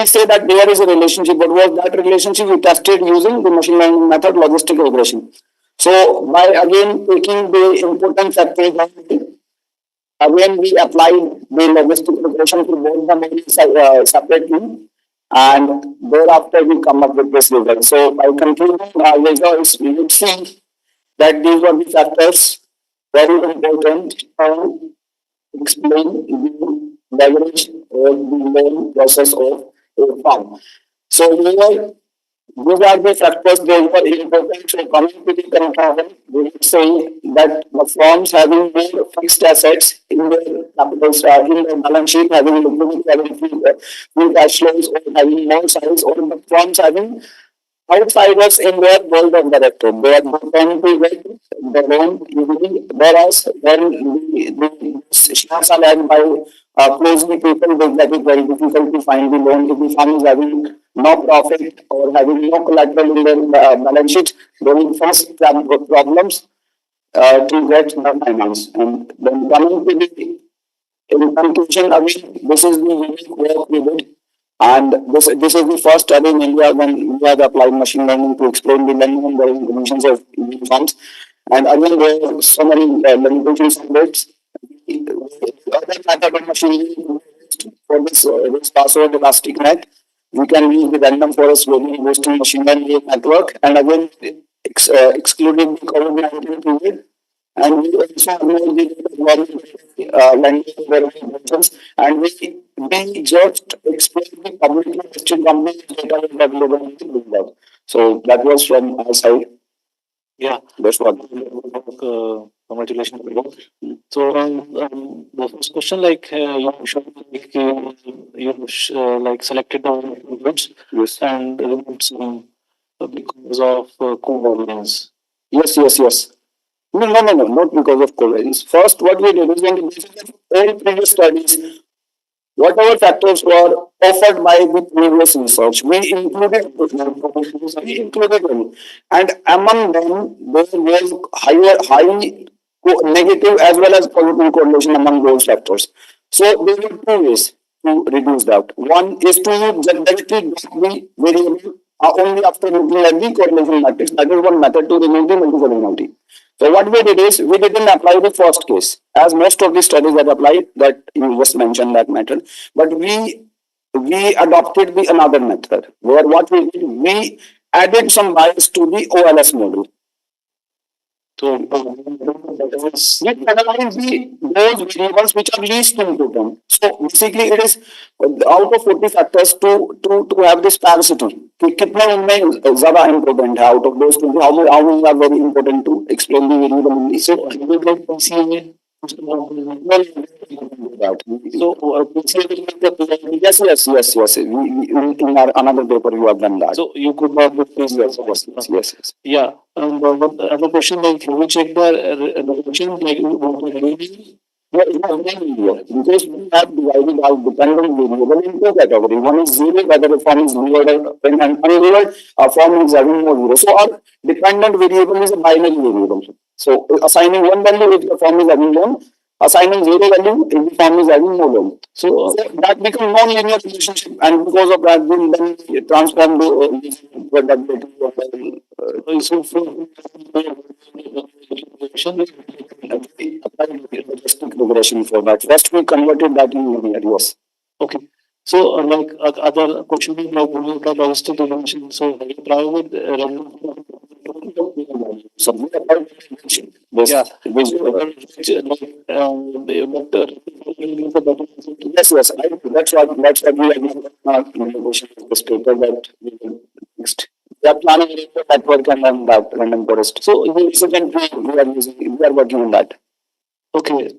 say that there is a relationship, but was that relationship we tested using the machine learning method logistic regression. So by again taking the important factors, again we applied the logistic regression to both the models separately, and thereafter we come up with this result. So by concluding our results, we would see that these were the factors very important to explain the leverage or the loan process of a farm. So here, these are the factors they were important. So coming to the conclusion, we would say that the firms having more fixed assets in their capital in their balance sheet, having liquidity, having free cash flows, or having more size, or the firms having outsiders in their world of director. They are tend to get the loan easily, whereas when the shares are led by closely people, they get it very difficult to find the loan. If the firm is having no profit or having no collateral in their balance sheet, they will face problems to get the finance. And then coming to the in conclusion, again, this is the unique work we did. And this is the first study in India when we have applied machine learning to explain the lending and borrowing conditions of Indian funds. And again, there are so many limitations of it. The other method of machine learning for this password elastic net, we can use the random forest learning boosting machine learning network. And again, excluding the COVID-19 period, and we also have the lending verifications, and we just explain the publicly listed companies data is available in the Bloomberg. So that was from our side. Yeah, that's what. Congratulations. So the first question, like you showed, like like selected the events, yes, and removed some because of co-governance. Yes, yes, yes. No, no, no, no, not because of covariance. First, what we did is when we did all previous studies, whatever factors were offered by the previous research, we included them, and among them there was negative as well as positive correlation among those factors. So there were two ways to reduce that. One is to directly drop the variable only after looking at the correlation matrix. That is one method to remove the multicollinearity. So what we did is we didn't apply the first case, as most of the studies that applied that you just mentioned that method, but we adopted the another method where what we did, we added some bias to the OLS model. So we analyze those variables which are least important. So basically, it is out of 40 factors to have this parity. कितने उनमें ज़्यादा important है out of those 20? How many are very important to explain the variable? So we would like yes, yes, yes, yes. In our another paper, you have done that. So you could not be pleased. Yes, yes, yes, yes, yes. Yeah, and the other question, like have you check the resolution, like Yeah, it was very easier because we have divided our dependent variable in two categories. One is zero, whether the form is lowered and unlowered, a form is having no zero. So our dependent variable is a binary variable. So assigning one value if the form is having one, assigning zero value if the form is having no value. So that becomes non-linear relationship, and because of that, then we transform regression for that. First, we converted that in linear. Yes. Okay. So, like other question is like the logistic dimension. So, have you tried with so yeah, yes, yes. That's what we are negotiation with this paper that we will next. We are planning a network and then that random forest. So recently we are working on that. Okay.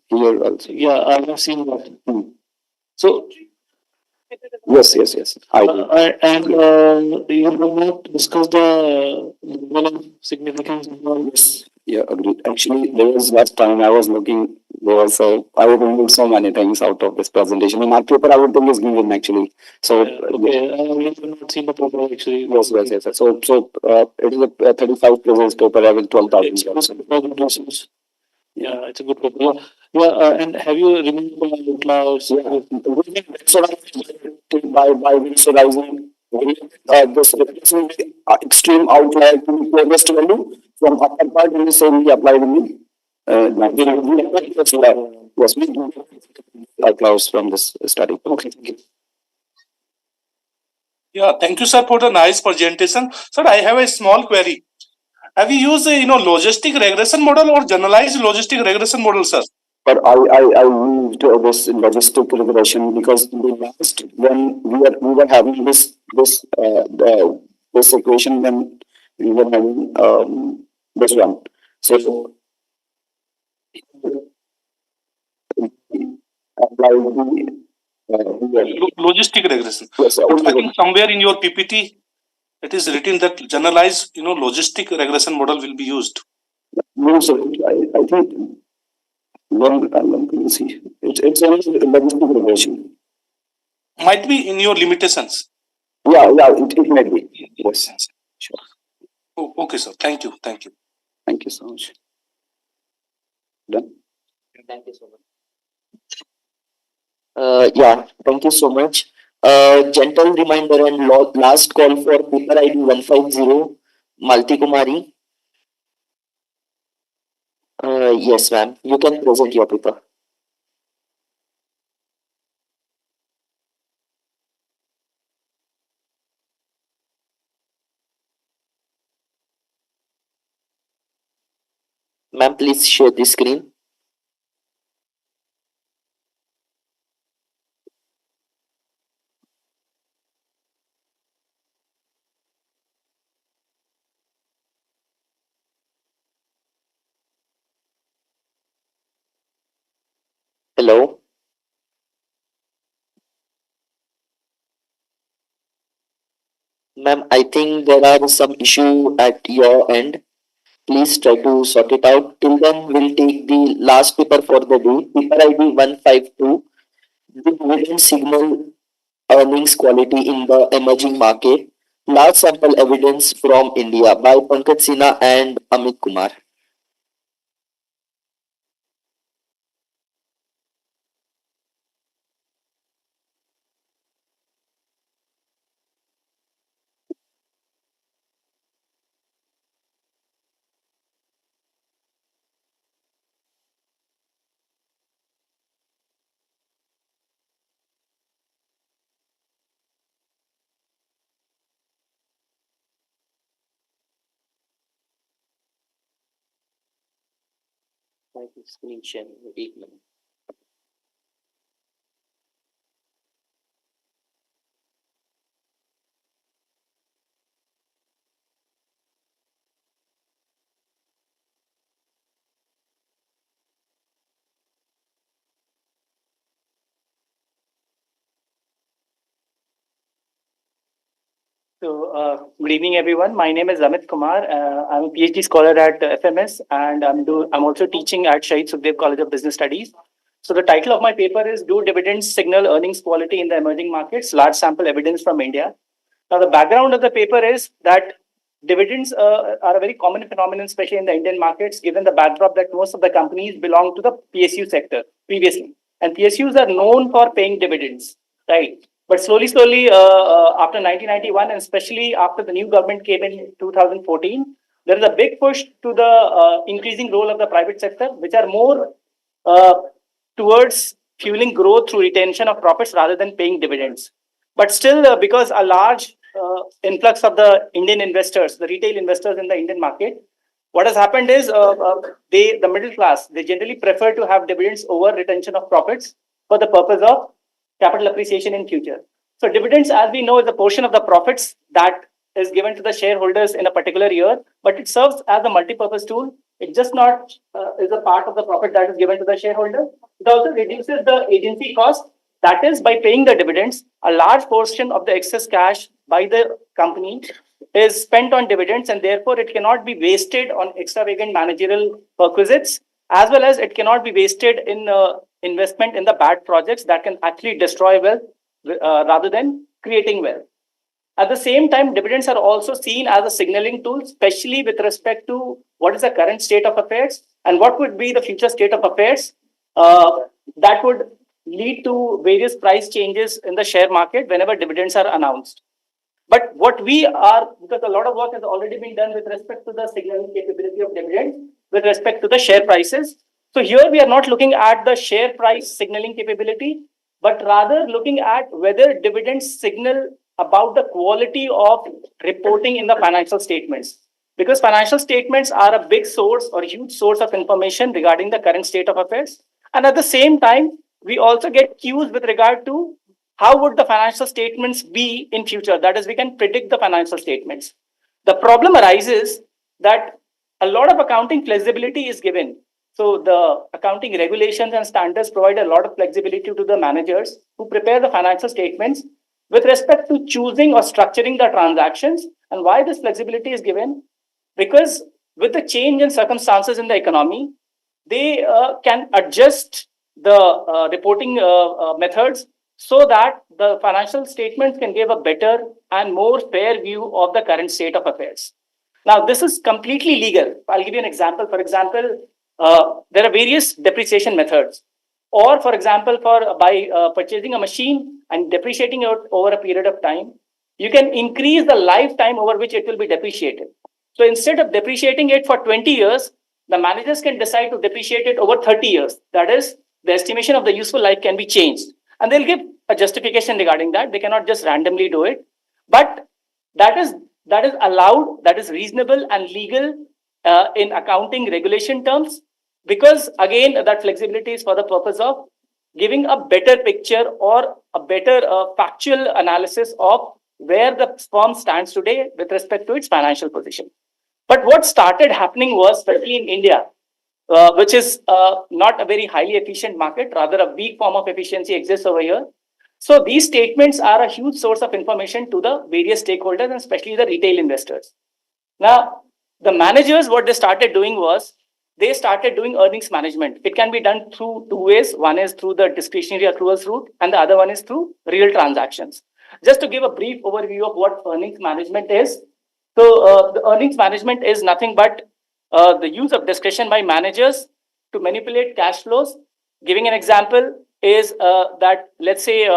Here also. Yeah, I have seen that. So. Yes, yes, yes. I do. And you will not discuss the level of significance. Yes. Yeah, agreed. Actually, there was last time I was looking, there was I would remove so many things out of this presentation. In my paper, I would think is given actually. So, Okay, we have not seen the paper actually. yes. So, it is a 35 pages paper having 12,000. Yeah, it's a good paper. And have you removed the outliers? By visualizing this replacing the extreme outlier to the closest value from upper part in the same we applied in the yes, we do outliers from this study. Okay, thank you. Yeah, thank you, sir, for the nice presentation. Sir, I have a small query. Have you used a logistic regression model or generalized logistic regression model, sir? But I used this logistic regression because in the last when we were having this equation when we were having this one. So apply the Logistic regression. yes, I think somewhere in your PPT it is written that generalized logistic regression model will be used. no, sir, I think let me see. It's only logistic regression. Might be in your limitations. Yeah, it might be. Yes, sure. Oh, okay, sir. Thank you. Thank you so much. Done. Thank you so much. Thank you so much. Gentle reminder and last call for paper ID 150, Malti Kumari. Yes, ma'am. You can present your paper. Ma'am, please share the screen. Hello. Ma'am, I think there are some issue at your end. Please try to sort it out. Till then, we'll take the last paper for the day. Paper ID 152. The dividend signal earnings quality in the emerging market. Large sample evidence from India by Pankaj Sinha and Amit Kumar. Screen share. So, good evening, everyone. My name is Amit Kumar. I'm a PhD scholar at FMS, and I'm also teaching at Shahid Sukhdev College of Business Studies. So, the title of my paper is "Do Dividends Signal Earnings Quality in the Emerging Markets? Large Sample Evidence from India." Now, the background of the paper is that dividends are a very common phenomenon, especially in the Indian markets, given the backdrop that most of the companies belong to the PSU sector previously, and PSUs are known for paying dividends, right? But slowly, after 1991, and especially after the new government came in 2014, there is a big push to the increasing role of the private sector, which are more uh, towards fueling growth through retention of profits rather than paying dividends. But still, because a large influx of the Indian investors, the retail investors in the Indian market, what has happened is the middle class, they generally prefer to have dividends over retention of profits for the purpose of capital appreciation in future. So dividends, as we know, is a portion of the profits that is given to the shareholders in a particular year, but it serves as a multi-purpose tool. It just not is a part of the profit that is given to the shareholder. It also reduces the agency cost. That is, by paying the dividends, a large portion of the excess cash by the company is spent on dividends, and therefore it cannot be wasted on extravagant managerial perquisites, as well as it cannot be wasted in investment in the bad projects that can actually destroy wealth rather than creating wealth. At the same time, dividends are also seen as a signaling tool, especially with respect to what is the current state of affairs and what would be the future state of affairs that would lead to various price changes in the share market whenever dividends are announced. But what we are, because a lot of work has already been done with respect to the signaling capability of dividends, with respect to the share prices. So here we are not looking at the share price signaling capability, but rather looking at whether dividends signal about the quality of reporting in the financial statements. Because financial statements are a big source or huge source of information regarding the current state of affairs. And at the same time, we also get cues with regard to how would the financial statements be in future. That is, we can predict the financial statements. The problem arises that a lot of accounting flexibility is given. So the accounting regulations and standards provide a lot of flexibility to the managers who prepare the financial statements with respect to choosing or structuring the transactions. And why this flexibility is given? Because with the change in circumstances in the economy, they can adjust the reporting methods so that the financial statements can give a better and more fair view of the current state of affairs. Now, this is completely legal. I'll give you an example. For example, there are various depreciation methods. Or, for example, by purchasing a machine and depreciating it over a period of time, you can increase the lifetime over which it will be depreciated. So instead of depreciating it for 20 years, the managers can decide to depreciate it over 30 years. That is, the estimation of the useful life can be changed. And they'll give a justification regarding that. They cannot just randomly do it. But that is allowed, that is reasonable and legal in accounting regulation terms, because again, that flexibility is for the purpose of giving a better picture or a better factual analysis of where the firm stands today with respect to its financial position. But what started happening was, especially in India, which is not a very highly efficient market, rather a weak form of efficiency exists over here. So these statements are a huge source of information to the various stakeholders and especially the retail investors. Now, the managers, what they started doing was, they started doing earnings management. It can be done through two ways. One is through the discretionary accruals route, and the other one is through real transactions. Just to give a brief overview of what earnings management is. So the earnings management is nothing but the use of discretion by managers to manipulate cash flows. Giving an example is that, let's say,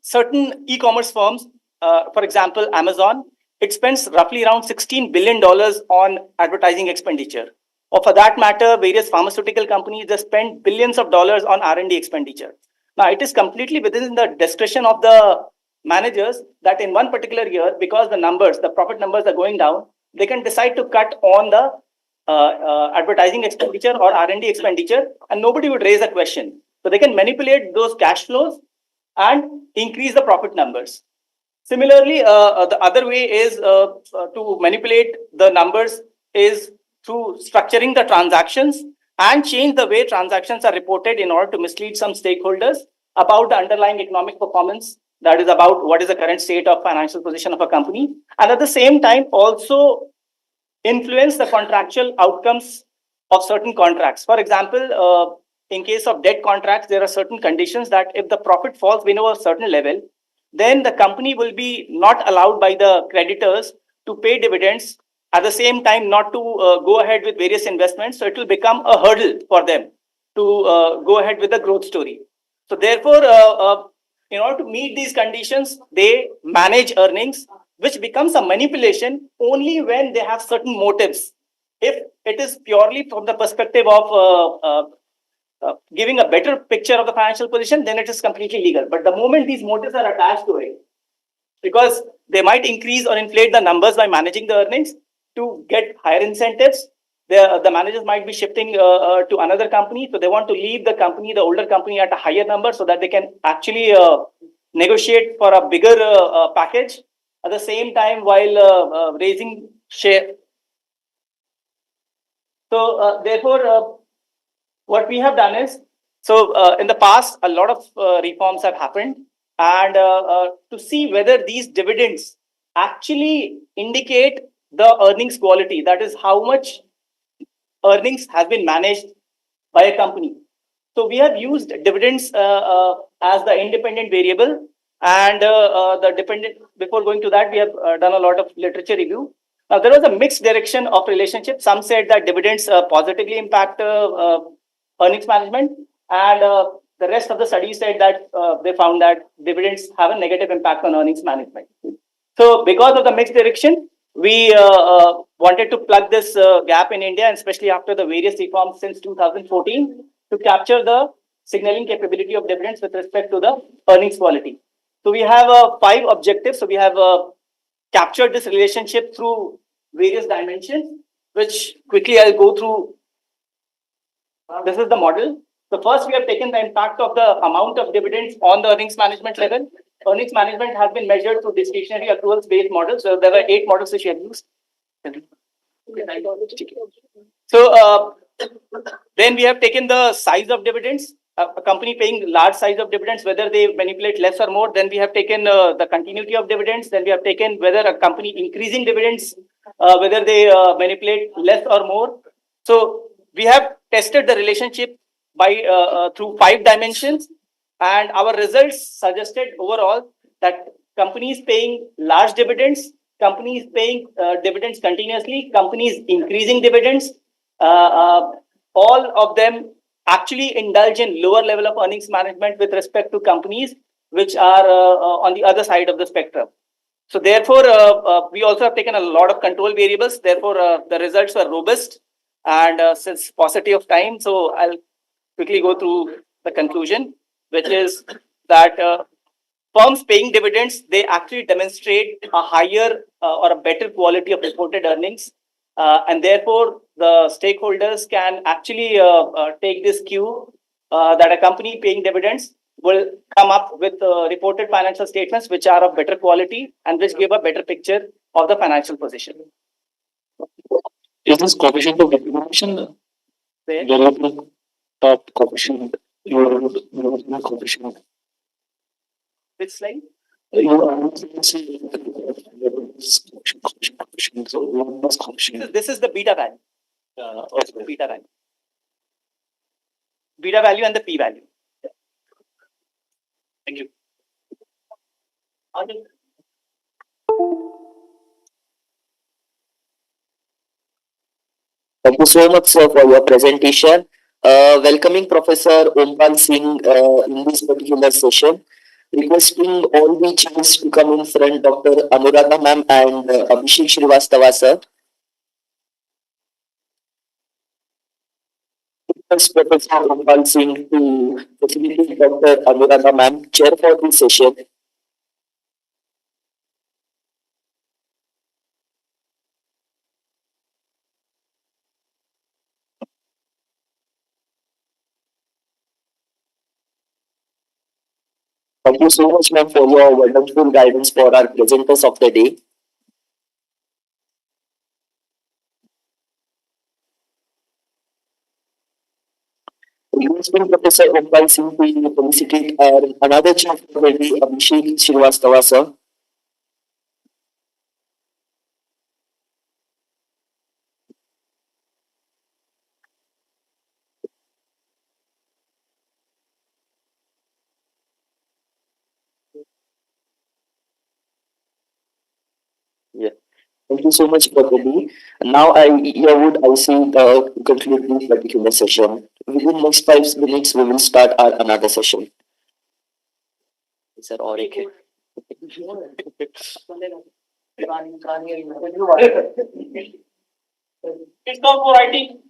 certain e-commerce firms, for example, Amazon, it spends roughly around $16 billion on advertising expenditure. Or for that matter, various pharmaceutical companies, they spend billions of dollars on R&D expenditure. Now, it is completely within the discretion of the managers that in one particular year, because the profit numbers are going down, they can decide to cut on the advertising expenditure or R&D expenditure, and nobody would raise a question. So they can manipulate those cash flows and increase the profit numbers. Similarly, the other way is to manipulate the numbers is through structuring the transactions and change the way transactions are reported in order to mislead some stakeholders about the underlying economic performance, that is about what is the current state of financial position of a company, and at the same time also influence the contractual outcomes of certain contracts. For example, in case of debt contracts, there are certain conditions that if the profit falls below a certain level, then the company will be not allowed by the creditors to pay dividends, at the same time not to go ahead with various investments. So it will become a hurdle for them to go ahead with the growth story. So therefore, in order to meet these conditions, they manage earnings, which becomes a manipulation only when they have certain motives. If it is purely from the perspective of giving a better picture of the financial position, then it is completely legal. But the moment these motives are attached to it, because they might increase or inflate the numbers by managing the earnings to get higher incentives, the managers might be shifting to another company. So they want to leave the company, the older company, at a higher number so that they can actually negotiate for a bigger package at the same time while raising share. So therefore, what we have done is, so in the past, a lot of reforms have happened, and to see whether these dividends actually indicate the earnings quality. That is how much earnings have been managed by a company. So we have used dividends as the independent variable, and the dependent. Before going to that, we have done a lot of literature review. There was a mixed direction of relationship. Some said that dividends positively impact earnings management, and the rest of the study said that they found that dividends have a negative impact on earnings management. So because of the mixed direction, we wanted to plug this gap in India, and especially after the various reforms since 2014, to capture the signaling capability of dividends with respect to the earnings quality. So we have 5 objectives. So we have captured this relationship through various dimensions, which quickly I'll go through. This is the model. So first, we have taken the impact of the amount of dividends on the earnings management level. Earnings management has been measured through discretionary accruals-based models. So there were 8 models which we have used. So then we have taken the size of dividends. A company paying large size of dividends, whether they manipulate less or more. Then we have taken the continuity of dividends. Then we have taken whether a company increasing dividends, whether they manipulate less or more. So we have tested the relationship by through 5 dimensions, and our results suggested overall that companies paying large dividends, companies paying dividends continuously, companies increasing dividends, all of them actually indulge in lower level of earnings management with respect to companies which are on the other side of the spectrum. So therefore, we also have taken a lot of control variables. Therefore, the results were robust. And since paucity of time, so I'll quickly go through the conclusion, which is that firms paying dividends, they actually demonstrate a higher or a better quality of reported earnings. And therefore, the stakeholders can actually take this cue that a company paying dividends will come up with reported financial statements which are of better quality and which give a better picture of the financial position. Is this coefficient of recognition? There? The top coefficient. Your coefficient. Which slide? This is the beta value. Okay. Beta value. Beta value and the p value. Thank you. Thank you so much, sir, for your presentation. Welcoming Professor Ompal Singh in this particular session. Requesting all the chairs to come in front, Dr. Anuradha ma'am and Abhishek Srivastava sir. Request Professor Ompal Singh to facilitate Dr. Anuradha ma'am, chair for this session. Thank you so much, ma'am, for your wonderful guidance for our presenters of the day. Requesting Professor Ompal Singh to felicitate another chief of the day, Abhishek Srivastava sir. Yeah. Thank you so much, Prabhu. Now I say conclude this particular session. Within next 5 minutes, we will start our another session. Sir, or एक है. It's not for writing.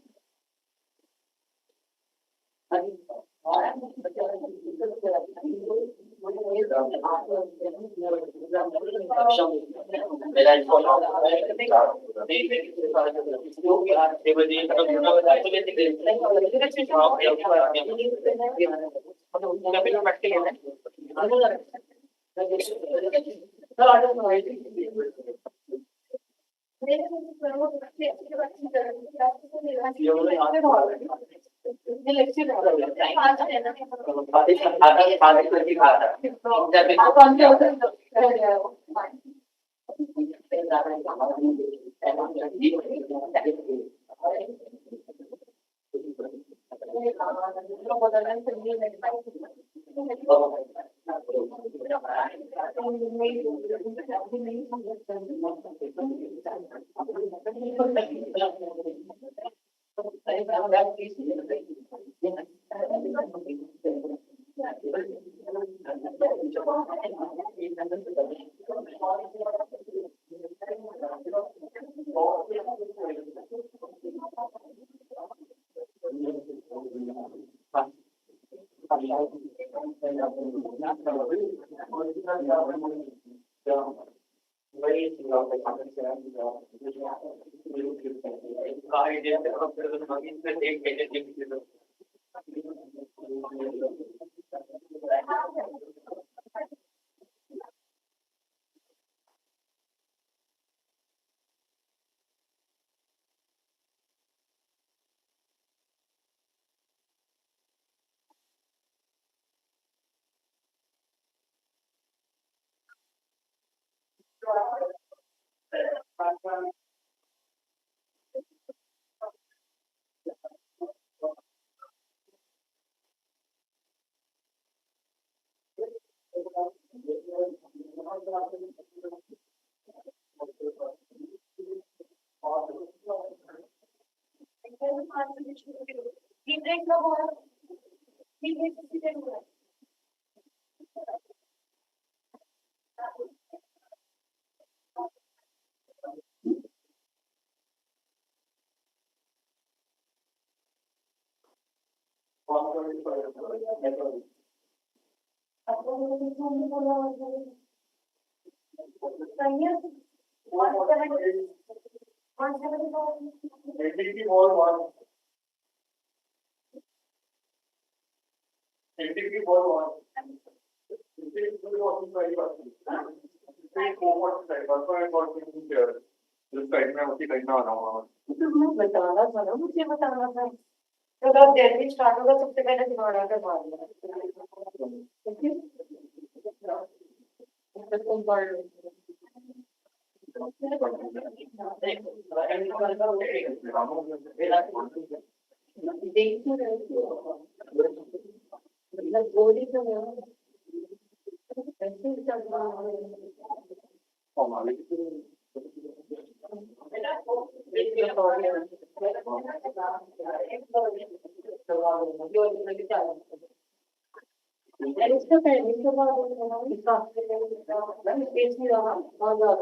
बताना था ना, मुझे बताना था। जब आप जैसे स्टार्ट होगा सबसे पहले दिमाग का मारना।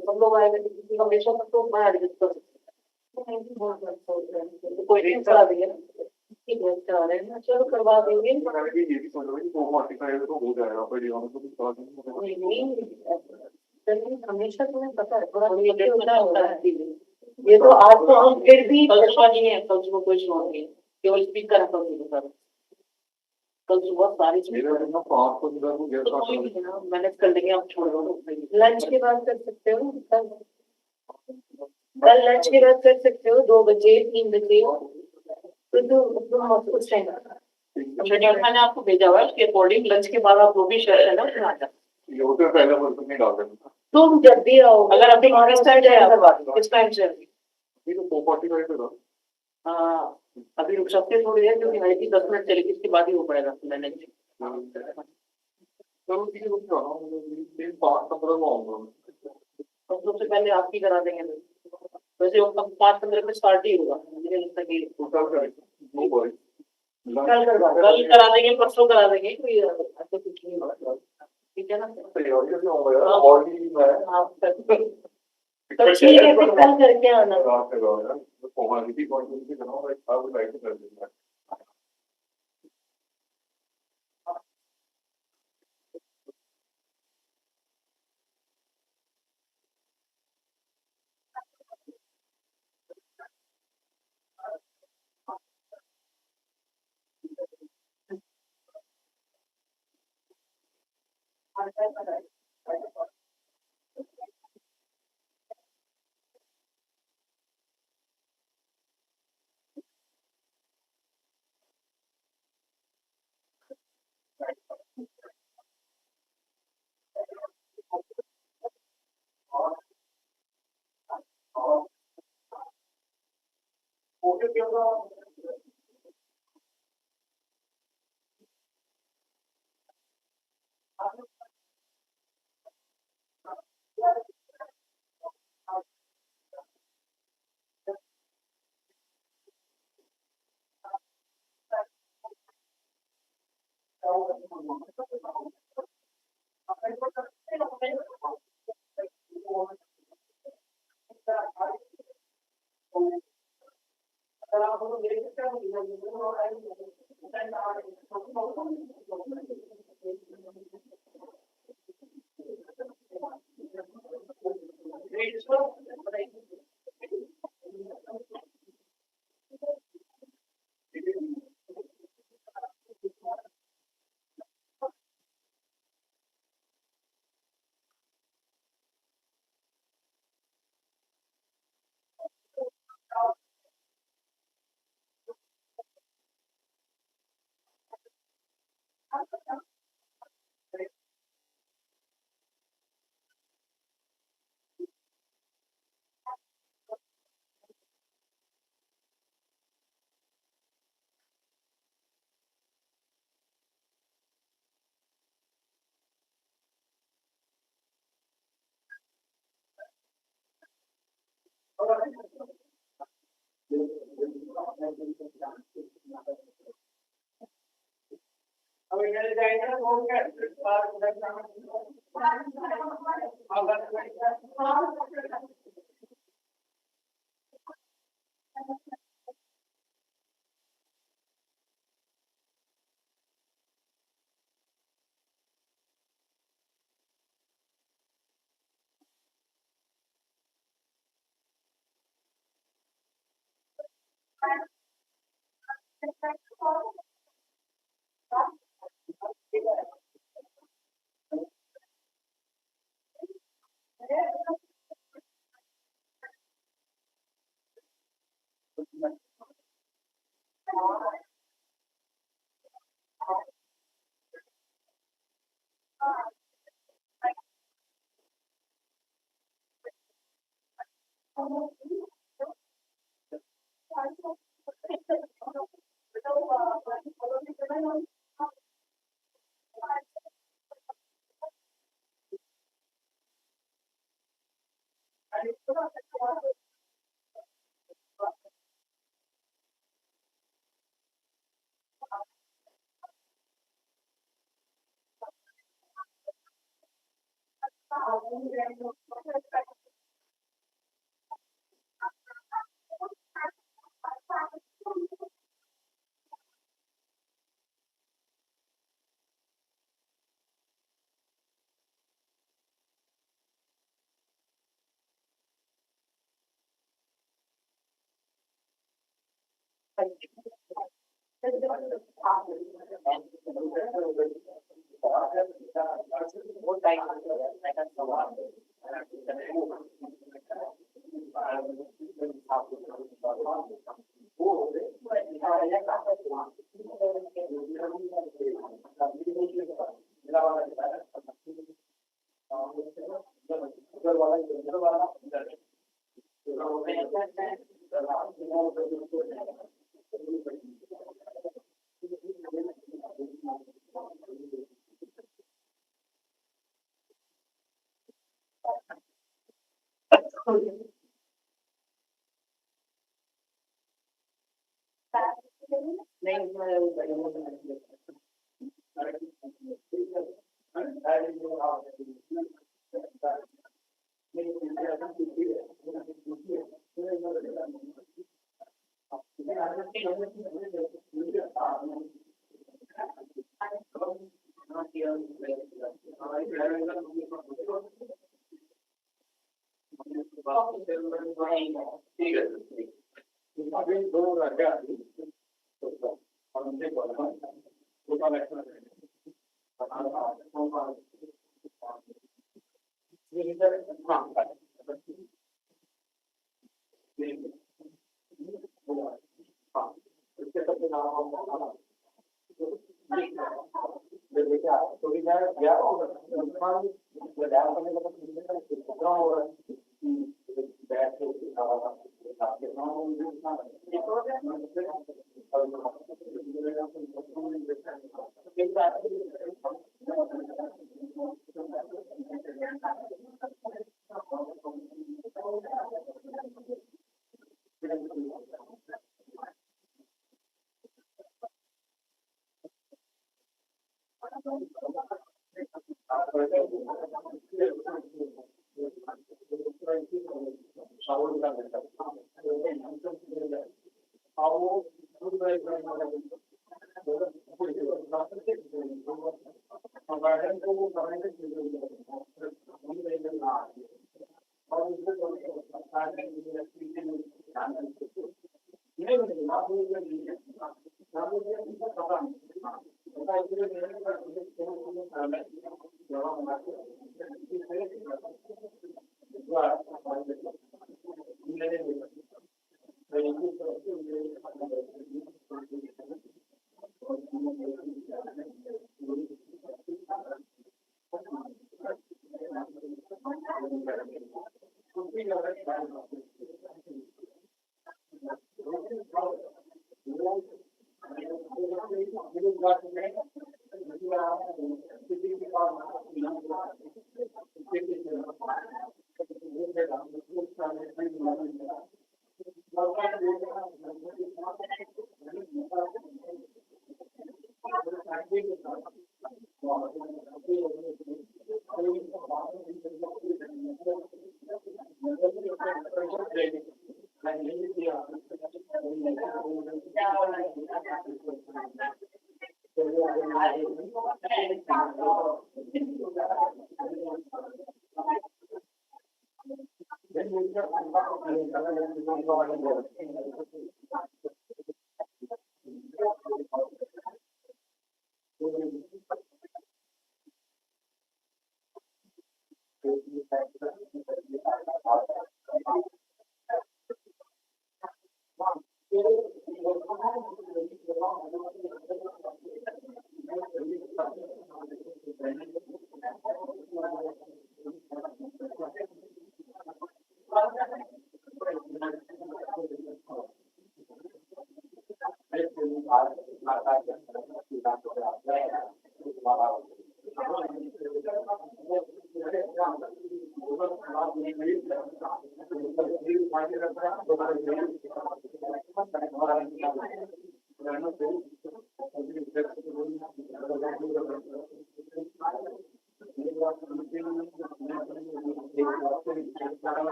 सब लोग आएंगे हमेशा तो मैं एडजस्ट कर कोई नहीं करा देंगे ठीक है करा रहे हैं चलो करवा देंगे हमेशा तुम्हें पता है थोड़ा होता है ये तो आज तो हम फिर भी परेशानी है कल सुबह कोई सुनाओ नहीं केवल स्पीकर है कल सुबह कल सुबह सारी मैनेज कर लेंगे आप छोड़ दो लंच के बाद कर सकते हो कल लंच के बाद कर सकते हो 2 बजे 3 बजे तो उस टाइम शेड्यूल मैंने आपको भेजा हुआ है उसके अकॉर्डिंग लंच के बाद आप वो भी शेयर करना फिर आ जाए तुम जब भी आओ अगर अभी किस टाइम से हाँ अभी रुक सकते थोड़ी है क्योंकि आई 10 मिनट चलेगी इसके बाद ही हो पाएगा मैंने सबसे पहले आप ही करा देंगे वैसे 5-15 में स्टार्ट ही होगा मुझे लगता है कि कल करा देंगे परसों करा देंगे कोई ऐसा कुछ नहीं होगा ठीक है ना तो ठीक है फिर कल करके आना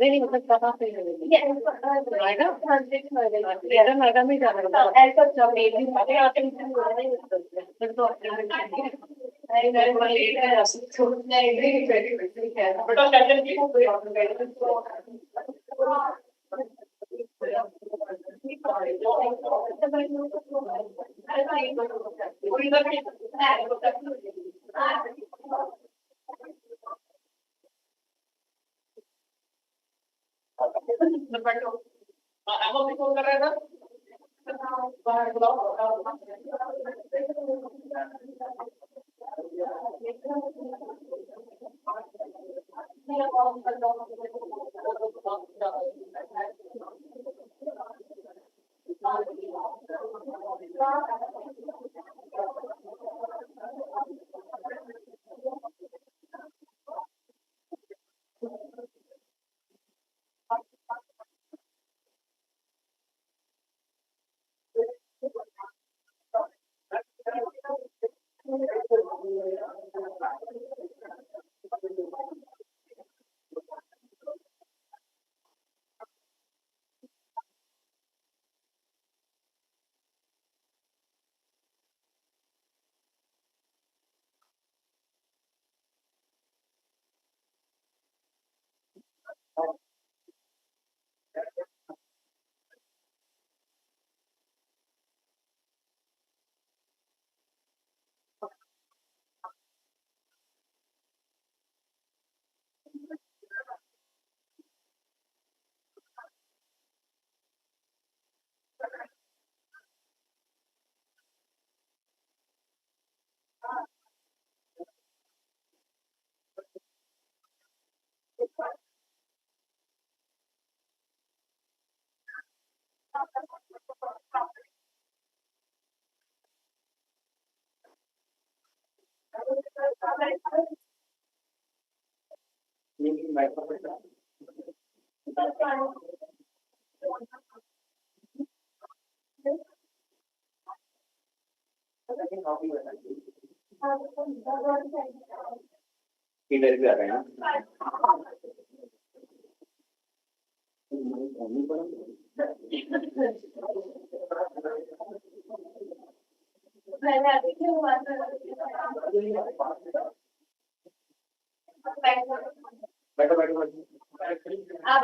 नहीं मतलब कहाँ पे नोएडा नोएडा नोएडा में जाना ऐसा जब मेरे आते इधर भी आ रहे हैं बैठो बैठो आप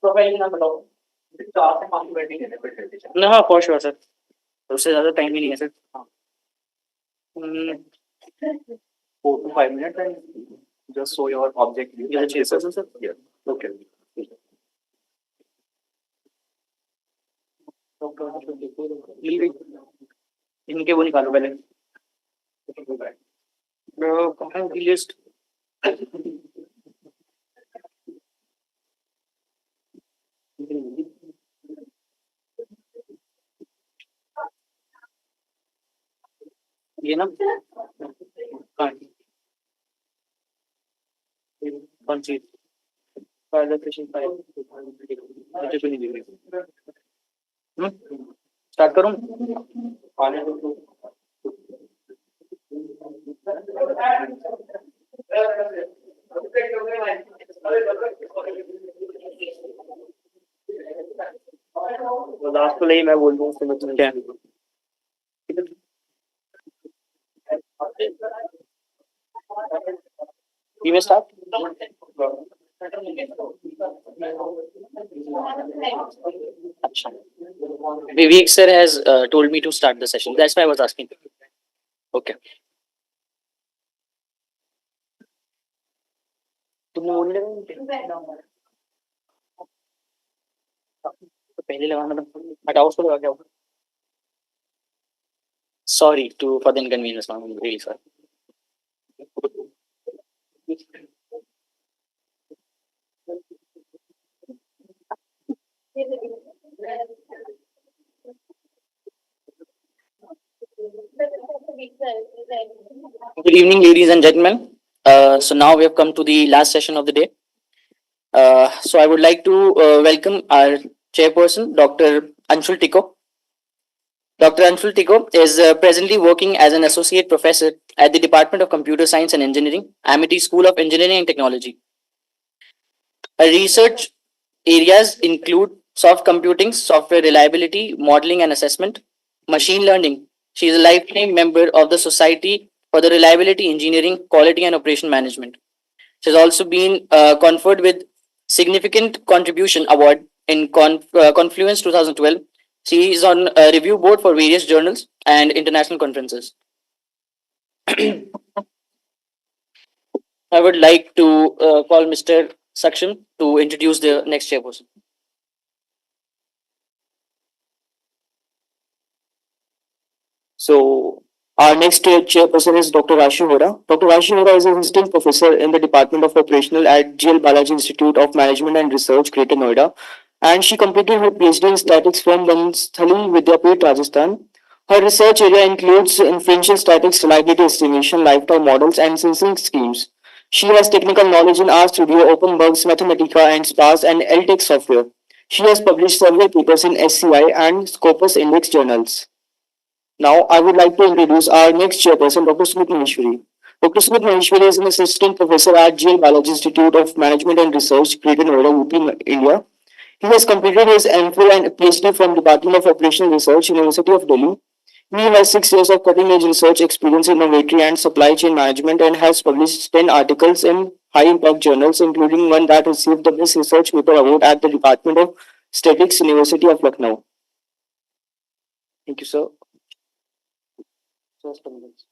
प्रोफाइल ना बताओ तो आपसे 5 बैठेंगे ना। हाँ फॉर श्योर सर, उससे ज़्यादा टाइम ही नहीं है सर। हाँ 4 to 5 minutes and just show your object. Sir. Yeah. Okay. मिल गई इनके वो निकालो पहले कहाँ की लिस्ट ये ना कौन सी स्टार्ट करूं लास्ट तो नहीं मैं बोल दूँ समझ में क्या You may start. Vivek sir has told me to start the session. That's why I was asking. Okay. पहले लगाना था हटाओ उसको लगा क्या Sorry for the inconvenience. I'm really sorry. Good evening, ladies and gentlemen. So now we have come to the last session of the day. So I would like to welcome our chairperson, Dr. Anshul Tikko. Dr. Anshul Tikko is presently working as an associate professor at the Department of Computer Science and Engineering, Amity School of Engineering and Technology. Her research areas include soft computing, software reliability, modeling and assessment, machine learning. She is a lifetime member of the Society for the Reliability Engineering, Quality and Operation Management. She has also been conferred with Significant Contribution Award in Confluence 2012. She is on a review board for various journals and international conferences. I would like to call Mr. Saksham to introduce the next chairperson. So our next chairperson is Dr. Rashi Hora. Dr. Rashi Hora is an assistant professor in the Department of Operational at GL Balaji Institute of Management and Research, Greater Noida, and she completed her PhD in statics from Banstali Vidyapit, Rajasthan. Her research area includes inferential statics, reliability estimation, lifetime models, and sensing schemes. She has technical knowledge in RStudio, OpenBugs, Mathematica, and SPARS and LTEX software. She has published several papers in SCI and Scopus Index journals. Now, I would like to introduce our next chairperson, Dr. Smith Maheshwari. Dr. Smith Maheshwari is an assistant professor at GL Balaji Institute of Management and Research, Greater Noida, UP, India. He has completed his MPhil and PhD from Department of Operational Research, University of Delhi. He has 6 years of cutting-edge research experience in innovatory and supply chain management and has published 10 articles in high-impact journals, including one that received the Best Research Paper Award at the Department of Statistics, University of Lucknow. Thank you, sir. Just a minute.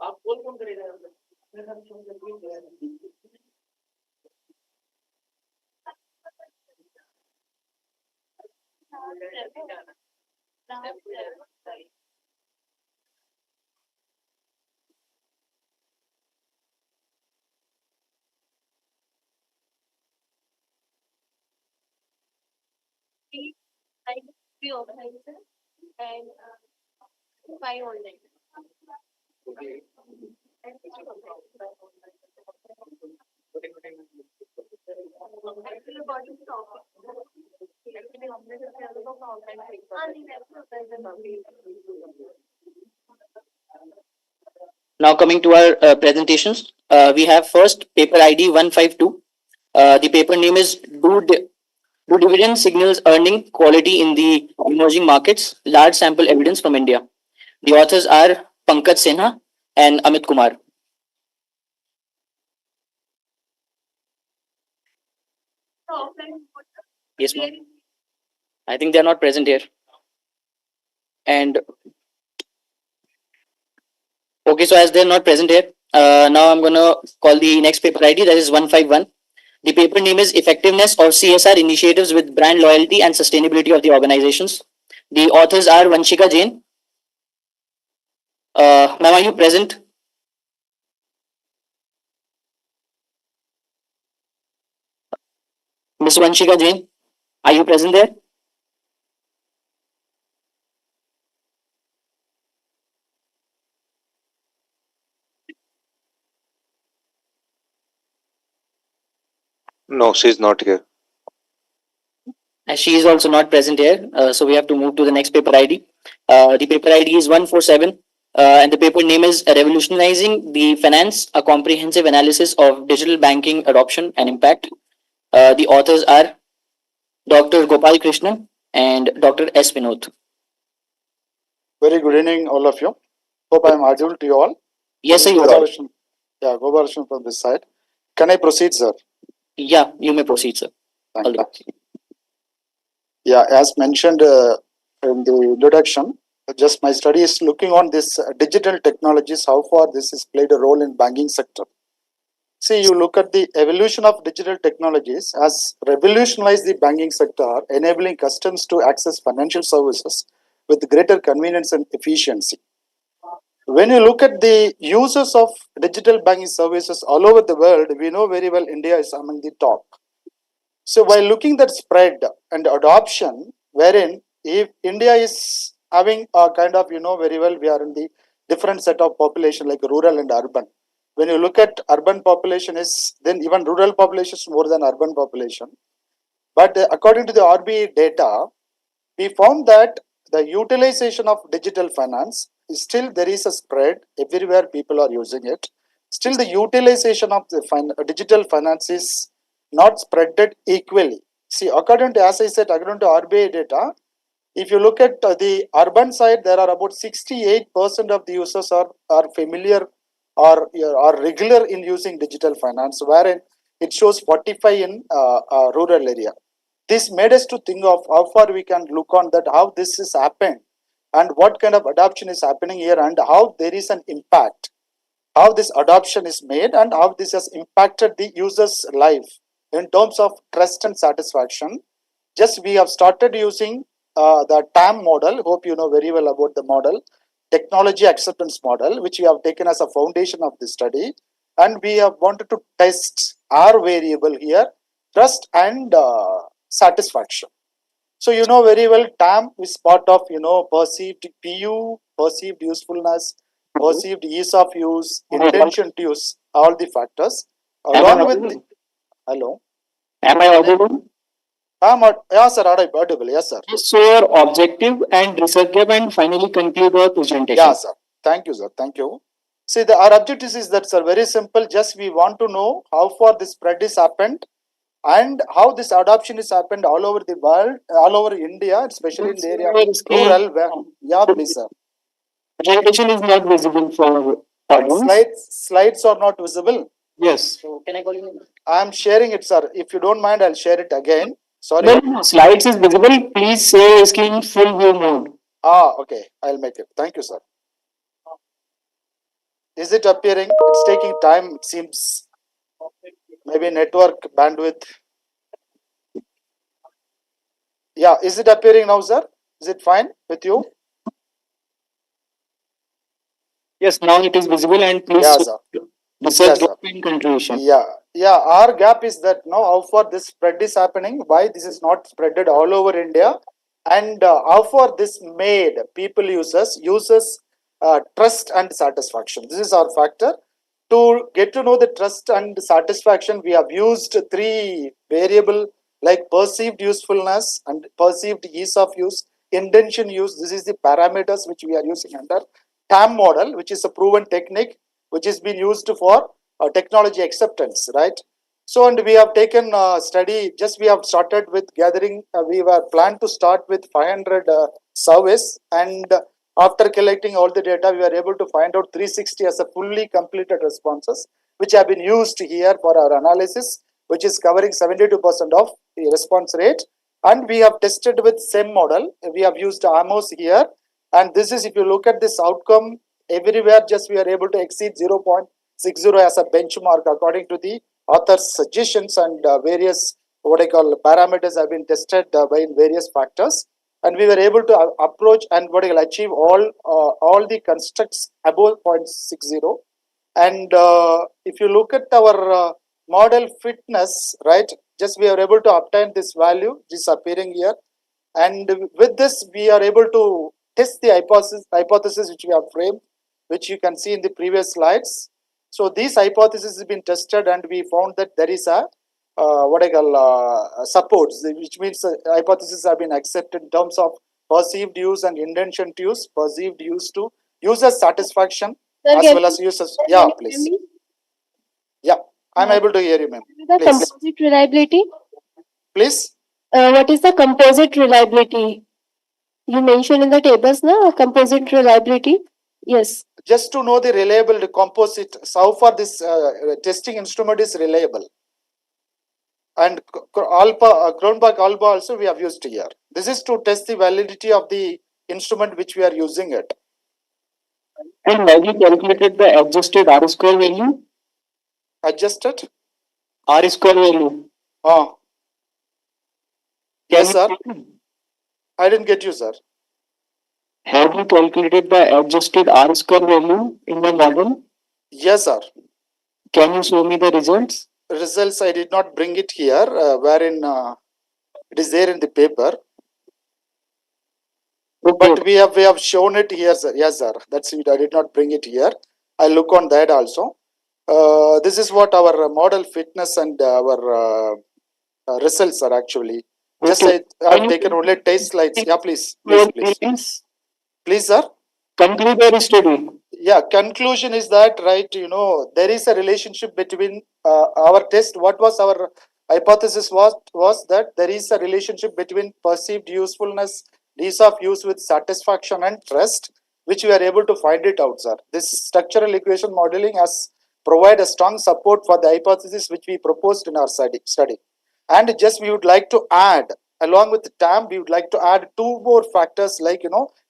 आप कौन कौन करेगा Three organizer and five online. Now coming to our presentations, we have first paper ID 152. The paper name is Do Dividend Signals Earning Quality in the Emerging Markets? Large Sample Evidence from India. The authors are Pankaj Sinha and Amit Kumar. Yes, ma'am. I think they are not present here. And okay, so as they're not present here, now I'm gonna call the next paper ID, that is 151. The paper name is Effectiveness of CSR Initiatives with Brand Loyalty and Sustainability of the Organizations. The authors are Vanshika Jain. Ma'am, are you present? Ms. Vanshika Jain, are you present there? No, she's not here. As she is also not present here, so we have to move to the next paper ID. The paper ID is 147, and the paper name is Revolutionizing the Finance, a Comprehensive Analysis of Digital Banking Adoption and Impact. The authors are Dr. Gopal Krishnan and Dr. S. Vinod. Very good evening, all of you. Hope I am audible to you all. Yes, sir, you are. Yeah, Gopalakrishnan from this side. Can I proceed, sir? Yeah, you may proceed, sir. Thank you. Yeah, as mentioned in the introduction, just my study is looking on this digital technologies, how far this has played a role in banking sector. See, you look at the evolution of digital technologies has revolutionized the banking sector, enabling customers to access financial services with greater convenience and efficiency. When you look at the users of digital banking services all over the world, we know very well India is among the top. So while looking at spread and adoption, wherein if India is having a kind of, very well, we are in the different set of population like rural and urban. When you look at urban population is, then even rural population is more than urban population. But according to the RBI data, we found that the utilization of digital finance is still there is a spread everywhere people are using it. Still the utilization of the digital finance is not spreaded equally. See, according to, as I said, according to RBI data, if you look at the urban side, there are about 68% of the users are familiar or regular in using digital finance, wherein it shows 45 in rural area. This made us to think of how far we can look on that, how this has happened and what kind of adoption is happening here and how there is an impact, how this adoption is made and how this has impacted the user's life in terms of trust and satisfaction. Just we have started using the TAM model. Hope you know very well about the model, technology acceptance model, which we have taken as a foundation of this study. And we have wanted to test our variable here, trust and satisfaction. So you know very well TAM is part of perceived PU, perceived usefulness, perceived ease of use, intention to use, all the factors along with the, hello. Am I audible? Yes, sir, audible. Yes, sir. So your objective and research gap and finally conclude our presentation. Yeah, sir. Thank you, sir. Thank you. See, our objective is that, sir, very simple. Just we want to know how far this spread is happened and how this adoption is happened all over the world, all over India, especially in the area rural. Where, yeah, please, sir. Presentation is not visible for audience. Slides are not visible. Yes. So can I call you? I am sharing it, sir. If you don't mind, I'll share it again. Sorry. No, slides is visible. Please say screen full view mode. Okay. I'll make it. Thank you, sir. Is it appearing? It's taking time, it seems. Maybe network bandwidth. Yeah, is it appearing now, sir? Is it fine with you? Yes, now it is visible and please research gap in contribution. Yeah, our gap is that now how far this spread is happening, why this is not spreaded all over India, and how far this made people users trust and satisfaction. This is our factor. To get to know the trust and satisfaction, we have used 3 variable like perceived usefulness and perceived ease of use, intention use. This is the parameters which we are using under TAM model, which is a proven technique. which is being used for technology acceptance, right? So, and we have taken study, just we have started with gathering, we were planned to start with 500 surveys, and after collecting all the data, we were able to find out 360 as a fully completed responses, which have been used here for our analysis, which is covering 72% of the response rate. And we have tested with SEM model. We have used AMOS here. And this is, if you look at this outcome, everywhere just we are able to exceed 0.60 as a benchmark according to the author's suggestions, and various what I call parameters have been tested by various factors. And we were able to approach and what I call achieve all the constructs above 0.60. And if you look at our model fitness, right, just we are able to obtain this value, which is appearing here. And with this, we are able to test the hypothesis which we have framed, which you can see in the previous slides. So these hypotheses have been tested, and we found that there is a what I call supports, which means hypotheses have been accepted in terms of perceived use and intention to use, perceived use to user satisfaction, Sir, as can well as users. Yeah, please. Yeah, I'm able to hear you, ma'am. the Please. composite reliability? Please. What is the composite reliability? You mentioned in the tables, na composite reliability. Yes. Just to know the reliable composite, how far this testing instrument is reliable. And Kronberg Alba also we have used here. This is to test the validity of the instrument which we are using it. And have you calculated the adjusted R square value? Adjusted? R square value. Oh. Yes, sir. I didn't get you, sir. Have you calculated the adjusted R square value in the model? Yes, sir. Can you show me the results? Results, I did not bring it here, wherein it is there in the paper. Okay. But we have shown it here, sir. Yes, sir. That's it. I did not bring it here. I'll look on that also. This is what our model fitness and our results are actually. Just Okay. I've taken only test slides. Yeah, please. Please, sir. Conclude your study. Yeah, conclusion is that, right, there is a relationship between our test. What was our hypothesis was that there is a relationship between perceived usefulness, ease of use with satisfaction and trust, which we are able to find it out, sir. This structural equation modeling has provide a strong support for the hypothesis which we proposed in our study. And just we would like to add, along with the TAM, we would like to add two more factors like,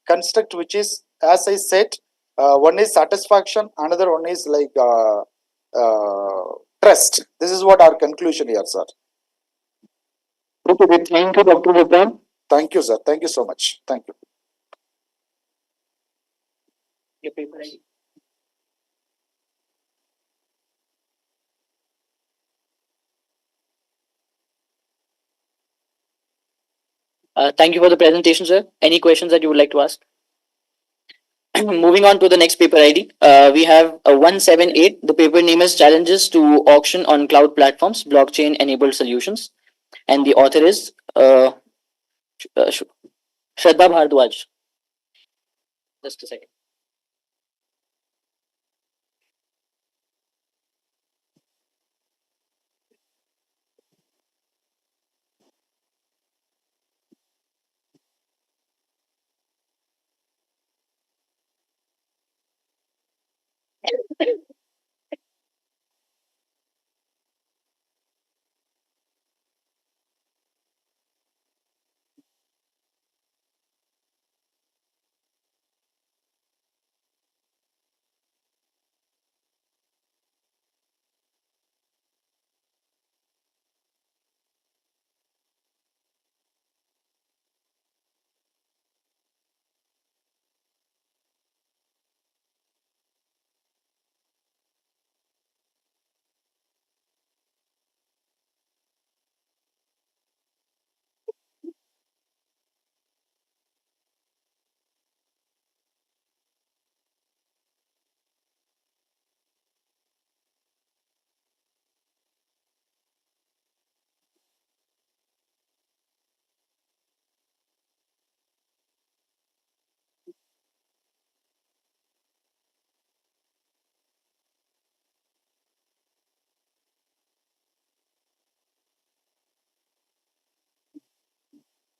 construct, which is, as I said, one is satisfaction, another one is like trust. This is what our conclusion here, sir. Okay, thank you, Dr. Vikram. Thank you, sir. Thank you so much. Thank you. Your paper ID. Thank you for the presentation, sir. Any questions that you would like to ask? Moving on to the next paper ID, we have a 178. The paper name is Challenges to Auction on Cloud Platforms, Blockchain Enabled Solutions. And the author is Shraddha Bhardwaj. Just a second.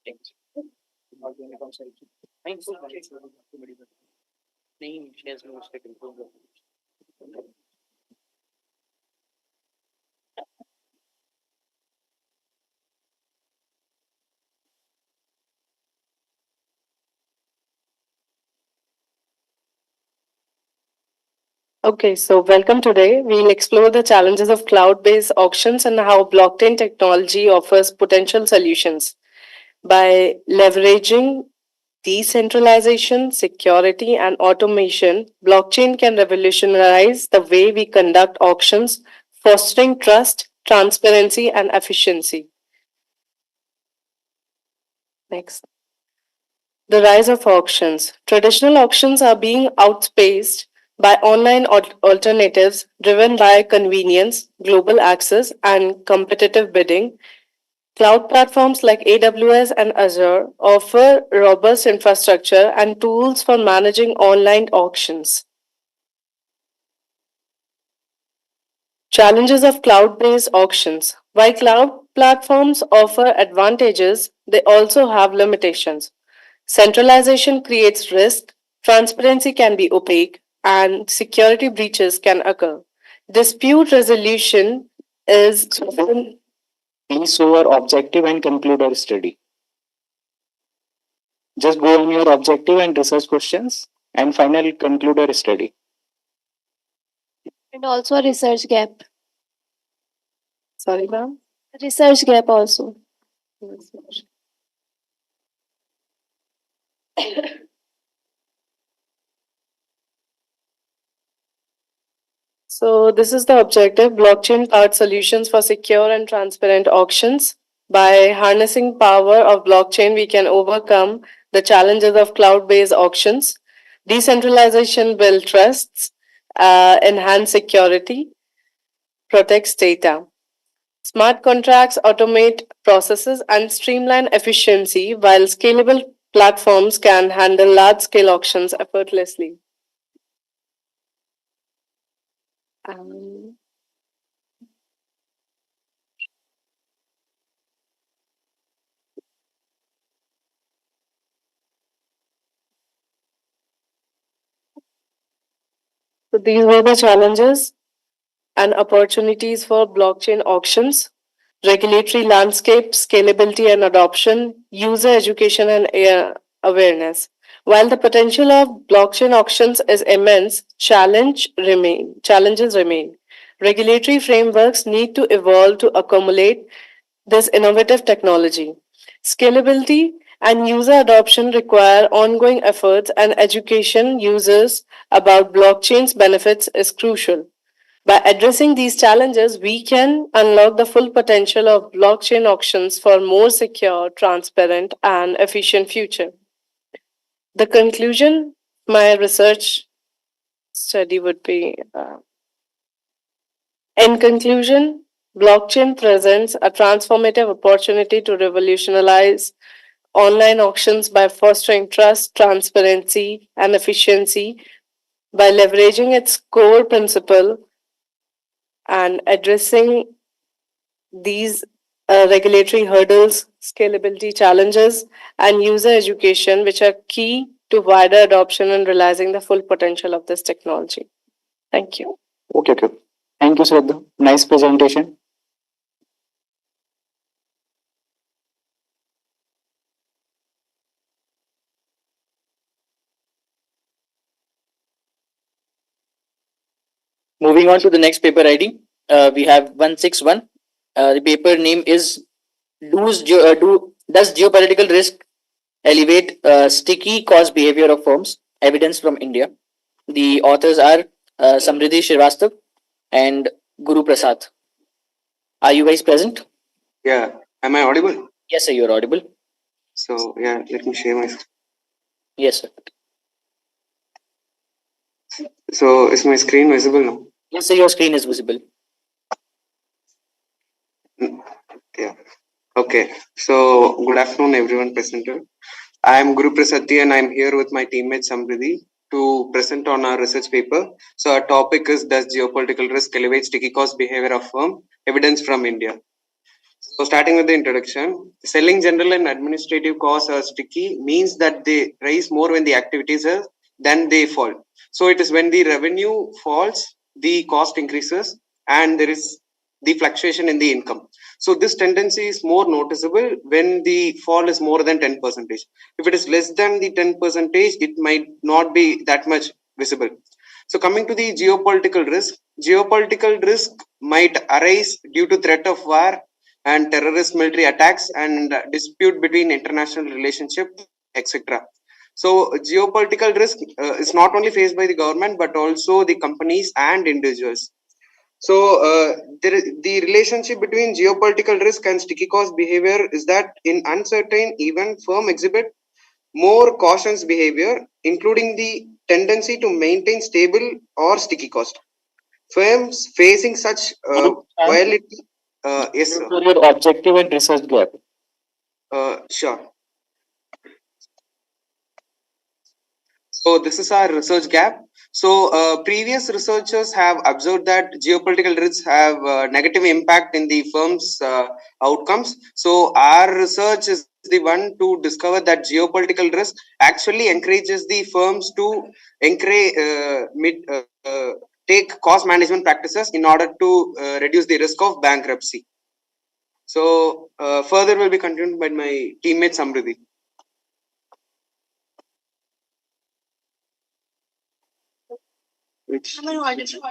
Okay, so welcome today. We'll explore the challenges of cloud based auctions and how blockchain technology offers potential solutions. By leveraging decentralization, security, and automation, blockchain can revolutionize the way we conduct auctions, fostering trust, transparency, and efficiency. Next. The rise of auctions. Traditional auctions are being outspaced by online alternatives driven by convenience, global access, and competitive bidding. Cloud platforms like AWS and Azure offer robust infrastructure and tools for managing online auctions. Challenges of cloud based auctions. While cloud platforms offer advantages, they also have limitations. Centralization creates risk, transparency can be opaque, and security breaches can occur. Dispute resolution is often. Please show your objective and conclude our study. Just go on your objective and research questions and finally conclude our study. And also a research gap. Sorry, ma'am? Research gap also. So this is the objective, blockchain powered solutions for secure and transparent auctions. By harnessing power of blockchain, we can overcome the challenges of cloud-based auctions. Decentralization builds trusts, enhance security, protects data. Smart contracts automate processes and streamline efficiency, while scalable platforms can handle large-scale auctions effortlessly. So these were the challenges and opportunities for blockchain auctions, regulatory landscape, scalability and adoption, user education and awareness. While the potential of blockchain auctions is immense, challenges remain. Regulatory frameworks need to evolve to accommodate this innovative technology. Scalability and user adoption require ongoing efforts, and education users about blockchain's benefits is crucial. By addressing these challenges, we can unlock the full potential of blockchain auctions for more secure, transparent, and efficient future. The conclusion, my research study would be in conclusion, blockchain presents a transformative opportunity to revolutionize online auctions by fostering trust, transparency, and efficiency. By leveraging its core principle and addressing these regulatory hurdles, scalability challenges, and user education, which are key to wider adoption and realizing the full potential of this technology. Thank you. Okay. Thank you, Shraddha. Nice presentation. Moving on to the next paper ID, we have 161. The paper name is Does Geopolitical Risk Elevate Sticky Cost Behavior of Firms? Evidence from India. The authors are Samriddhi Srivastav and Guru Prasad. Are you guys present? Yeah. Am I audible? Yes, sir, you're audible. So, yeah, let me share my screen. Yes, sir. So, is my screen visible now? Yes, sir, your screen is visible. Yeah. Okay. So, good afternoon, everyone present here. I am Guru Prasad and I am here with my teammate Samriddhi to present on our research paper. So, our topic is Does Geopolitical Risk Elevate Sticky Cost Behavior of Firm? Evidence from India. So starting with the introduction, selling general and administrative costs are sticky means that they rise more when the activities are than they fall. So it is when the revenue falls, the cost increases, and there is the fluctuation in the income. So this tendency is more noticeable when the fall is more than 10%. If it is less than the 10%, it might not be that much visible. So coming to the geopolitical risk might arise due to threat of war and terrorist military attacks and dispute between international relationship, etc. So geopolitical risk is not only faced by the government but also the companies and individuals. So the relationship between geopolitical risk and sticky cost behavior is that in uncertain event, firm exhibit more cautious behavior, including the tendency to maintain stable or sticky cost. Firms facing such volatility, yes, sir. For your objective and research gap. Sure. So this is our research gap. So previous researchers have observed that geopolitical risks have negative impact in the firm's outcomes. So our research is the one to discover that geopolitical risk actually encourages the firms to take cost management practices in order to reduce the risk of bankruptcy. So further will be continued by my teammate Samriddhi. Am I audible?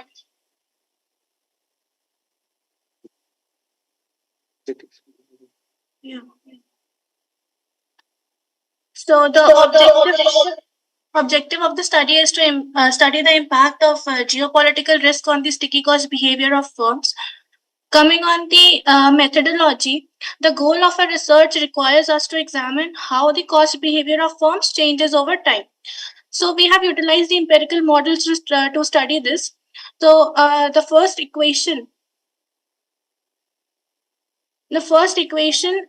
Yeah. So the objective of the study is to study the impact of geopolitical risk on the sticky cost behavior of firms. Coming on the methodology, the goal of a research requires us to examine how the cost behavior of firms changes over time. So we have utilized the empirical models to study this. So the first equation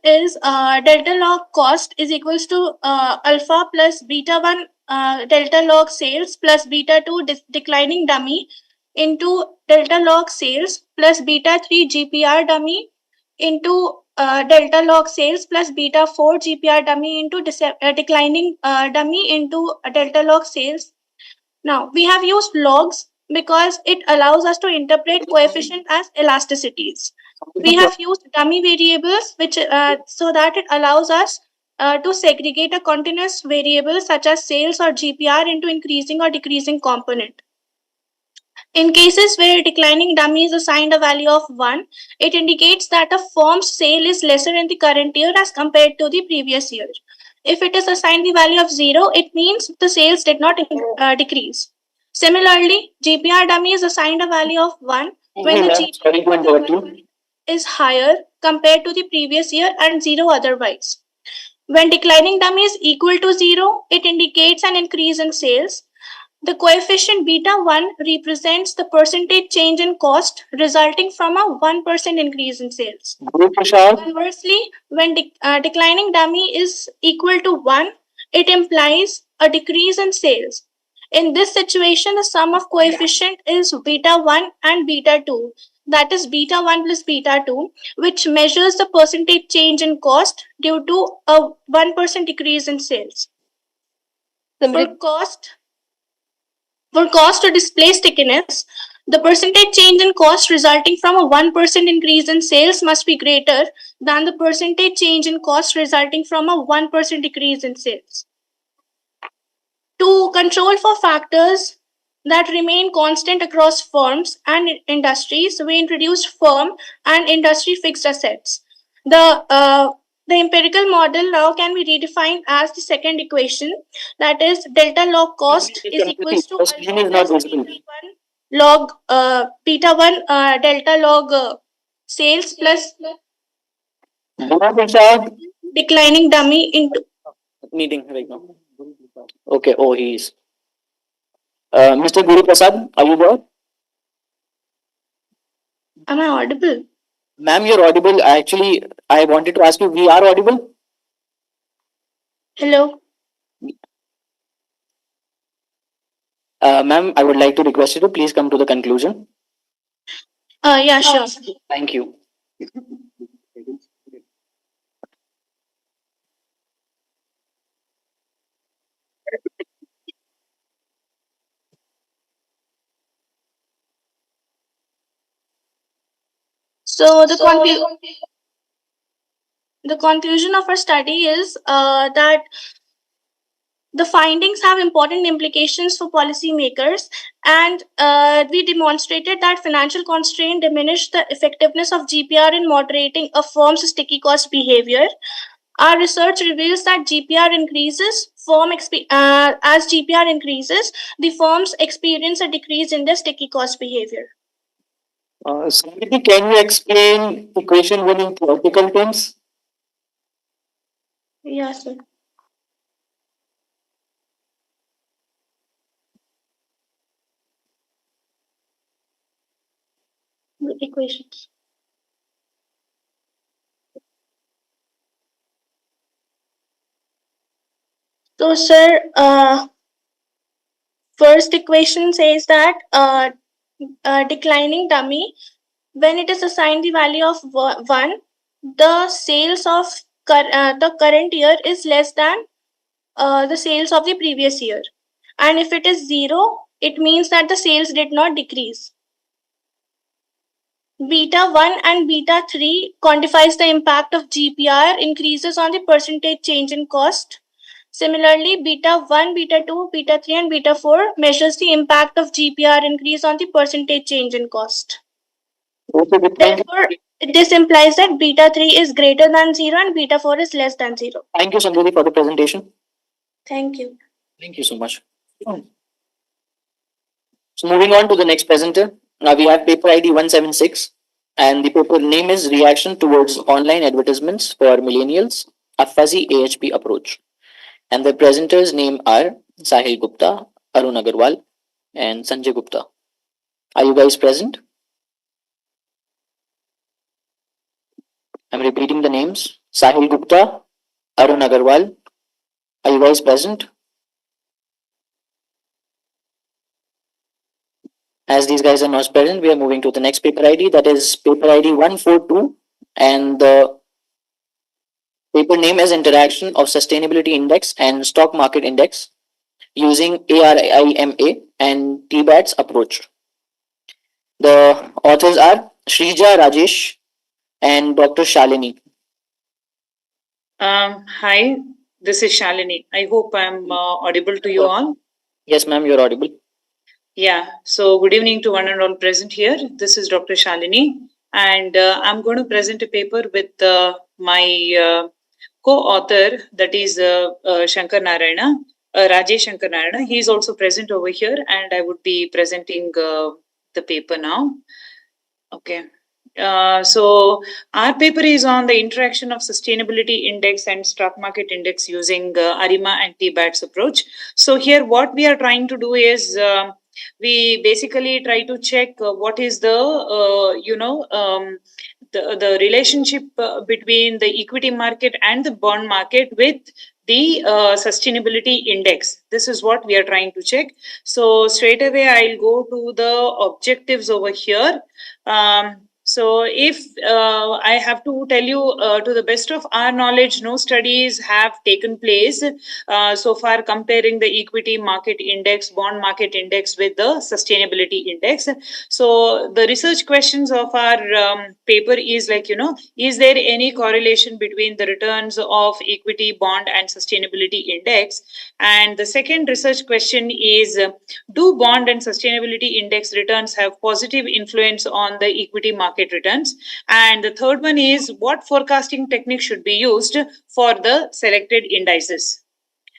is delta log cost is equals to alpha plus beta 1 delta log sales plus beta 2 declining dummy into delta log sales plus beta 3 GPR dummy into delta log sales plus beta 4 GPR dummy into declining dummy into delta log sales. Now we have used logs because it allows us to interpret coefficient as elasticities. We have used dummy variables which so that it allows us to segregate a continuous variable such as sales or GPR into increasing or decreasing component. In cases where declining dummy is assigned a value of 1, it indicates that a firm's sale is lesser in the current year as compared to the previous year. If it is assigned the value of 0, it means the sales did not decrease. Similarly, GPR dummy is assigned a value of 1 when the GPR is higher compared to the previous year and 0 otherwise. When declining dummy is equal to 0, it indicates an increase in sales. The coefficient beta 1 represents the percentage change in cost resulting from a 1% increase in sales. Conversely, when declining dummy is equal to 1, it implies a decrease in sales. In this situation, the sum of coefficient is beta 1 and beta 2. That is beta 1 plus beta 2, which measures the percentage change in cost due to a 1% decrease in sales. For cost to display stickiness, the percentage change in cost resulting from a 1% increase in sales must be greater than the percentage change in cost resulting from a 1% decrease in sales. To control for factors that remain constant across firms and industries, we introduced firm and industry fixed assets. The empirical model now can be redefined as the second equation, that is delta log cost is equals to log beta 1 delta log sales plus declining dummy into Meeting right now. Okay, oh, he is. Mr. Guru Prasad, are you there? Am I audible? Ma'am, you're audible. Actually, I wanted to ask you, we are audible? Hello. Ma'am, I would like to request you to please come to the conclusion. Yeah, sure. Thank you. So the conclusion of our study is that the findings have important implications for policymakers, and we demonstrated that financial constraint diminished the effectiveness of GPR in moderating a firm's sticky cost behavior. Our research reveals that GPR increases, as GPR increases, the firms experience a decrease in their sticky cost behavior. Samriti, can you explain equation 1 in theoretical terms? Yes, sir. The equations. So, sir, first equation says that declining dummy, when it is assigned the value of 1, the sales of the current year is less than the sales of the previous year. And if it is 0, it means that the sales did not decrease. Beta 1 and beta 3 quantifies the impact of GPR increases on the percentage change in cost. Similarly, beta 1, beta 2, beta 3 and beta 4 measures the impact of GPR increase on the percentage change in cost. Therefore, this implies that beta 3 is greater than 0 and beta 4 is less than 0. Thank you, Samriti, for the presentation. Thank you. Thank you so much. So moving on to the next presenter, we have paper ID 176, and the paper name is Reaction Towards Online Advertisements for Millennials, a Fuzzy AHP Approach. And the presenters' name are Sahil Gupta, Arun Agarwal, and Sanjay Gupta. Are you guys present? I'm repeating the names. Sahil Gupta, Arun Agarwal. Are you guys present? As these guys are not present, we are moving to the next paper ID, that is paper ID 142, and the paper name is Interaction of Sustainability Index and Stock Market Index using ARIMA and TBAT's approach. The authors are Shrija Rajesh and Dr. Shalini. Hi, this is Shalini. I hope I'm audible to you all. Yes, ma'am, you're audible. Yeah, so good evening to one and all present here. This is Dr. Shalini, and I'm going to present a paper with my co-author, that is Shankar Narayana, Rajesh Shankar Narayana. He is also present over here, and I would be presenting the paper now. Okay. So our paper is on the interaction of sustainability index and stock market index using ARIMA and TBAT's approach. So here what we are trying to do is we basically try to check what is the the relationship between the equity market and the bond market with the sustainability index. This is what we are trying to check. So straight away I'll go to the objectives over here. So if I have to tell you, to the best of our knowledge, no studies have taken place so far comparing the equity market index, bond market index with the sustainability index. So the research questions of our paper is like, is there any correlation between the returns of equity, bond and sustainability index? And the second research question is, do bond and sustainability index returns have positive influence on the equity market returns? And the third one is, what forecasting technique should be used for the selected indices?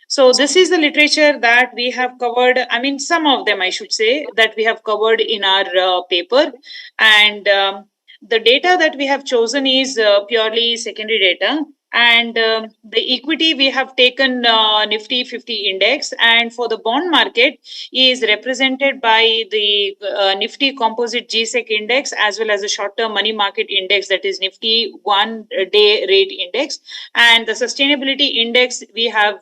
So this is the literature that we have covered. I mean, some of them I should say that we have covered in our paper. And the data that we have chosen is purely secondary data. And the equity, we have taken Nifty 50 index, and for the bond market is represented by the Nifty composite GSEC index as well as the short-term money market index, that is Nifty 1-day rate index. And the sustainability index we have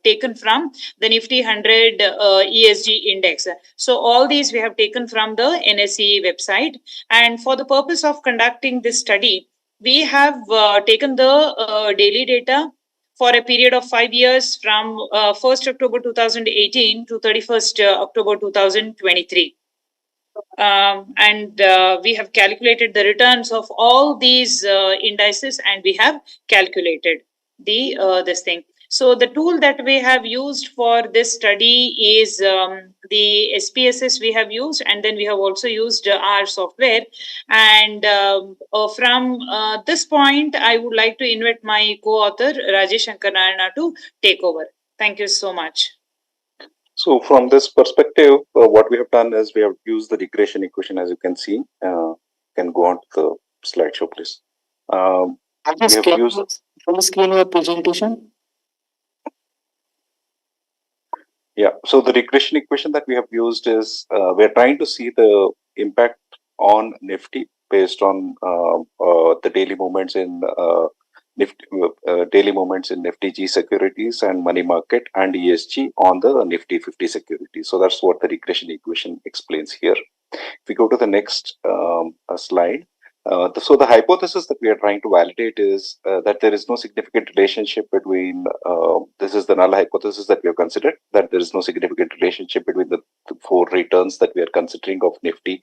taken from the Nifty 100 ESG index. So all these we have taken from the NSE website. And for the purpose of conducting this study, we have taken the daily data for a period of 5 years from 1st October 2018 to 31st October 2023. and we have calculated the returns of all these indices, and we have calculated the this thing. So the tool that we have used for this study is the SPSS we have used, and then we have also used our software. And from this point, I would like to invite my co-author Rajesh Shankar Narayana to take over. Thank you so much. So from this perspective, what we have done is we have used the regression equation, as you can see. Can go on to the slideshow, please. We have used full screen your presentation. Yeah, so the regression equation that we have used is we're trying to see the impact on Nifty based on the daily movements in Nifty G securities and money market and ESG on the Nifty 50 securities. So that's what the regression equation explains here. If we go to the next slide, so the hypothesis that we are trying to validate is that there is no significant relationship between, this is the null hypothesis that we have considered, that there is no significant relationship between the four returns that we are considering of Nifty,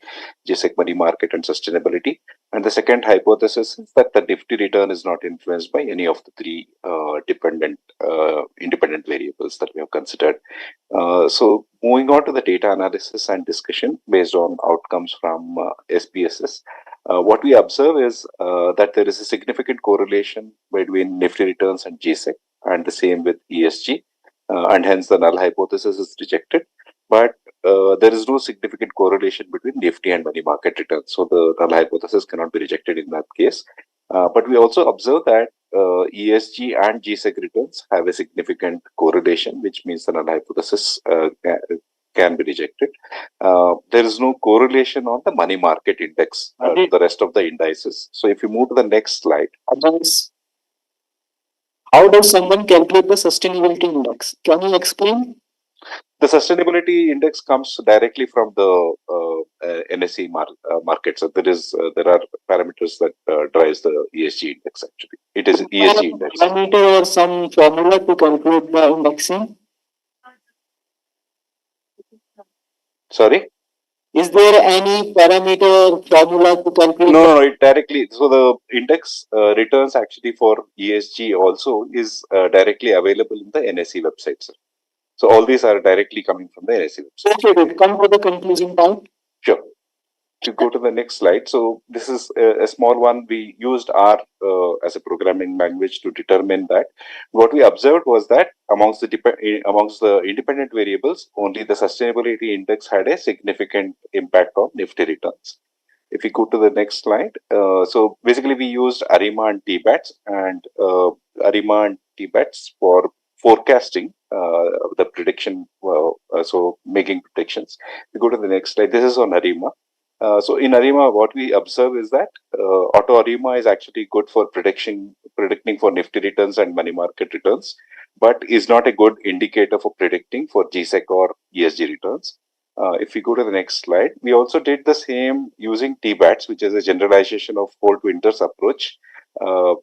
GSEC, money market and sustainability. And the second hypothesis is that the Nifty return is not influenced by any of the three independent variables that we have considered. So moving on to the data analysis and discussion based on outcomes from SPSS, what we observe is that there is a significant correlation between Nifty returns and GSEC, and the same with ESG, and hence the null hypothesis is rejected. But there is no significant correlation between Nifty and money market returns, so the null hypothesis cannot be rejected in that case. But we also observe that ESG and GSEC returns have a significant correlation, which means the null hypothesis can be rejected. There is no correlation on the money market index to the rest of the indices. So if you move to the next slide. How does someone calculate the sustainability index? Can you explain? The sustainability index comes directly from the NSE market. So there are parameters that drives the ESG index. Actually, it is ESG index. Parameter or some formula to calculate the indexing? Sorry. Is there any parameter formula to calculate? No, it directly. So the index returns actually for ESG also is directly available in the NSE website, sir. So all these are directly coming from the NSE website. Okay, good. Come to the conclusion point. Sure. To go to the next slide. So this is a small one. We used R as a programming language to determine that. What we observed was that amongst the independent variables, only the sustainability index had a significant impact on Nifty returns. If we go to the next slide, so basically we used ARIMA and TBATS, and ARIMA and TBATS for forecasting the prediction, so making predictions. We go to the next slide. This is on ARIMA. So in ARIMA, what we observe is that auto ARIMA is actually good for predicting for Nifty returns and money market returns, but is not a good indicator for predicting for GSEC or ESG returns. If we go to the next slide, we also did the same using TBATS, which is a generalization of Holt Winters approach,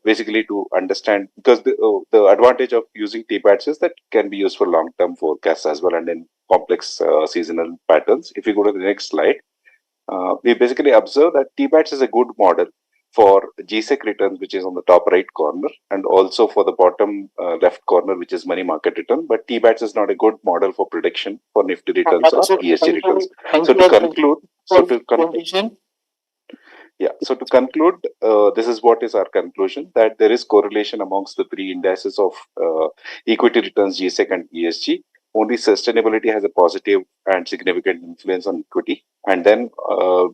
basically to understand, because the advantage of using TBATS is that can be used for long-term forecasts as well and in complex seasonal patterns. If you go to the next slide, we basically observe that TBATS is a good model for GSEC returns, which is on the top right corner, and also for the bottom left corner, which is money market return. But TBATS is not a good model for prediction for Nifty returns or ESG returns. So to conclude, this is what is our conclusion, that there is correlation amongst the three indices of equity returns, GSEC and ESG. Only sustainability has a positive and significant influence on equity. And then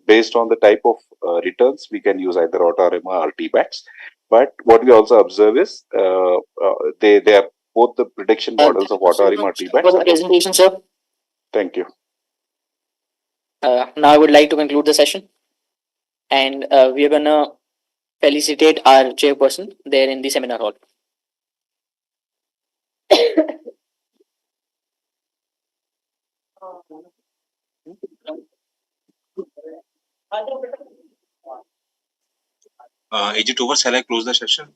based on the type of returns, we can use either auto ARIMA or TBATS. But what we also observe is they are both the prediction models of auto ARIMA or TBATS. For the presentation, sir. Thank you. Now I would like to conclude the session. And we are going to felicitate our chairperson there in the seminar hall. Is it over? Shall I close the session?